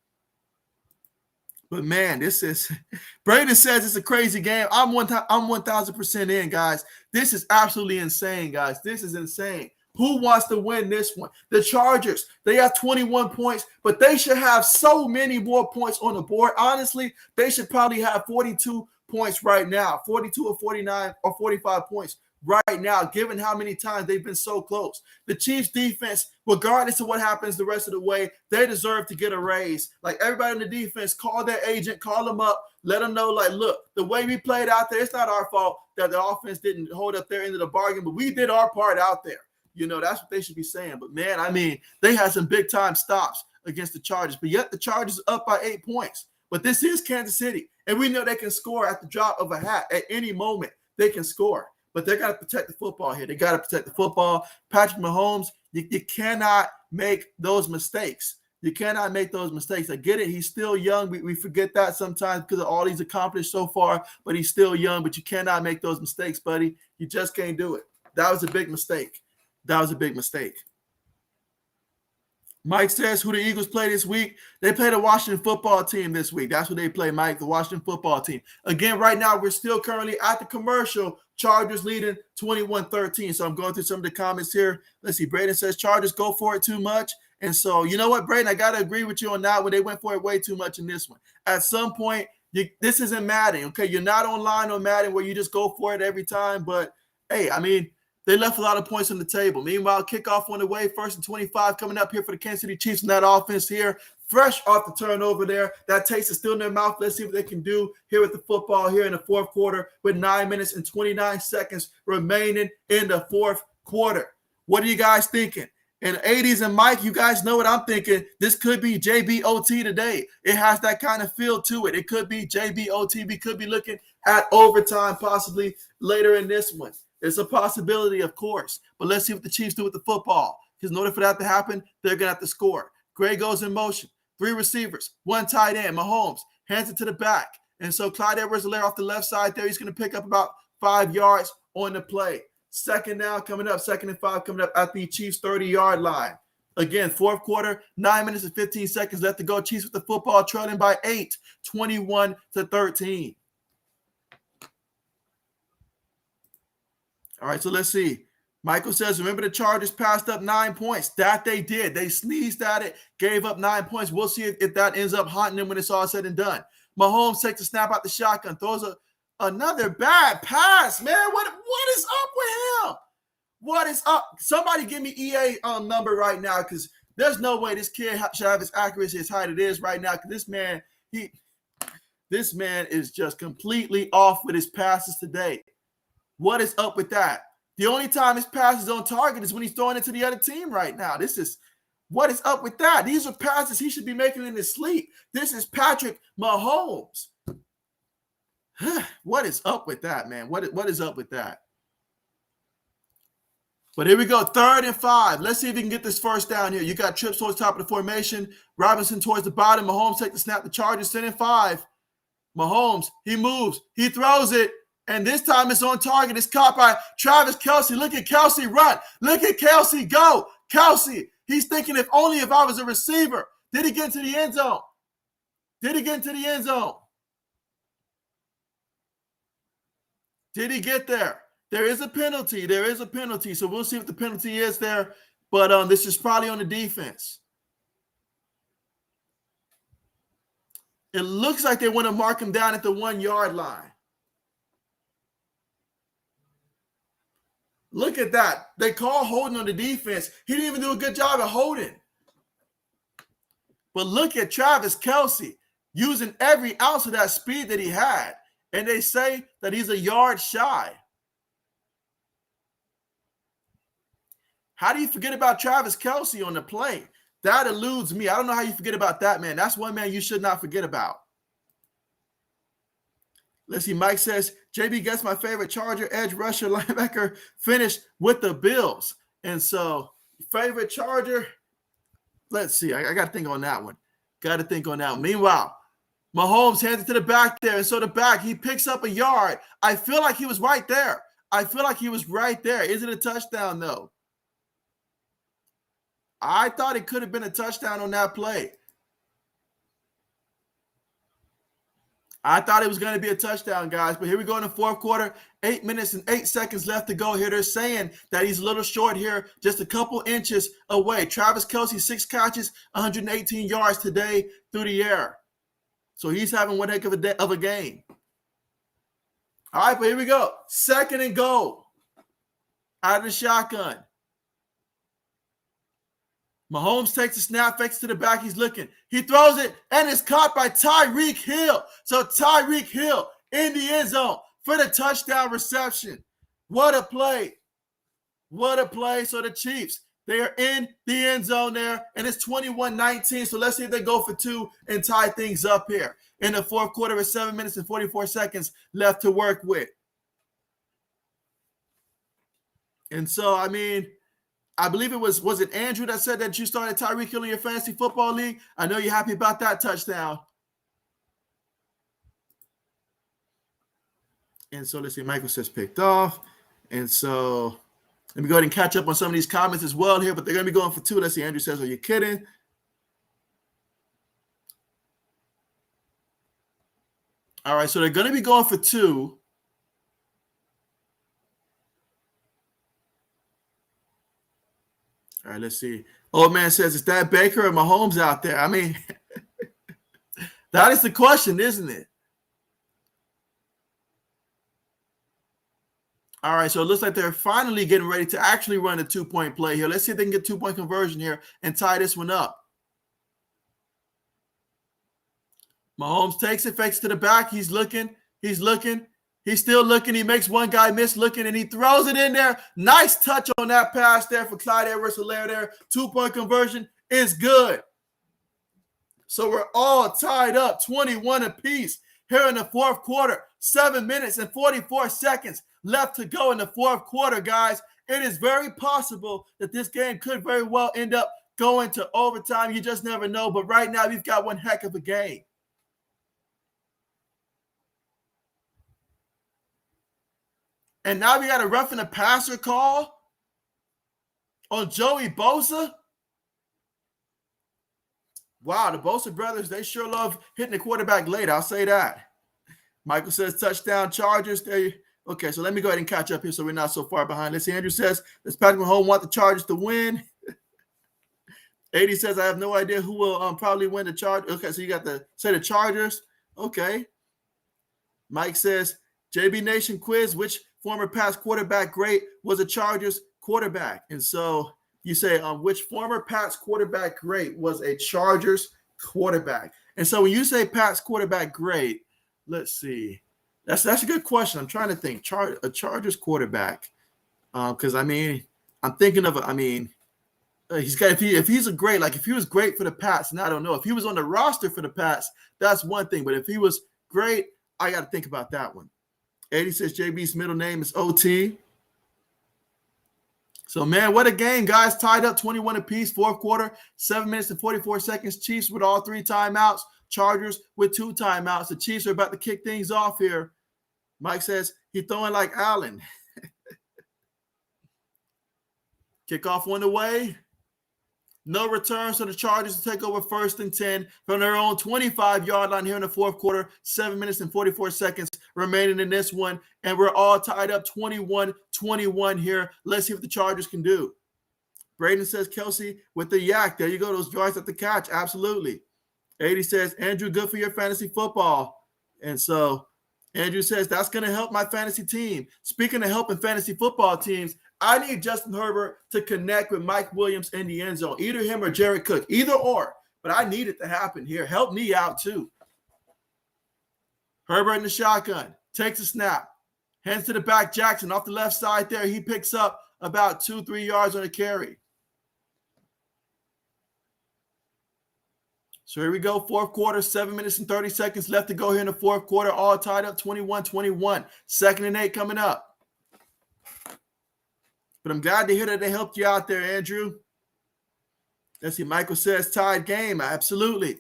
But, man, Braden says it's a crazy game. I'm 1,000% in, guys. This is absolutely insane, guys. This is insane. Who wants to win this one? The Chargers, they have 21 points, but they should have so many more points on the board. Honestly, they should probably have 42 points right now, 42 or 49 or 45 points right now, given how many times they've been so close. The Chiefs defense, regardless of what happens the rest of the way, they deserve to get a raise. Like, everybody in the defense, call their agent, call them up, let them know, like, look, the way we played out there, it's not our fault that the offense didn't hold up their end of the bargain, but we did our part out there. You know, that's what they should be saying. But, man, I mean, they had some big-time stops against the Chargers, but yet the Chargers are up by 8 points. But this is Kansas City, and we know they can score at the drop of a hat. At any moment, they can score. But they got to protect the football here. They got to protect the football. Patrick Mahomes, you cannot make those mistakes. I get it. He's still young. We forget that sometimes because of all he's accomplished so far, but he's still young. But you cannot make those mistakes, buddy. You just can't do it. That was a big mistake. Mike says, who the Eagles play this week? They play the Washington football team this week. That's what they play, Mike, the Washington football team. Again, right now, we're still currently at the commercial. Chargers leading 21-13. So I'm going through some of the comments here. Let's see. Braden says, Chargers go for it too much. And so, you know what, Braden? I got to agree with you on that one. They went for it way too much in this one. At some point, this isn't Madden, okay? You're not online on Madden where you just go for it every time. But, hey, I mean, they left a lot of points on the table. Meanwhile, kickoff on the way, 1st and 25 coming up here for the Kansas City Chiefs in that offense here. Fresh off the turnover there. That taste is still in their mouth. Let's see what they can do here with the football here in the fourth quarter with 9 minutes and 29 seconds remaining in the fourth quarter. What are you guys thinking? In the 80s and Mike, you guys know what I'm thinking. This could be JBOT today. It has that kind of feel to it. It could be JBOT. We could be looking at overtime possibly later in this one. It's a possibility, of course. But let's see what the Chiefs do with the football. Because in order for that to happen, they're going to have to score. Gray goes in motion. 3 receivers, 1 tight end. Mahomes hands it to the back. And so Clyde Edwards-Helaire off the left side there. He's going to pick up about 5 yards on the play. Second down coming up. 2nd and 5 coming up at the Chiefs' 30-yard line. Again, fourth quarter, 9 minutes and 15 seconds left to go. Chiefs with the football trailing by 8, 21-13. All right, so let's see. Michael says, remember the Chargers passed up 9 points. That they did. They sneezed at it, gave up 9 points. We'll see if that ends up haunting them when it's all said and done. Mahomes takes a snap out the shotgun, throws another bad pass. Man, what is up with him? What is up? Somebody give me EA number right now because there's no way this kid should have his accuracy as high as it is right now because this man is just completely off with his passes today. What is up with that? The only time his pass is on target is when he's throwing it to the other team right now. What is up with that? These are passes he should be making in his sleep. This is Patrick Mahomes. What is up with that, man? What is up with that? But here we go, 3rd and 5. Let's see if we can get this first down here. You got trips towards the top of the formation. Robinson towards the bottom. Mahomes take the snap. The Chargers 10 and 5. Mahomes, he moves. He throws it. And this time it's on target. It's caught by Travis Kelce. Look at Kelce run. Look at Kelce go. Kelce, he's thinking if I was a receiver. Did he get into the end zone? Did he get into the end zone? Did he get there? There is a penalty. There is a penalty. So we'll see what the penalty is there. But this is probably on the defense. It looks like they want to mark him down at the 1-yard line. Look at that. They call holding on the defense. He didn't even do a good job of holding. But look at Travis Kelce using every ounce of that speed that he had. And they say that he's a yard shy. How do you forget about Travis Kelce on the play? That eludes me. I don't know how you forget about that, man. That's one man you should not forget about. Let's see. Mike says, JB gets my favorite Charger edge rusher linebacker finished with the Bills. And so, favorite Charger, let's see. I got to think on that one. Meanwhile, Mahomes hands it to the back there. And so the back, he picks up a yard. I feel like he was right there. Is it a touchdown, though? I thought it could have been a touchdown on that play. I thought it was going to be a touchdown, guys. But here we go in the fourth quarter. 8 minutes and 8 seconds left to go here. They're saying that he's a little short here, just a couple inches away. Travis Kelce, 6 catches, 118 yards today through the air. So he's having one heck of a game. All right, but here we go. 2nd and goal. Out of the shotgun. Mahomes takes the snap, fakes to the back. He's looking. He throws it, and it's caught by Tyreek Hill. So Tyreek Hill in the end zone for the touchdown reception. What a play. So the Chiefs, they are in the end zone there, and it's 21-19. So let's see if they go for 2 and tie things up here. In the fourth quarter with 7 minutes and 44 seconds left to work with. And so, I mean, I believe it was it Andrew that said that you started Tyreek Hill in your fantasy football league? I know you're happy about that touchdown. And so let's see, Michael says picked off. And so Let me go ahead and catch up on some of these comments as well here, but they're going to be going for 2. Let's see. Andrew says, are you kidding? All right, so they're going to be going for 2. All right, let's see. Old man says, is that Baker or Mahomes out there? I mean, that is the question, isn't it? All right, so it looks like they're finally getting ready to actually run a 2-point play here. Let's see if they can get 2-point conversion here and tie this one up. Mahomes takes it, fakes to the back. He's looking. He's still looking. He makes one guy miss looking, and he throws it in there. Nice touch on that pass there for Clyde Edwards-Helaire there. 2-point conversion is good. So we're all tied up, 21 apiece here in the fourth quarter. 7 minutes and 44 seconds left to go in the fourth quarter, guys. It is very possible that this game could very well end up going to overtime. You just never know. But right now, we've got one heck of a game. And now we got a roughing the passer call on Joey Bosa. Wow, the Bosa brothers, they sure love hitting the quarterback late. I'll say that. Michael says touchdown Chargers. Okay, so let me go ahead and catch up here so we're not so far behind. Let's see. Andrew says, does Patrick Mahomes want the Chargers to win? 80 says, I have no idea who will probably win the Chargers. Okay, so you got to say the Chargers. Okay. Mike says, JB Nation quiz, which former past quarterback great was a Chargers quarterback? And so you say, which former past quarterback great was a Chargers quarterback? And so when you say past quarterback great, let's see. That's a good question. I'm trying to think. A Chargers quarterback. Because, I mean, I'm thinking of, he's got, if he's a great, like if he was great for the Pats, and I don't know. If he was on the roster for the Pats, that's one thing. But if he was great, I got to think about that one. 80 says JB's middle name is OT. So, man, what a game, guys. Tied up 21 apiece, fourth quarter, 7 minutes and 44 seconds. Chiefs with all 3 timeouts. Chargers with 2 timeouts. The Chiefs are about to kick things off here. Mike says he's throwing like Allen. Kickoff on the way. No return, so the Chargers will take over 1st and 10 from their own 25-yard line here in the fourth quarter. 7 minutes and 44 seconds remaining in this one, and we're all tied up 21-21 here. Let's see what the Chargers can do. Braden says, Kelsey with the yak. There you go, those yards at the catch. Absolutely. 80 says, Andrew, good for your fantasy football. And so Andrew says, that's going to help my fantasy team. Speaking of helping fantasy football teams, I need Justin Herbert to connect with Mike Williams in the end zone, either him or Jared Cook, either or. But I need it to happen here. Help me out too. Herbert in the shotgun, takes a snap, hands to the back. Jackson off the left side there. He picks up about 2-3 yards on a carry. So here we go, fourth quarter, 7 minutes and 30 seconds left to go here in the fourth quarter, all tied up 21-21. 2nd and 8 coming up. But I'm glad to hear that they helped you out there, Andrew. Let's see, Michael says tied game. Absolutely.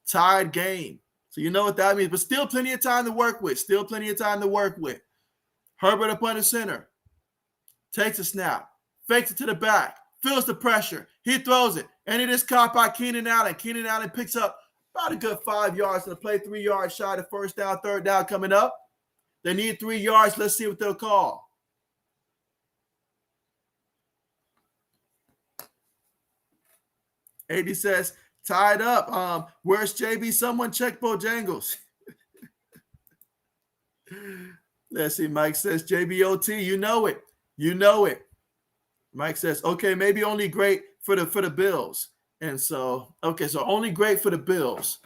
Tied game. So you know what that means. But still plenty of time to work with. Herbert up under center. Takes a snap. Fakes it to the back. Feels the pressure. He throws it. And it is caught by Keenan Allen. Keenan Allen picks up about a good 5 yards to the play. 3 yards shy of 1st down, 3rd down coming up. They need 3 yards. Let's see what they'll call. AD says, tied up. Where's JB? Someone check Bojangles. Let's see. Mike says, JBOT, you know it. Mike says, okay, maybe only great for the Bills. And so, okay, so only great for the Bills.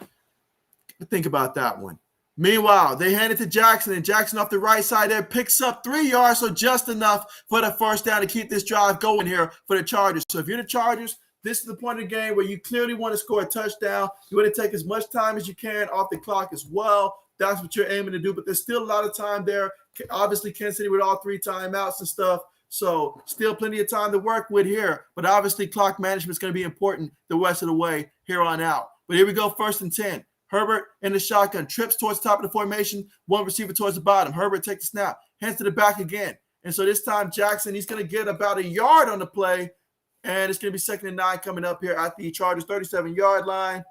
Think about that one. Meanwhile, they hand it to Jackson, and Jackson off the right side there picks up 3 yards, so just enough for the 1st down to keep this drive going here for the Chargers. So if you're the Chargers, this is the point of the game where you clearly want to score a touchdown. You want to take as much time as you can off the clock as well. That's what you're aiming to do, but there's still a lot of time there. Obviously, Kansas City with all 3 timeouts and stuff. So still plenty of time to work with here. But obviously, clock management is going to be important the rest of the way here on out. But here we go, 1st and 10. Herbert in the shotgun, trips towards the top of the formation, one receiver towards the bottom. Herbert takes the snap, hands to the back again. And so this time Jackson, he's going to get about a yard on the play, and it's going to be 2nd and 9 coming up here at the Chargers 37-yard line.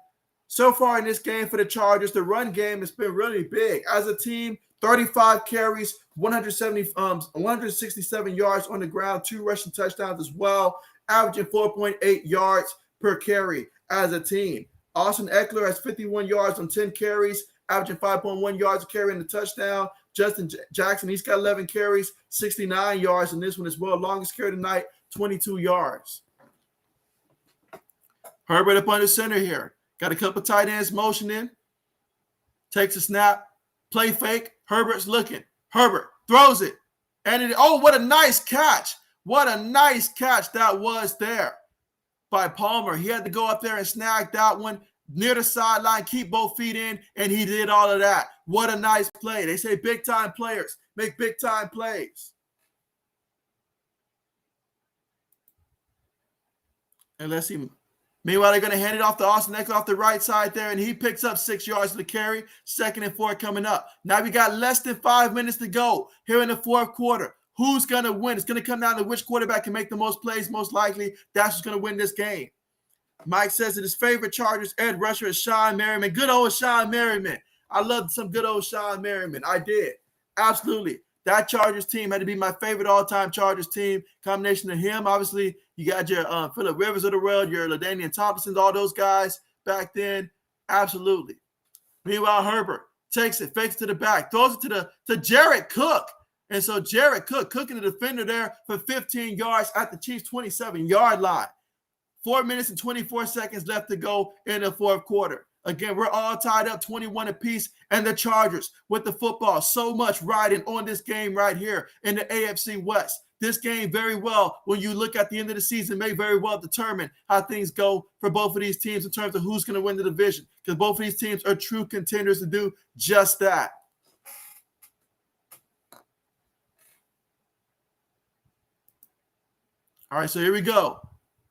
So far in this game for the Chargers, the run game has been really big. As a team, 35 carries, 167 yards on the ground, 2 rushing touchdowns as well, averaging 4.8 yards per carry as a team. Austin Eckler has 51 yards on 10 carries, averaging 5.1 yards a carry in the touchdown. Justin Jackson, he's got 11 carries, 69 yards in this one as well. Longest carry tonight, 22 yards. Herbert up under center here. Got a couple tight ends motioning. Takes a snap. Play fake. Herbert's looking. Herbert throws it. And what a nice catch. What a nice catch that was there by Palmer. He had to go up there and snag that one near the sideline, keep both feet in, and he did all of that. What a nice play. They say big-time players make big-time plays. And let's see. Meanwhile, they're going to hand it off to Austin Eckler off the right side there, and he picks up 6 yards to the carry. 2nd and 4 coming up. Now we got less than 5 minutes to go here in the fourth quarter. Who's going to win? It's going to come down to which quarterback can make the most plays, most likely. That's who's going to win this game. Mike says that his favorite Chargers edge rusher is Sean Merriman. Good old Sean Merriman. I loved some good old Sean Merriman. I did. Absolutely. That Chargers team had to be my favorite all-time Chargers team. Combination of him, obviously, you got your Phillip Rivers of the world, your LaDainian Thompsons, all those guys back then. Absolutely. Meanwhile, Herbert takes it, fakes to the back, throws it to Jared Cook. And so Jared Cook cooking the defender there for 15 yards at the Chiefs' 27-yard line. 4 minutes and 24 seconds left to go in the fourth quarter. Again, we're all tied up 21 apiece, and the Chargers with the football. So much riding on this game right here in the AFC West. This game very well, when you look at the end of the season, may very well determine how things go for both of these teams in terms of who's going to win the division, because both of these teams are true contenders to do just that. All right, so here we go.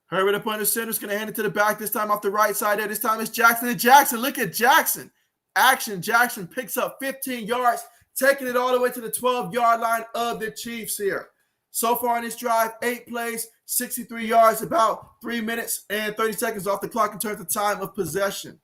Herbert up under center is going to hand it to the back, this time off the right side there. This time it's Jackson. And Jackson, look at Jackson. Action. Jackson picks up 15 yards, taking it all the way to the 12-yard line of the Chiefs here. So far in this drive, 8 plays, 63 yards, about 3 minutes and 30 seconds off the clock in terms of time of possession.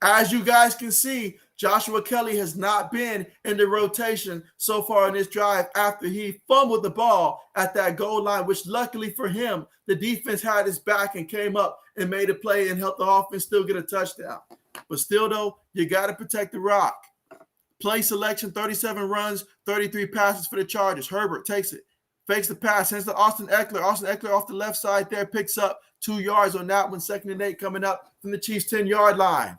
As you guys can see, Joshua Kelly has not been in the rotation so far in this drive after he fumbled the ball at that goal line, which luckily for him, the defense had his back and came up and made a play and helped the offense still get a touchdown. But still, though, you got to protect the rock. Play selection, 37 runs, 33 passes for the Chargers. Herbert takes it, fakes the pass, hands to Austin Eckler. Austin Eckler off the left side there picks up 2 yards on that one. 2nd and 8 coming up from the Chiefs' 10-yard line.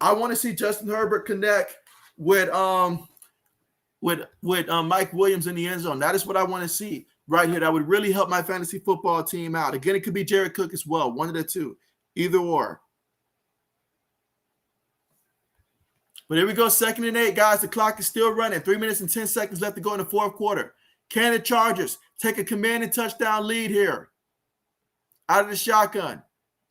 I want to see Justin Herbert connect with Mike Williams in the end zone. That is what I want to see right here. That would really help my fantasy football team out. Again, it could be Jared Cook as well. One of the two. Either or. But here we go. 2nd and 8, guys. The clock is still running. 3 minutes and 10 seconds left to go in the fourth quarter. Can the Chargers take a commanding touchdown lead here? Out of the shotgun.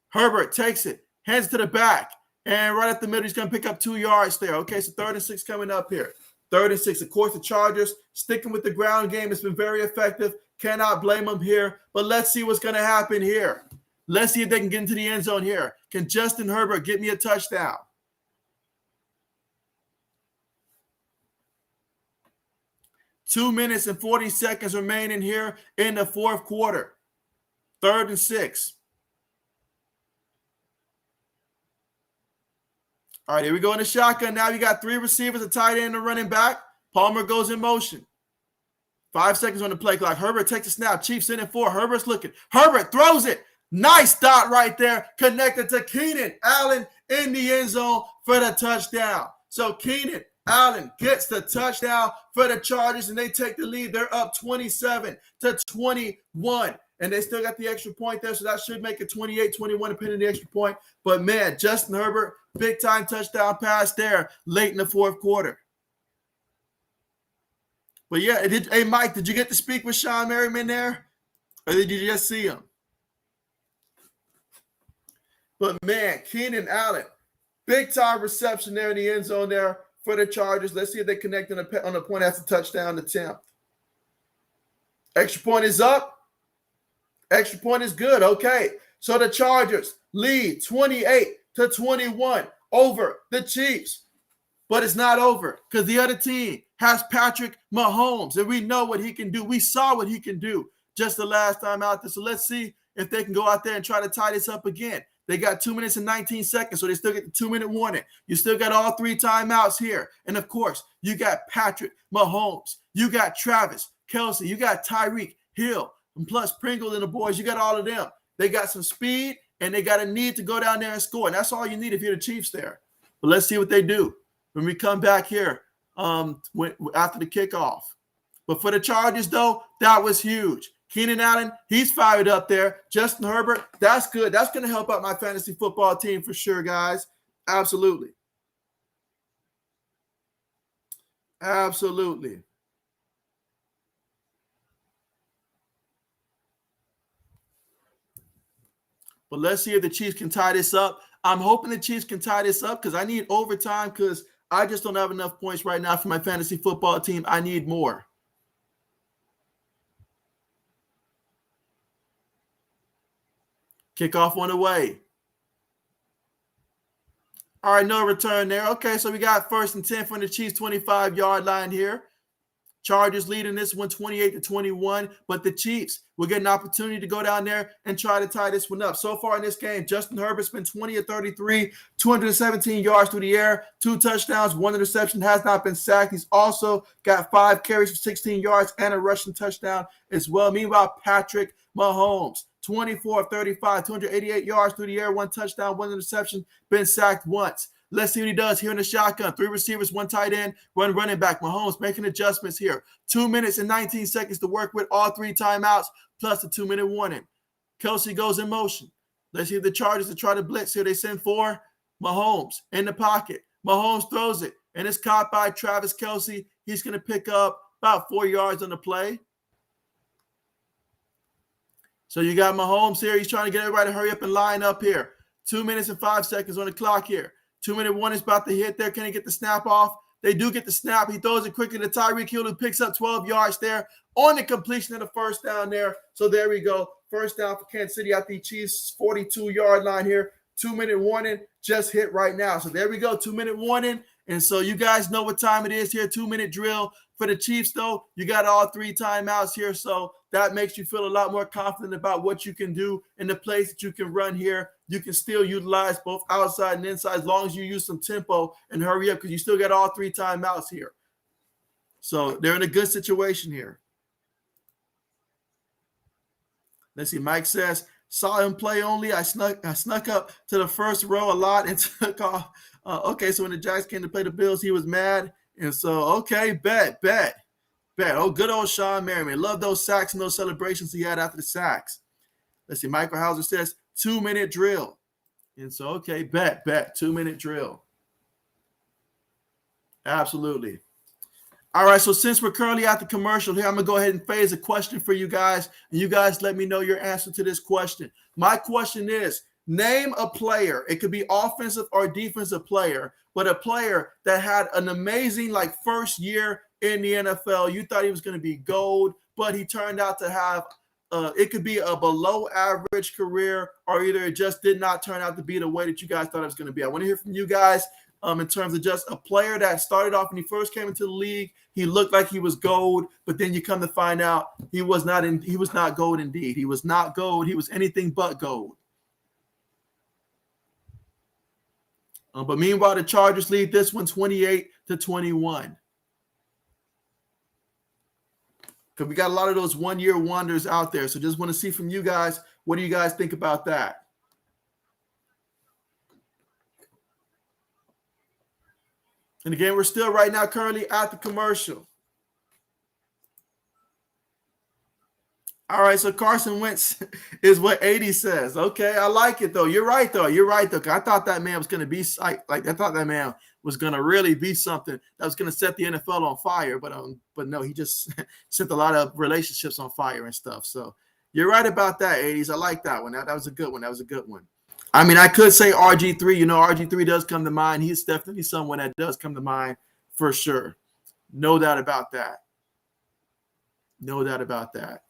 Herbert takes it. Hands it to the back. And right at the middle, he's going to pick up 2 yards there. Okay, so 3rd and 6 coming up here. 3rd and 6. Of course, the Chargers sticking with the ground game has been very effective. Cannot blame them here. But let's see what's going to happen here. Let's see if they can get into the end zone here. Can Justin Herbert get me a touchdown? Two minutes and 40 seconds remaining here in the fourth quarter. 3rd and 6. All right, here we go in the shotgun. Now you got 3 receivers, a tight end, and a running back. Palmer goes in motion. 5 seconds on the play clock. Herbert takes a snap. Chiefs in at 4. Herbert's looking. Herbert throws it. Nice dot right there. Connected to Keenan Allen in the end zone for the touchdown. So Keenan Allen gets the touchdown for the Chargers, and they take the lead. They're up 27-21. And they still got the extra point there, so that should make it 28-21 depending on the extra point. But, man, Justin Herbert, big-time touchdown pass there late in the fourth quarter. But, yeah, hey, Mike, did you get to speak with Sean Merriman there? Or did you just see him? But, man, Keenan Allen, big-time reception there in the end zone there for the Chargers. Let's see if they connect on a point after touchdown attempt. Extra point is up. Extra point is good. Okay. So the Chargers lead 28-21 over the Chiefs. But it's not over because the other team has Patrick Mahomes, and we know what he can do. We saw what he can do just the last time out there. So let's see if they can go out there and try to tie this up again. They got 2 minutes and 19 seconds, so they still get the 2-minute warning. You still got all 3 timeouts here. And, of course, you got Patrick Mahomes. You got Travis Kelce. You got Tyreek Hill. And plus Pringle and the boys, you got all of them. They got some speed, and they got a need to go down there and score. And that's all you need if you're the Chiefs there. But let's see what they do when we come back here after the kickoff. But for the Chargers, though, that was huge. Keenan Allen, he's fired up there. Justin Herbert, that's good. That's going to help out my fantasy football team for sure, guys. Absolutely. Absolutely. But let's see if the Chiefs can tie this up. I'm hoping the Chiefs can tie this up because I need overtime because I just don't have enough points right now for my fantasy football team. I need more. Kickoff on the way. All right, no return there. Okay, so we got 1st and 10 from the Chiefs 25-yard line here. Chargers leading this one 28-21, but the Chiefs will get an opportunity to go down there and try to tie this one up. So far in this game, Justin Herbert's been 20 of 33, 217 yards through the air, 2 touchdowns, 1 interception, has not been sacked. He's also got 5 carries for 16 yards and a rushing touchdown as well. Meanwhile, Patrick Mahomes, 24 of 35, 288 yards through the air, 1 touchdown, 1 interception, been sacked once. Let's see what he does here in the shotgun. 3 receivers, 1 tight end, 1 running back. Mahomes making adjustments here. 2 minutes and 19 seconds to work with, all 3 timeouts, plus the 2-minute warning. Kelce goes in motion. Let's see if the Chargers to try to blitz here. They send for Mahomes in the pocket. Mahomes throws it, and it's caught by Travis Kelce. He's going to pick up about 4 yards on the play. So you got Mahomes here. He's trying to get everybody to hurry up and line up here. 2 minutes and 5 seconds on the clock here. 2-minute warning is about to hit there. Can he get the snap off? They do get the snap. He throws it quickly to Tyreek Hill, who picks up 12 yards there on the completion of the first down there. So there we go. First down for Kansas City at the Chiefs 42-yard line here. 2-minute warning just hit right now. So there we go. 2-minute warning. And so you guys know what time it is here. 2-minute drill. For the Chiefs, though, you got all 3 timeouts here. So that makes you feel a lot more confident about what you can do in the plays that you can run here. You can still utilize both outside and inside as long as you use some tempo and hurry up because you still got all 3 timeouts here. So they're in a good situation here. Let's see. Mike says, saw him play only. I snuck up to the first row a lot and took off. Okay, so when the Jags came to play the Bills, he was mad. And so, okay, bet. Oh, good old Sean Merriman. Love those sacks and those celebrations he had after the sacks. Let's see. Michael Hauser says 2-minute drill. And so, okay, bet. 2-minute drill. Absolutely. All right, so since we're currently at the commercial here, I'm going to go ahead and phase a question for you guys. And you guys let me know your answer to this question. My question is, name a player. It could be offensive or defensive player, but a player that had an amazing first year in the NFL. You thought he was going to be gold, but he turned out to have it could be a below average career, or either it just did not turn out to be the way that you guys thought it was going to be. I want to hear from you guys in terms of just a player that started off when he first came into the league. He looked like he was gold, but then you come to find out he was not gold indeed. He was not gold. He was anything but gold. But meanwhile, the Chargers lead this one 28-21. Because we got a lot of those one-year wonders out there. So just want to see from you guys, what do you guys think about that? And again, we're still right now currently at the commercial. All right, so Carson Wentz is what 80 says. Okay, I like it, though. You're right, though. I thought that man was going to be I thought that man was going to really be something that was going to set the NFL on fire. But no, he just set a lot of relationships on fire and stuff. So you're right about that, 80s. I like that one. That was a good one. I mean, I could say RG3. RG3 does come to mind. He's definitely someone that does come to mind for sure. No doubt about that. No doubt about that.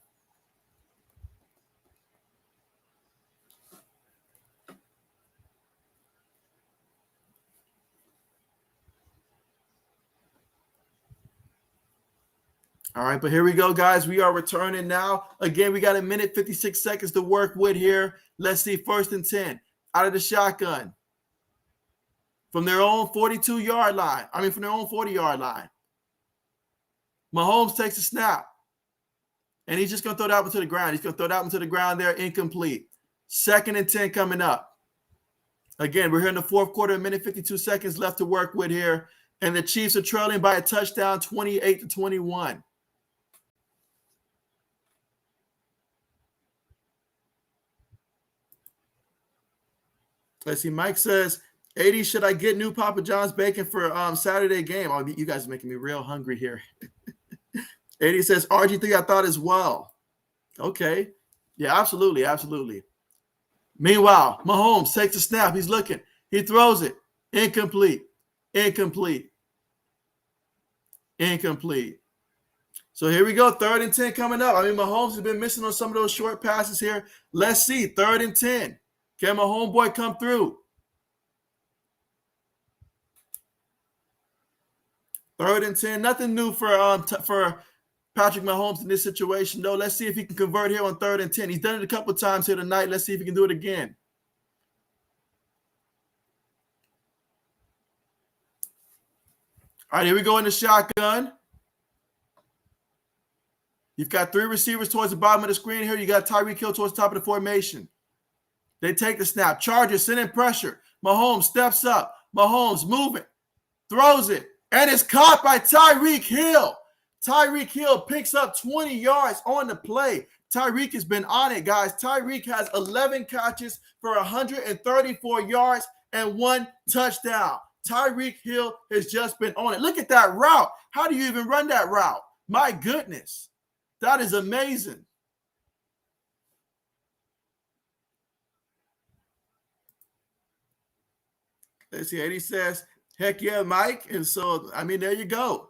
All right, but here we go, guys. We are returning now. Again, we got 1 minute, 56 seconds to work with here. Let's see, 1st and 10 out of the shotgun from their own 42-yard line. From their own 40-yard line. Mahomes takes a snap, and he's just going to throw that one to the ground. He's going to throw that one to the ground there, incomplete. 2nd and 10 coming up. Again, we're here in the 4th quarter, 1 minute, 52 seconds left to work with here, and the Chiefs are trailing by a touchdown, 28-21. Let's see. Mike says, 80, should I get new Papa John's bacon for Saturday game? Oh, you guys are making me real hungry here. 80 says, RG3, I thought as well. Okay. Yeah, absolutely. Absolutely. Meanwhile, Mahomes takes a snap. He's looking. He throws it. Incomplete. Incomplete. Incomplete. So here we go. 3rd and 10 coming up. Mahomes has been missing on some of those short passes here. Let's see. 3rd and 10. Can my homeboy come through? 3rd and 10. Nothing new for Patrick Mahomes in this situation, though. Let's see if he can convert here on 3rd and 10. He's done it a couple of times here tonight. Let's see if he can do it again. All right, here we go in the shotgun. You've got 3 receivers towards the bottom of the screen here. You got Tyreek Hill towards the top of the formation. They take the snap. Chargers sending pressure. Mahomes steps up. Mahomes moving. Throws it. And it's caught by Tyreek Hill. Tyreek Hill picks up 20 yards on the play. Tyreek has been on it, guys. Tyreek has 11 catches for 134 yards and 1 touchdown. Tyreek Hill has just been on it. Look at that route. How do you even run that route? My goodness. That is amazing. Let's see. 80 says, heck yeah, Mike. And so, there you go.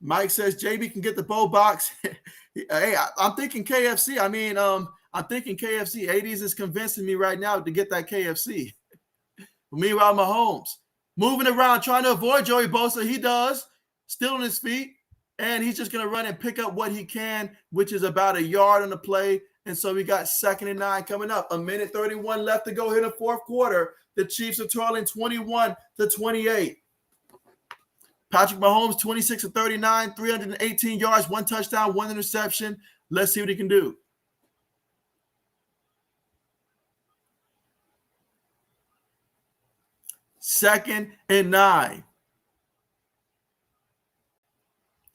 Mike says JB can get the bow box. Hey, I'm thinking KFC. I'm thinking KFC. 80s is convincing me right now to get that KFC. Meanwhile, Mahomes moving around, trying to avoid Joey Bosa. He does. Still on his feet. And he's just going to run and pick up what he can, which is about a yard on the play. And so we got 2nd and 9 coming up. 1:31 left to go here in the 4th quarter. The Chiefs are trailing 21-28. Patrick Mahomes, 26-39, 318 yards, 1 touchdown, 1 interception. Let's see what he can do. Second and 9.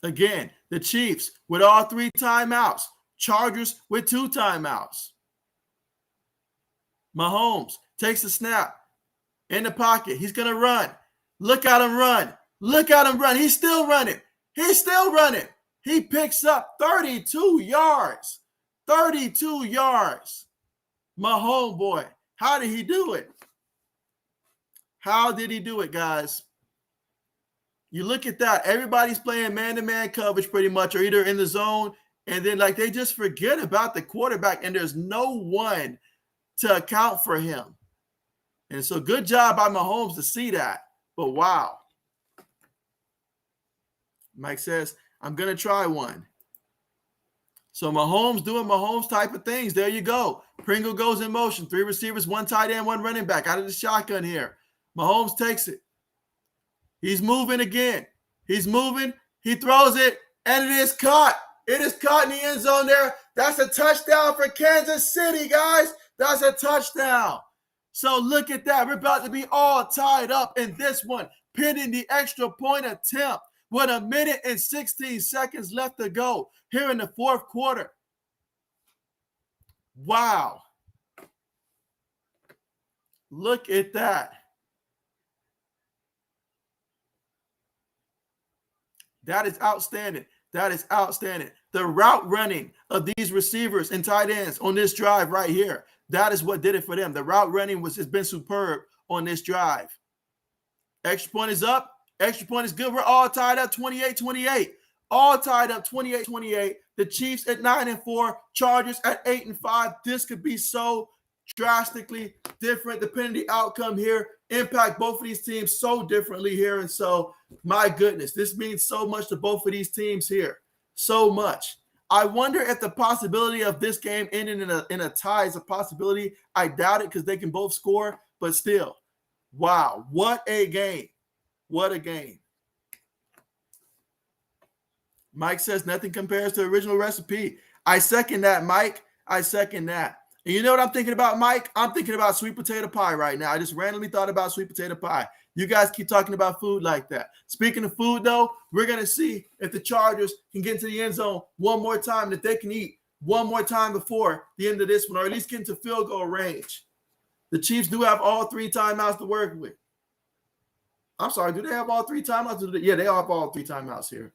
Again, the Chiefs with all 3 timeouts. Chargers with 2 timeouts. Mahomes takes the snap in the pocket. He's going to run. Look at him run. Look at him run. He's still running. He's still running. He picks up 32 yards. 32 yards. My homeboy. How did he do it? How did he do it, guys? You look at that. Everybody's playing man-to-man coverage pretty much, or either in the zone, and then they just forget about the quarterback, and there's no one to account for him. And so good job by Mahomes to see that. But wow. Mike says, I'm going to try one. So Mahomes doing Mahomes type of things. There you go. Pringle goes in motion. 3 receivers, 1 tight end, 1 running back out of the shotgun here. Mahomes takes it. He's moving again. He's moving. He throws it, and it is caught. It is caught in the end zone there. That's a touchdown for Kansas City, guys. That's a touchdown. So look at that. We're about to be all tied up in this one, pending the extra point attempt with 1 minute and 16 seconds left to go here in the 4th quarter. Wow. Look at that. That is outstanding. That is outstanding. The route running of these receivers and tight ends on this drive right here, that is what did it for them. The route running has been superb on this drive. Extra point is up. Extra point is good. We're all tied up 28-28. All tied up 28-28. The Chiefs at 9-4, Chargers at 8-5. This could be so drastically different depending on the outcome here. Impact both of these teams so differently here. And so, my goodness, this means so much to both of these teams here. So much. I wonder if the possibility of this game ending in a tie is a possibility. I doubt it because they can both score, but still, wow, what a game. What a game. Mike says nothing compares to the original recipe. I second that, Mike. I second that. And you know what I'm thinking about, Mike? I'm thinking about sweet potato pie right now. I just randomly thought about sweet potato pie. You guys keep talking about food like that. Speaking of food, though, we're going to see if the Chargers can get into the end zone one more time, that they can eat one more time before the end of this one, or at least get into field goal range. The Chiefs do have all 3 timeouts to work with. I'm sorry, do they have all 3 timeouts? Yeah, they have all 3 timeouts here.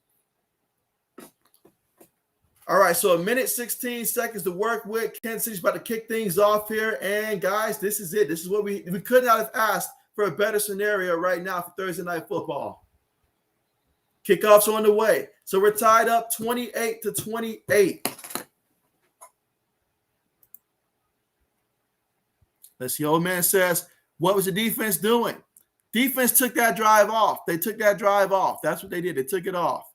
All right, so 1:16 to work with. Kansas City's about to kick things off here. And, guys, this is it. This is what we could not have asked for a better scenario right now for Thursday Night Football. Kickoff's on the way. So we're tied up 28-28. Let's see. Old man says, what was the defense doing? Defense took that drive off. They took that drive off. That's what they did. They took it off.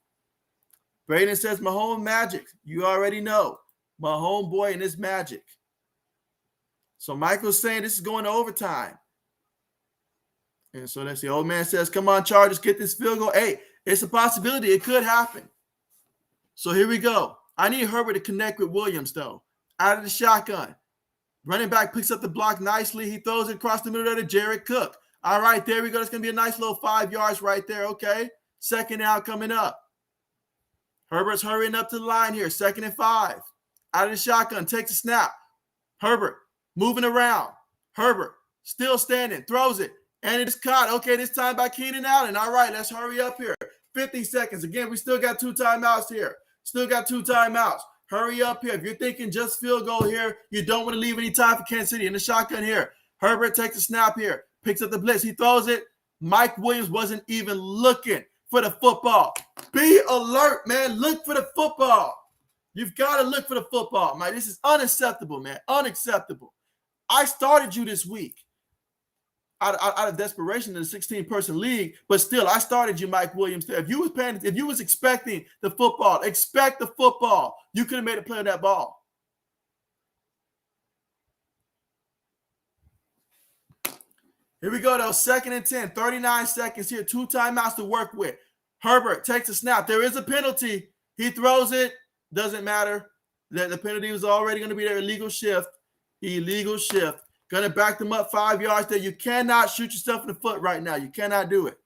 Braden says, Mahomes magic. You already know. Mahomes boy and his magic. So Michael's saying this is going to overtime. And so that's the old man says, come on, Chargers, get this field goal. Hey, it's a possibility. It could happen. So here we go. I need Herbert to connect with Williams, though. Out of the shotgun. Running back picks up the block nicely. He throws it across the middle there to Jared Cook. All right, there we go. It's going to be a nice little 5 yards right there, okay? Second out coming up. Herbert's hurrying up to the line here. 2nd and 5. Out of the shotgun. Takes a snap. Herbert moving around. Herbert still standing. Throws it. And it's caught. Okay, this time by Keenan Allen. All right, let's hurry up here. 50 seconds. Again, we still got 2 timeouts here. Still got 2 timeouts. Hurry up here. If you're thinking just field goal here, you don't want to leave any time for Kansas City. In the shotgun here. Herbert takes a snap here. Picks up the blitz. He throws it. Mike Williams wasn't even looking for the football. Be alert, man. Look for the football. You've got to look for the football, man. This is unacceptable, man. Unacceptable. I started you this week out of desperation in the 16-person league, but still, I started you, Mike Williams. If you was expecting the football, expect the football. You could have made a play on that ball. Here we go, though. 2nd and 10, 39 seconds here. 2 timeouts to work with. Herbert takes a snap. There is a penalty. He throws it. Doesn't matter. The penalty was already going to be there. Illegal shift. Illegal shift. Going to back them up 5 yards there. You cannot shoot yourself in the foot right now. You cannot do it.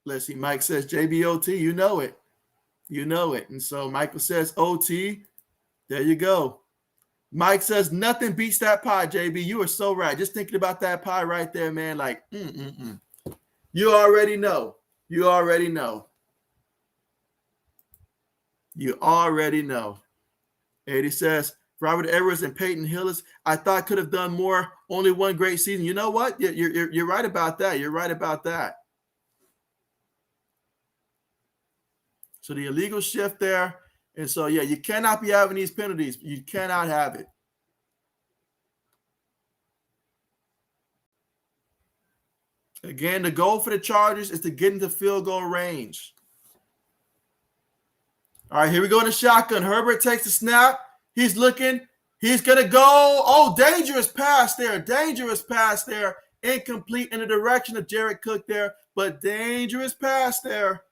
Let's see. Mike says JBOT. You know it. You know it. And so Michael says OT. There you go. Mike says nothing beats that pie, JB. You are so right. Just thinking about that pie right there, man. Like, You already know. You already know. You already know. Eddie says, Robert Edwards and Peyton Hillis, I thought could have done more. Only one great season. You know what? You're right about that. You're right about that. So the illegal shift there. And so, yeah, you cannot be having these penalties. You cannot have it. Again, the goal for the Chargers is to get into field goal range. All right, here we go in the shotgun. Herbert takes the snap. He's looking. He's going to go. Oh, dangerous pass there. Dangerous pass there. Incomplete in the direction of Jared Cook there, but dangerous pass there.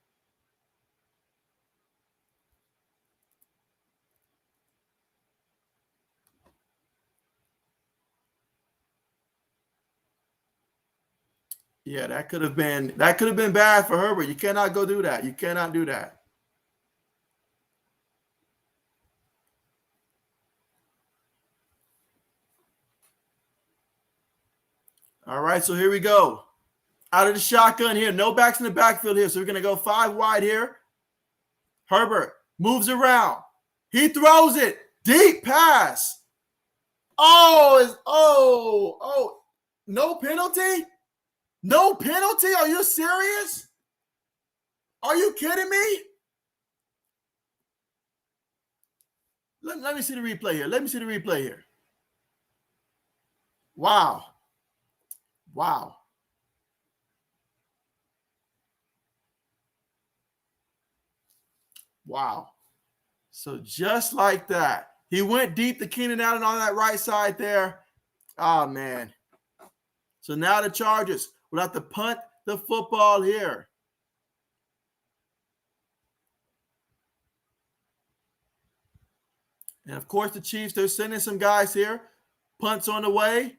Yeah, that could have been bad for Herbert. You cannot go do that. You cannot do that. All right, so here we go. Out of the shotgun here. No backs in the backfield here. So we're going to go 5 wide here. Herbert moves around. He throws it. Deep pass. Oh. No penalty? No penalty? Are you serious? Are you kidding me? Let me see the replay here. Let me see the replay here. Wow. Wow. Wow. So just like that, he went deep to Keenan Allen on that right side there. Oh, man. So now the Chargers will have to punt the football here. And, of course, the Chiefs, they're sending some guys here. Punts on the way.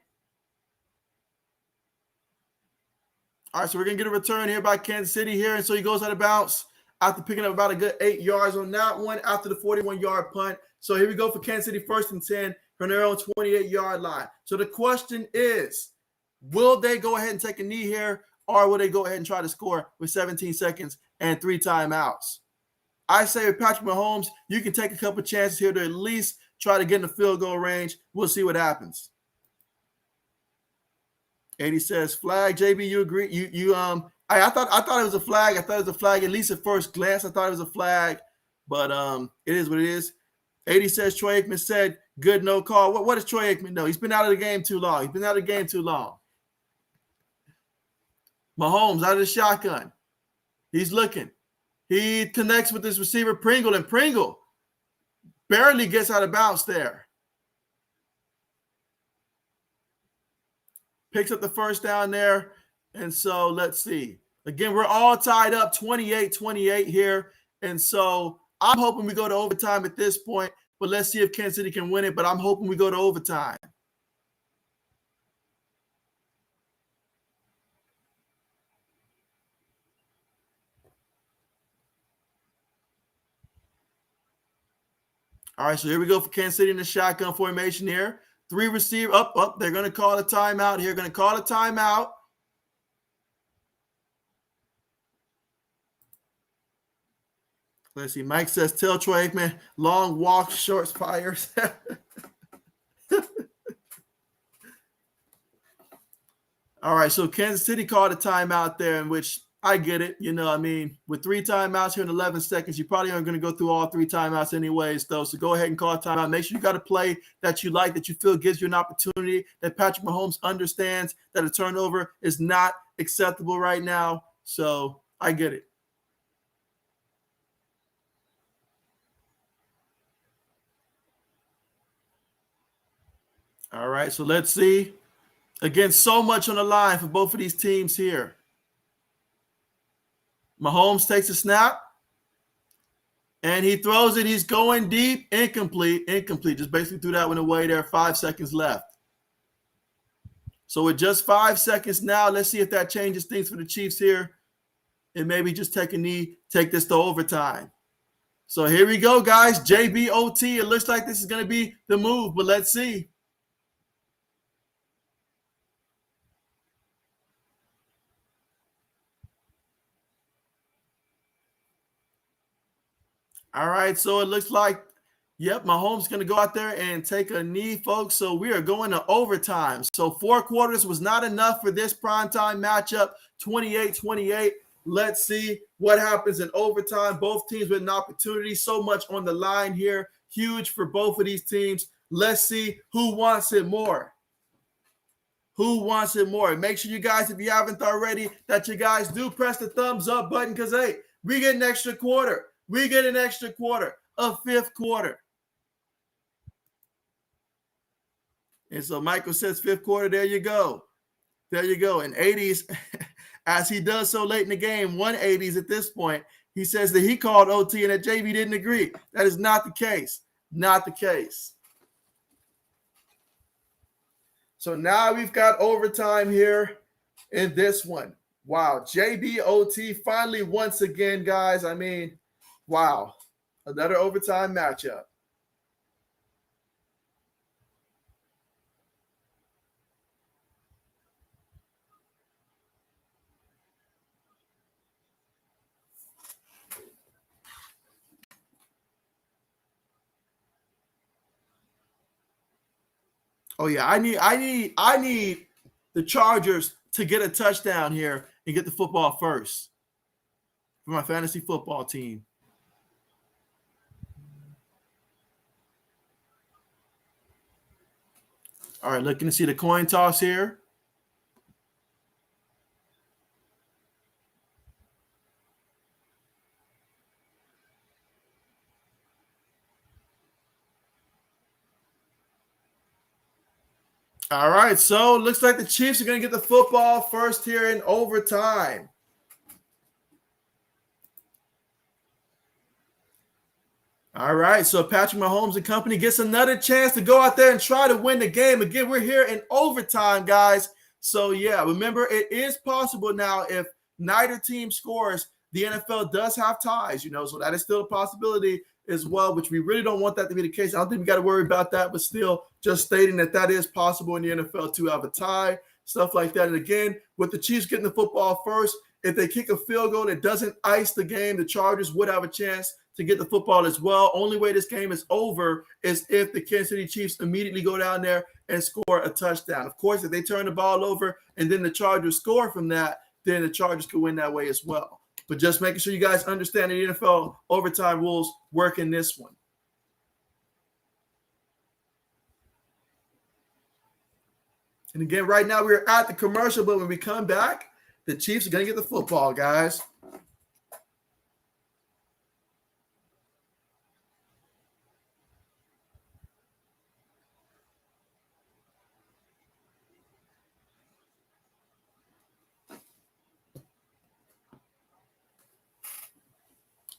All right, so we're going to get a return here by Kansas City here. And so he goes out of bounds after picking up about a good 8 yards on that one after the 41-yard punt. So here we go for Kansas City, 1st and 10 from their own 28-yard line. So the question is, will they go ahead and take a knee here, or will they go ahead and try to score with 17 seconds and 3 timeouts? I say with Patrick Mahomes, you can take a couple chances here to at least try to get in the field goal range. We'll see what happens. 80 says flag. JB, you agree? I thought it was a flag. I thought it was a flag, at least at first glance. I thought it was a flag, but it is what it is. 80 says Troy Aikman said good, no call. What does Troy Aikman know? He's been out of the game too long. Mahomes out of the shotgun. He's looking. He connects with his receiver Pringle, and Pringle barely gets out of bounds there. Picks up the first down there. And so let's see. Again, we're all tied up 28-28 here. And so I'm hoping we go to overtime at this point. But let's see if Kansas City can win it. But I'm hoping we go to overtime. All right, so here we go for Kansas City in the shotgun formation here. 3 receiver up. They're going to call a timeout here. Going to call a timeout. Let's see. Mike says, tell Troy Aikman, long walk, short fires. All right, so Kansas City called a timeout there, in which I get it. With 3 timeouts here in 11 seconds, you probably aren't going to go through all 3 timeouts anyways, though. So go ahead and call a timeout. Make sure you got a play that you like, that you feel gives you an opportunity, that Patrick Mahomes understands that a turnover is not acceptable right now. So I get it. All right, so let's see. Again, so much on the line for both of these teams here. Mahomes takes a snap, and he throws it. He's going deep. Incomplete. Just basically threw that one away there. 5 seconds left. So with just 5 seconds now, let's see if that changes things for the Chiefs here, and maybe just take a knee, take this to overtime. So here we go, guys. JBOT. It looks like this is going to be the move, but let's see. All right, so it looks like, yep, Mahomes going to go out there and take a knee, folks. So we are going to overtime. So 4 quarters was not enough for this primetime matchup, 28-28. Let's see what happens in overtime. Both teams with an opportunity, so much on the line here. Huge for both of these teams. Let's see who wants it more. Make sure you guys, if you haven't already, that you guys do press the thumbs up button, because, hey, we get an extra quarter. We get an extra quarter, a 5th quarter. And so Michael says 5th quarter. There you go. And 80s, as he does so late in the game, 180s at this point, he says that he called OT and that JB didn't agree. That is not the case. So now we've got overtime here in this one. Wow. JBOT finally once again, guys. Wow, another overtime matchup. Oh yeah, I need the Chargers to get a touchdown here and get the football first for my fantasy football team. All right, looking to see the coin toss here. All right, so looks like the Chiefs are going to get the football first here in overtime. All right, so Patrick Mahomes and company gets another chance to go out there and try to win the game. Again, we're here in overtime, guys. So, yeah, remember, it is possible now if neither team scores, the NFL does have ties, so that is still a possibility as well, which we really don't want that to be the case. I don't think we got to worry about that, but still just stating that is possible in the NFL to have a tie, stuff like that. And again, with the Chiefs getting the football first, if they kick a field goal that doesn't ice the game, the Chargers would have a chance to get the football as well. Only way this game is over is if the Kansas City Chiefs immediately go down there and score a touchdown. Of course, if they turn the ball over and then the Chargers score from that, then the Chargers could win that way as well. But just making sure you guys understand the NFL overtime rules work in this one. And again, right now we're at the commercial, but when we come back, the Chiefs are going to get the football, guys.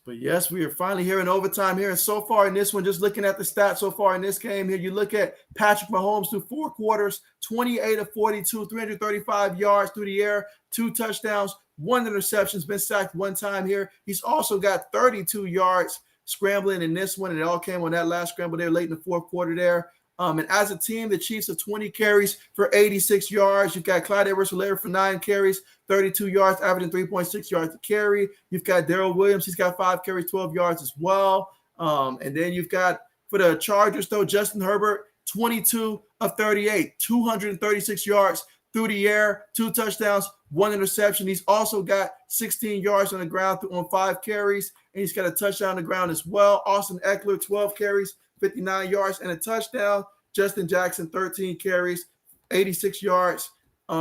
But yes, we are finally here in overtime here. And so far in this one, just looking at the stats so far in this game here, you look at Patrick Mahomes through 4 quarters, 28 of 42, 335 yards through the air, 2 touchdowns, 1 interception, been sacked 1 time here. He's also got 32 yards scrambling in this one, and it all came on that last scramble there late in the 4th quarter there. And as a team, the Chiefs have 20 carries for 86 yards. You've got Clyde Edwards-Helaire for 9 carries, 32 yards, averaging 3.6 yards to carry. You've got Darrell Williams. He's got 5 carries, 12 yards as well. And then you've got, for the Chargers, though, Justin Herbert, 22 of 38, 236 yards through the air, 2 touchdowns, 1 interception. He's also got 16 yards on the ground on 5 carries, and he's got a touchdown on the ground as well. Austin Eckler, 12 carries, 59 yards and a touchdown. Justin Jackson, 13 carries, 86 yards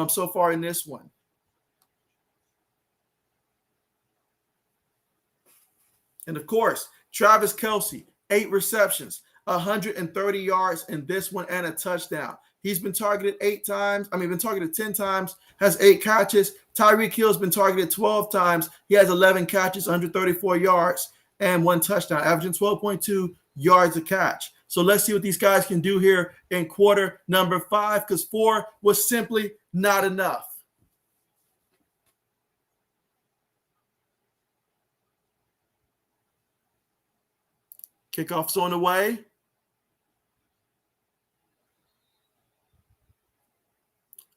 so far in this one. And of course, Travis Kelce, 8 receptions, 130 yards in this one and a touchdown. He's been targeted 10 times, has 8 catches. Tyreek Hill's been targeted 12 times. He has 11 catches, 134 yards, and 1 touchdown, averaging 12.2 yards a catch. So let's see what these guys can do here in quarter number 5, because 4 was simply not enough. Kickoff's on the way.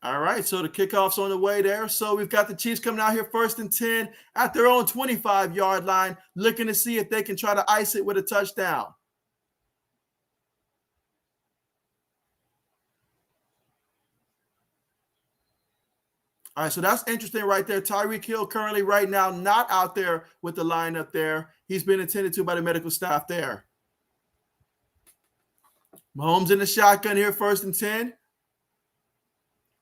All right, so the kickoff's on the way there. So we've got the Chiefs coming out here 1st and 10 at their own 25-yard line, looking to see if they can try to ice it with a touchdown. All right, so that's interesting right there. Tyreek Hill currently right now not out there with the lineup there. He's been attended to by the medical staff there. Mahomes in the shotgun here, 1st and 10.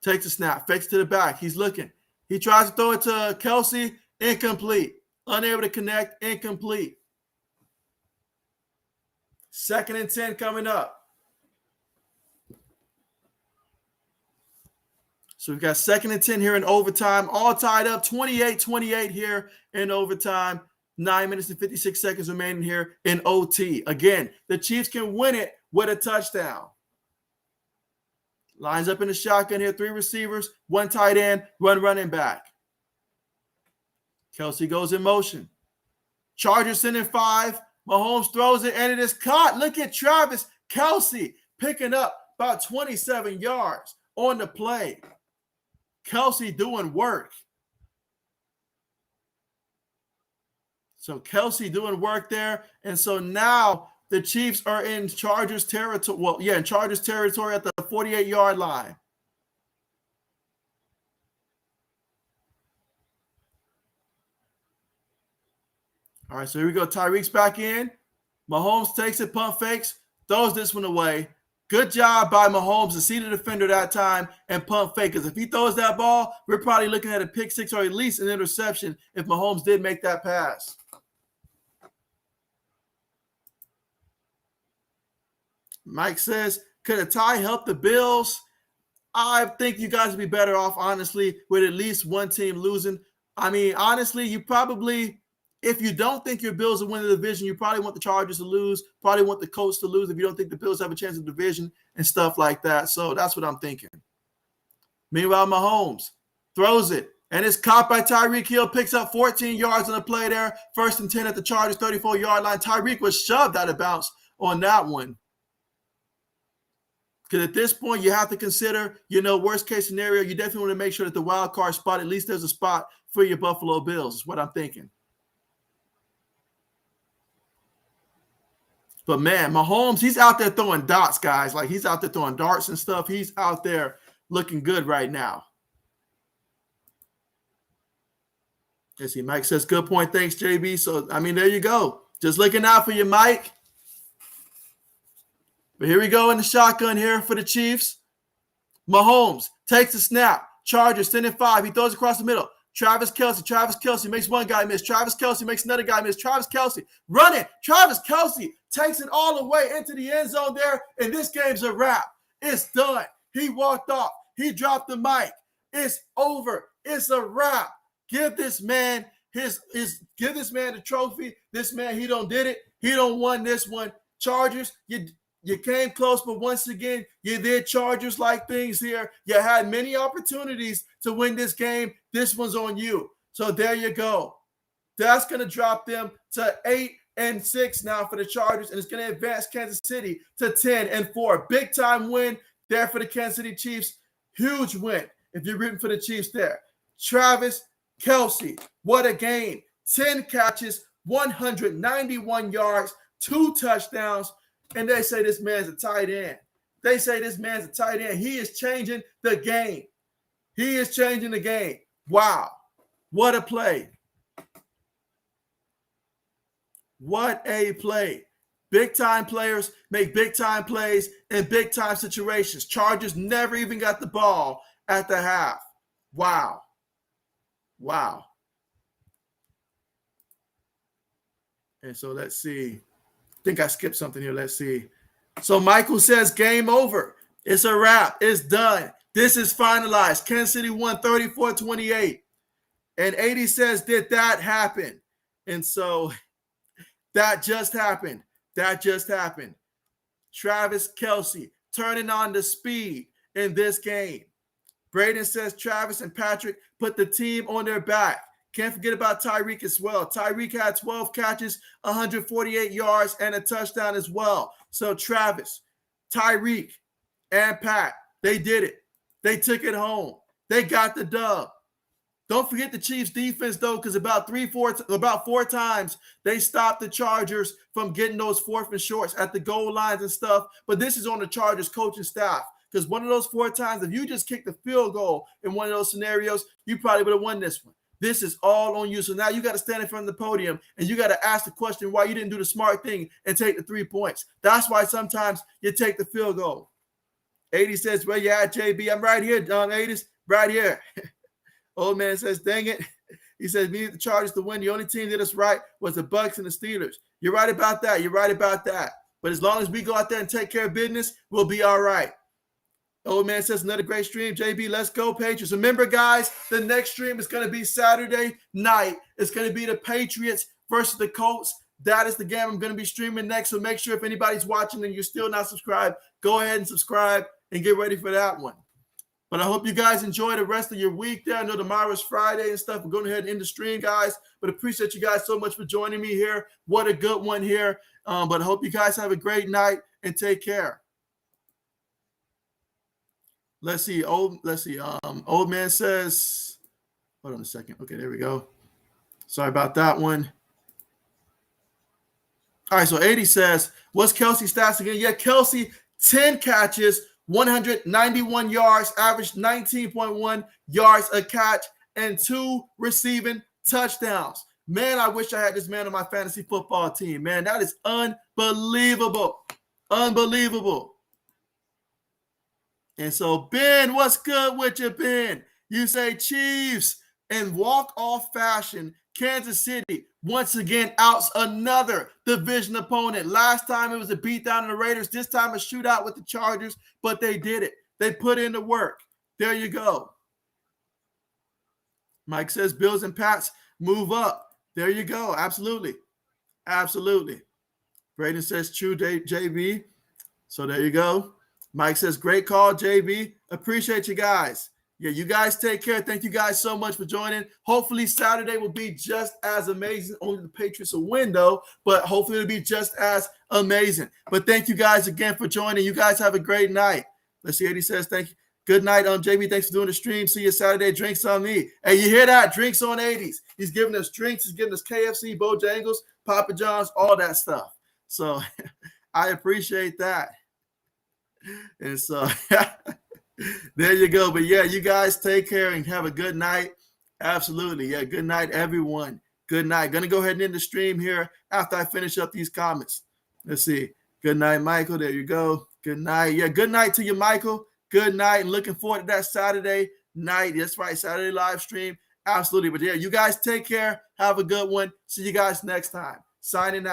Takes a snap, fakes to the back. He's looking. He tries to throw it to Kelce, incomplete. Unable to connect, incomplete. 2nd and 10 coming up. So we've got 2nd and 10 here in overtime, all tied up, 28-28 here in overtime. 9 minutes and 56 seconds remaining here in OT. Again, the Chiefs can win it with a touchdown. Lines up in the shotgun here, 3 receivers, 1 tight end, 1 running back. Kelce goes in motion. Chargers sending 5. Mahomes throws it, and it is caught. Look at Travis Kelce picking up about 27 yards on the play. Kelce doing work. So Kelce doing work there. And so now the Chiefs are in Chargers territory. Well, yeah, in Chargers territory at the 48-yard line. All right, so here we go. Tyreek's back in. Mahomes takes it, pump fakes, throws this one away. Good job by Mahomes to see the defender that time and pump fake. Because if he throws that ball, we're probably looking at a pick six or at least an interception if Mahomes did make that pass. Mike says, could a tie help the Bills? I think you guys would be better off, honestly, with at least one team losing. I mean, honestly, you probably, if you don't think your Bills will win the division, you probably want the Chargers to lose, probably want the Colts to lose if you don't think the Bills have a chance in the division and stuff like that. So that's what I'm thinking. Meanwhile, Mahomes throws it, and it's caught by Tyreek Hill, picks up 14 yards on the play there. 1st and 10 at the Chargers' 34-yard line. Tyreek was shoved out of bounds on that one. Because at this point, you have to consider, worst case scenario, you definitely want to make sure that the wild card spot, at least there's a spot for your Buffalo Bills, is what I'm thinking. But, man, Mahomes, he's out there throwing dots, guys. Like, he's out there throwing darts and stuff. He's out there looking good right now. Let's see, Mike says, good point. Thanks, JB. So, I mean, there you go. Just looking out for you, Mike. But here we go in the shotgun here for the Chiefs. Mahomes takes the snap. Chargers, 10-5. He throws across the middle. Travis Kelce makes one guy miss. Travis Kelce makes another guy miss. Travis Kelce running. Travis Kelce takes it all the way into the end zone there, and this game's a wrap. It's done. He walked off. He dropped the mic. It's over. It's a wrap. Give this man give this man the trophy. This man, he don't did it. He don't won this one. Chargers, you came close, but once again, you did Chargers like things here. You had many opportunities to win this game. This one's on you. So there you go. That's going to drop them to 8-6 now for the Chargers, and it's going to advance Kansas City to 10-4. Big time win there for the Kansas City Chiefs. Huge win if you're rooting for the Chiefs there. Travis Kelce, what a game. 10 catches, 191 yards, 2 touchdowns. And they say this man's a tight end. He is changing the game. Wow. What a play. What a play. Big-time players make big-time plays in big-time situations. Chargers never even got the ball at the half. Wow. And so let's see. I think I skipped something here. Let's see. So Michael says game over. It's a wrap. It's done. This is finalized. Kansas City won 34-28. And 80 says, did that happen? And so that just happened. Travis Kelce turning on the speed in this game. Braden says Travis and Patrick put the team on their back. Can't forget about Tyreek as well. Tyreek had 12 catches, 148 yards, and a touchdown as well. So Travis, Tyreek, and Pat, they did it. They took it home. They got the dub. Don't forget the Chiefs defense, though, because about 4 times they stopped the Chargers from getting those 4th and shorts at the goal lines and stuff. But this is on the Chargers coaching staff, because one of those 4 times, if you just kicked the field goal in one of those scenarios, you probably would have won this one. This is all on you. So now you got to stand in front of the podium and you got to ask the question why you didn't do the smart thing and take the 3 points. That's why sometimes you take the field goal. 80 says, well, yeah, JB, I'm right here, John 80s, right here. Old man says, dang it. He says, we need the Chargers to win. The only team that did us right was the Bucs and the Steelers. You're right about that. But as long as we go out there and take care of business, we'll be all right. Old man says, another great stream. JB, let's go, Patriots. Remember, guys, the next stream is going to be Saturday night. It's going to be the Patriots versus the Colts. That is the game I'm going to be streaming next. So make sure if anybody's watching and you're still not subscribed, go ahead and subscribe and get ready for that one. But I hope you guys enjoy the rest of your week there. I know tomorrow's Friday and stuff. We're going ahead and end the stream, guys. But appreciate you guys so much for joining me here. What a good one here. But I hope you guys have a great night and take care. Let's see. Old man says, hold on a second. Okay, there we go. Sorry about that one. All right, so 80 says, what's Kelce's stats again? Yeah, Kelce, 10 catches, 191 yards, averaged 19.1 yards a catch, and 2 receiving touchdowns. Man, I wish I had this man on my fantasy football team. Man, that is unbelievable. Unbelievable. And so, Ben, what's good with you, Ben? You say Chiefs in walk-off fashion. Kansas City once again outs another division opponent. Last time it was a beatdown of the Raiders. This time a shootout with the Chargers, but they did it. They put in the work. There you go. Mike says Bills and Pats move up. There you go. Absolutely. Absolutely. Braden says true, JB. So there you go. Mike says, great call, JB. Appreciate you guys. Yeah, you guys take care. Thank you guys so much for joining. Hopefully Saturday will be just as amazing. Only the Patriots will win, though, but hopefully it'll be just as amazing. But thank you guys again for joining. You guys have a great night. Let's see. Eddie says, thank you. Good night, JB. Thanks for doing the stream. See you Saturday. Drinks on me. Hey, you hear that? Drinks on 80s. He's giving us drinks. He's giving us KFC, Bojangles, Papa John's, all that stuff. So I appreciate that. And so there you go. But yeah, you guys take care and have a good night. Absolutely. Yeah, good night, everyone. Good night. Gonna go ahead and end the stream here after I finish up these comments. Let's see. Good night, Michael. There you go. Good night. Yeah, good night to you, Michael. Good night. And looking forward to that Saturday night. That's right, Saturday live stream. Absolutely. But yeah, you guys take care. Have a good one. See you guys next time. Signing out.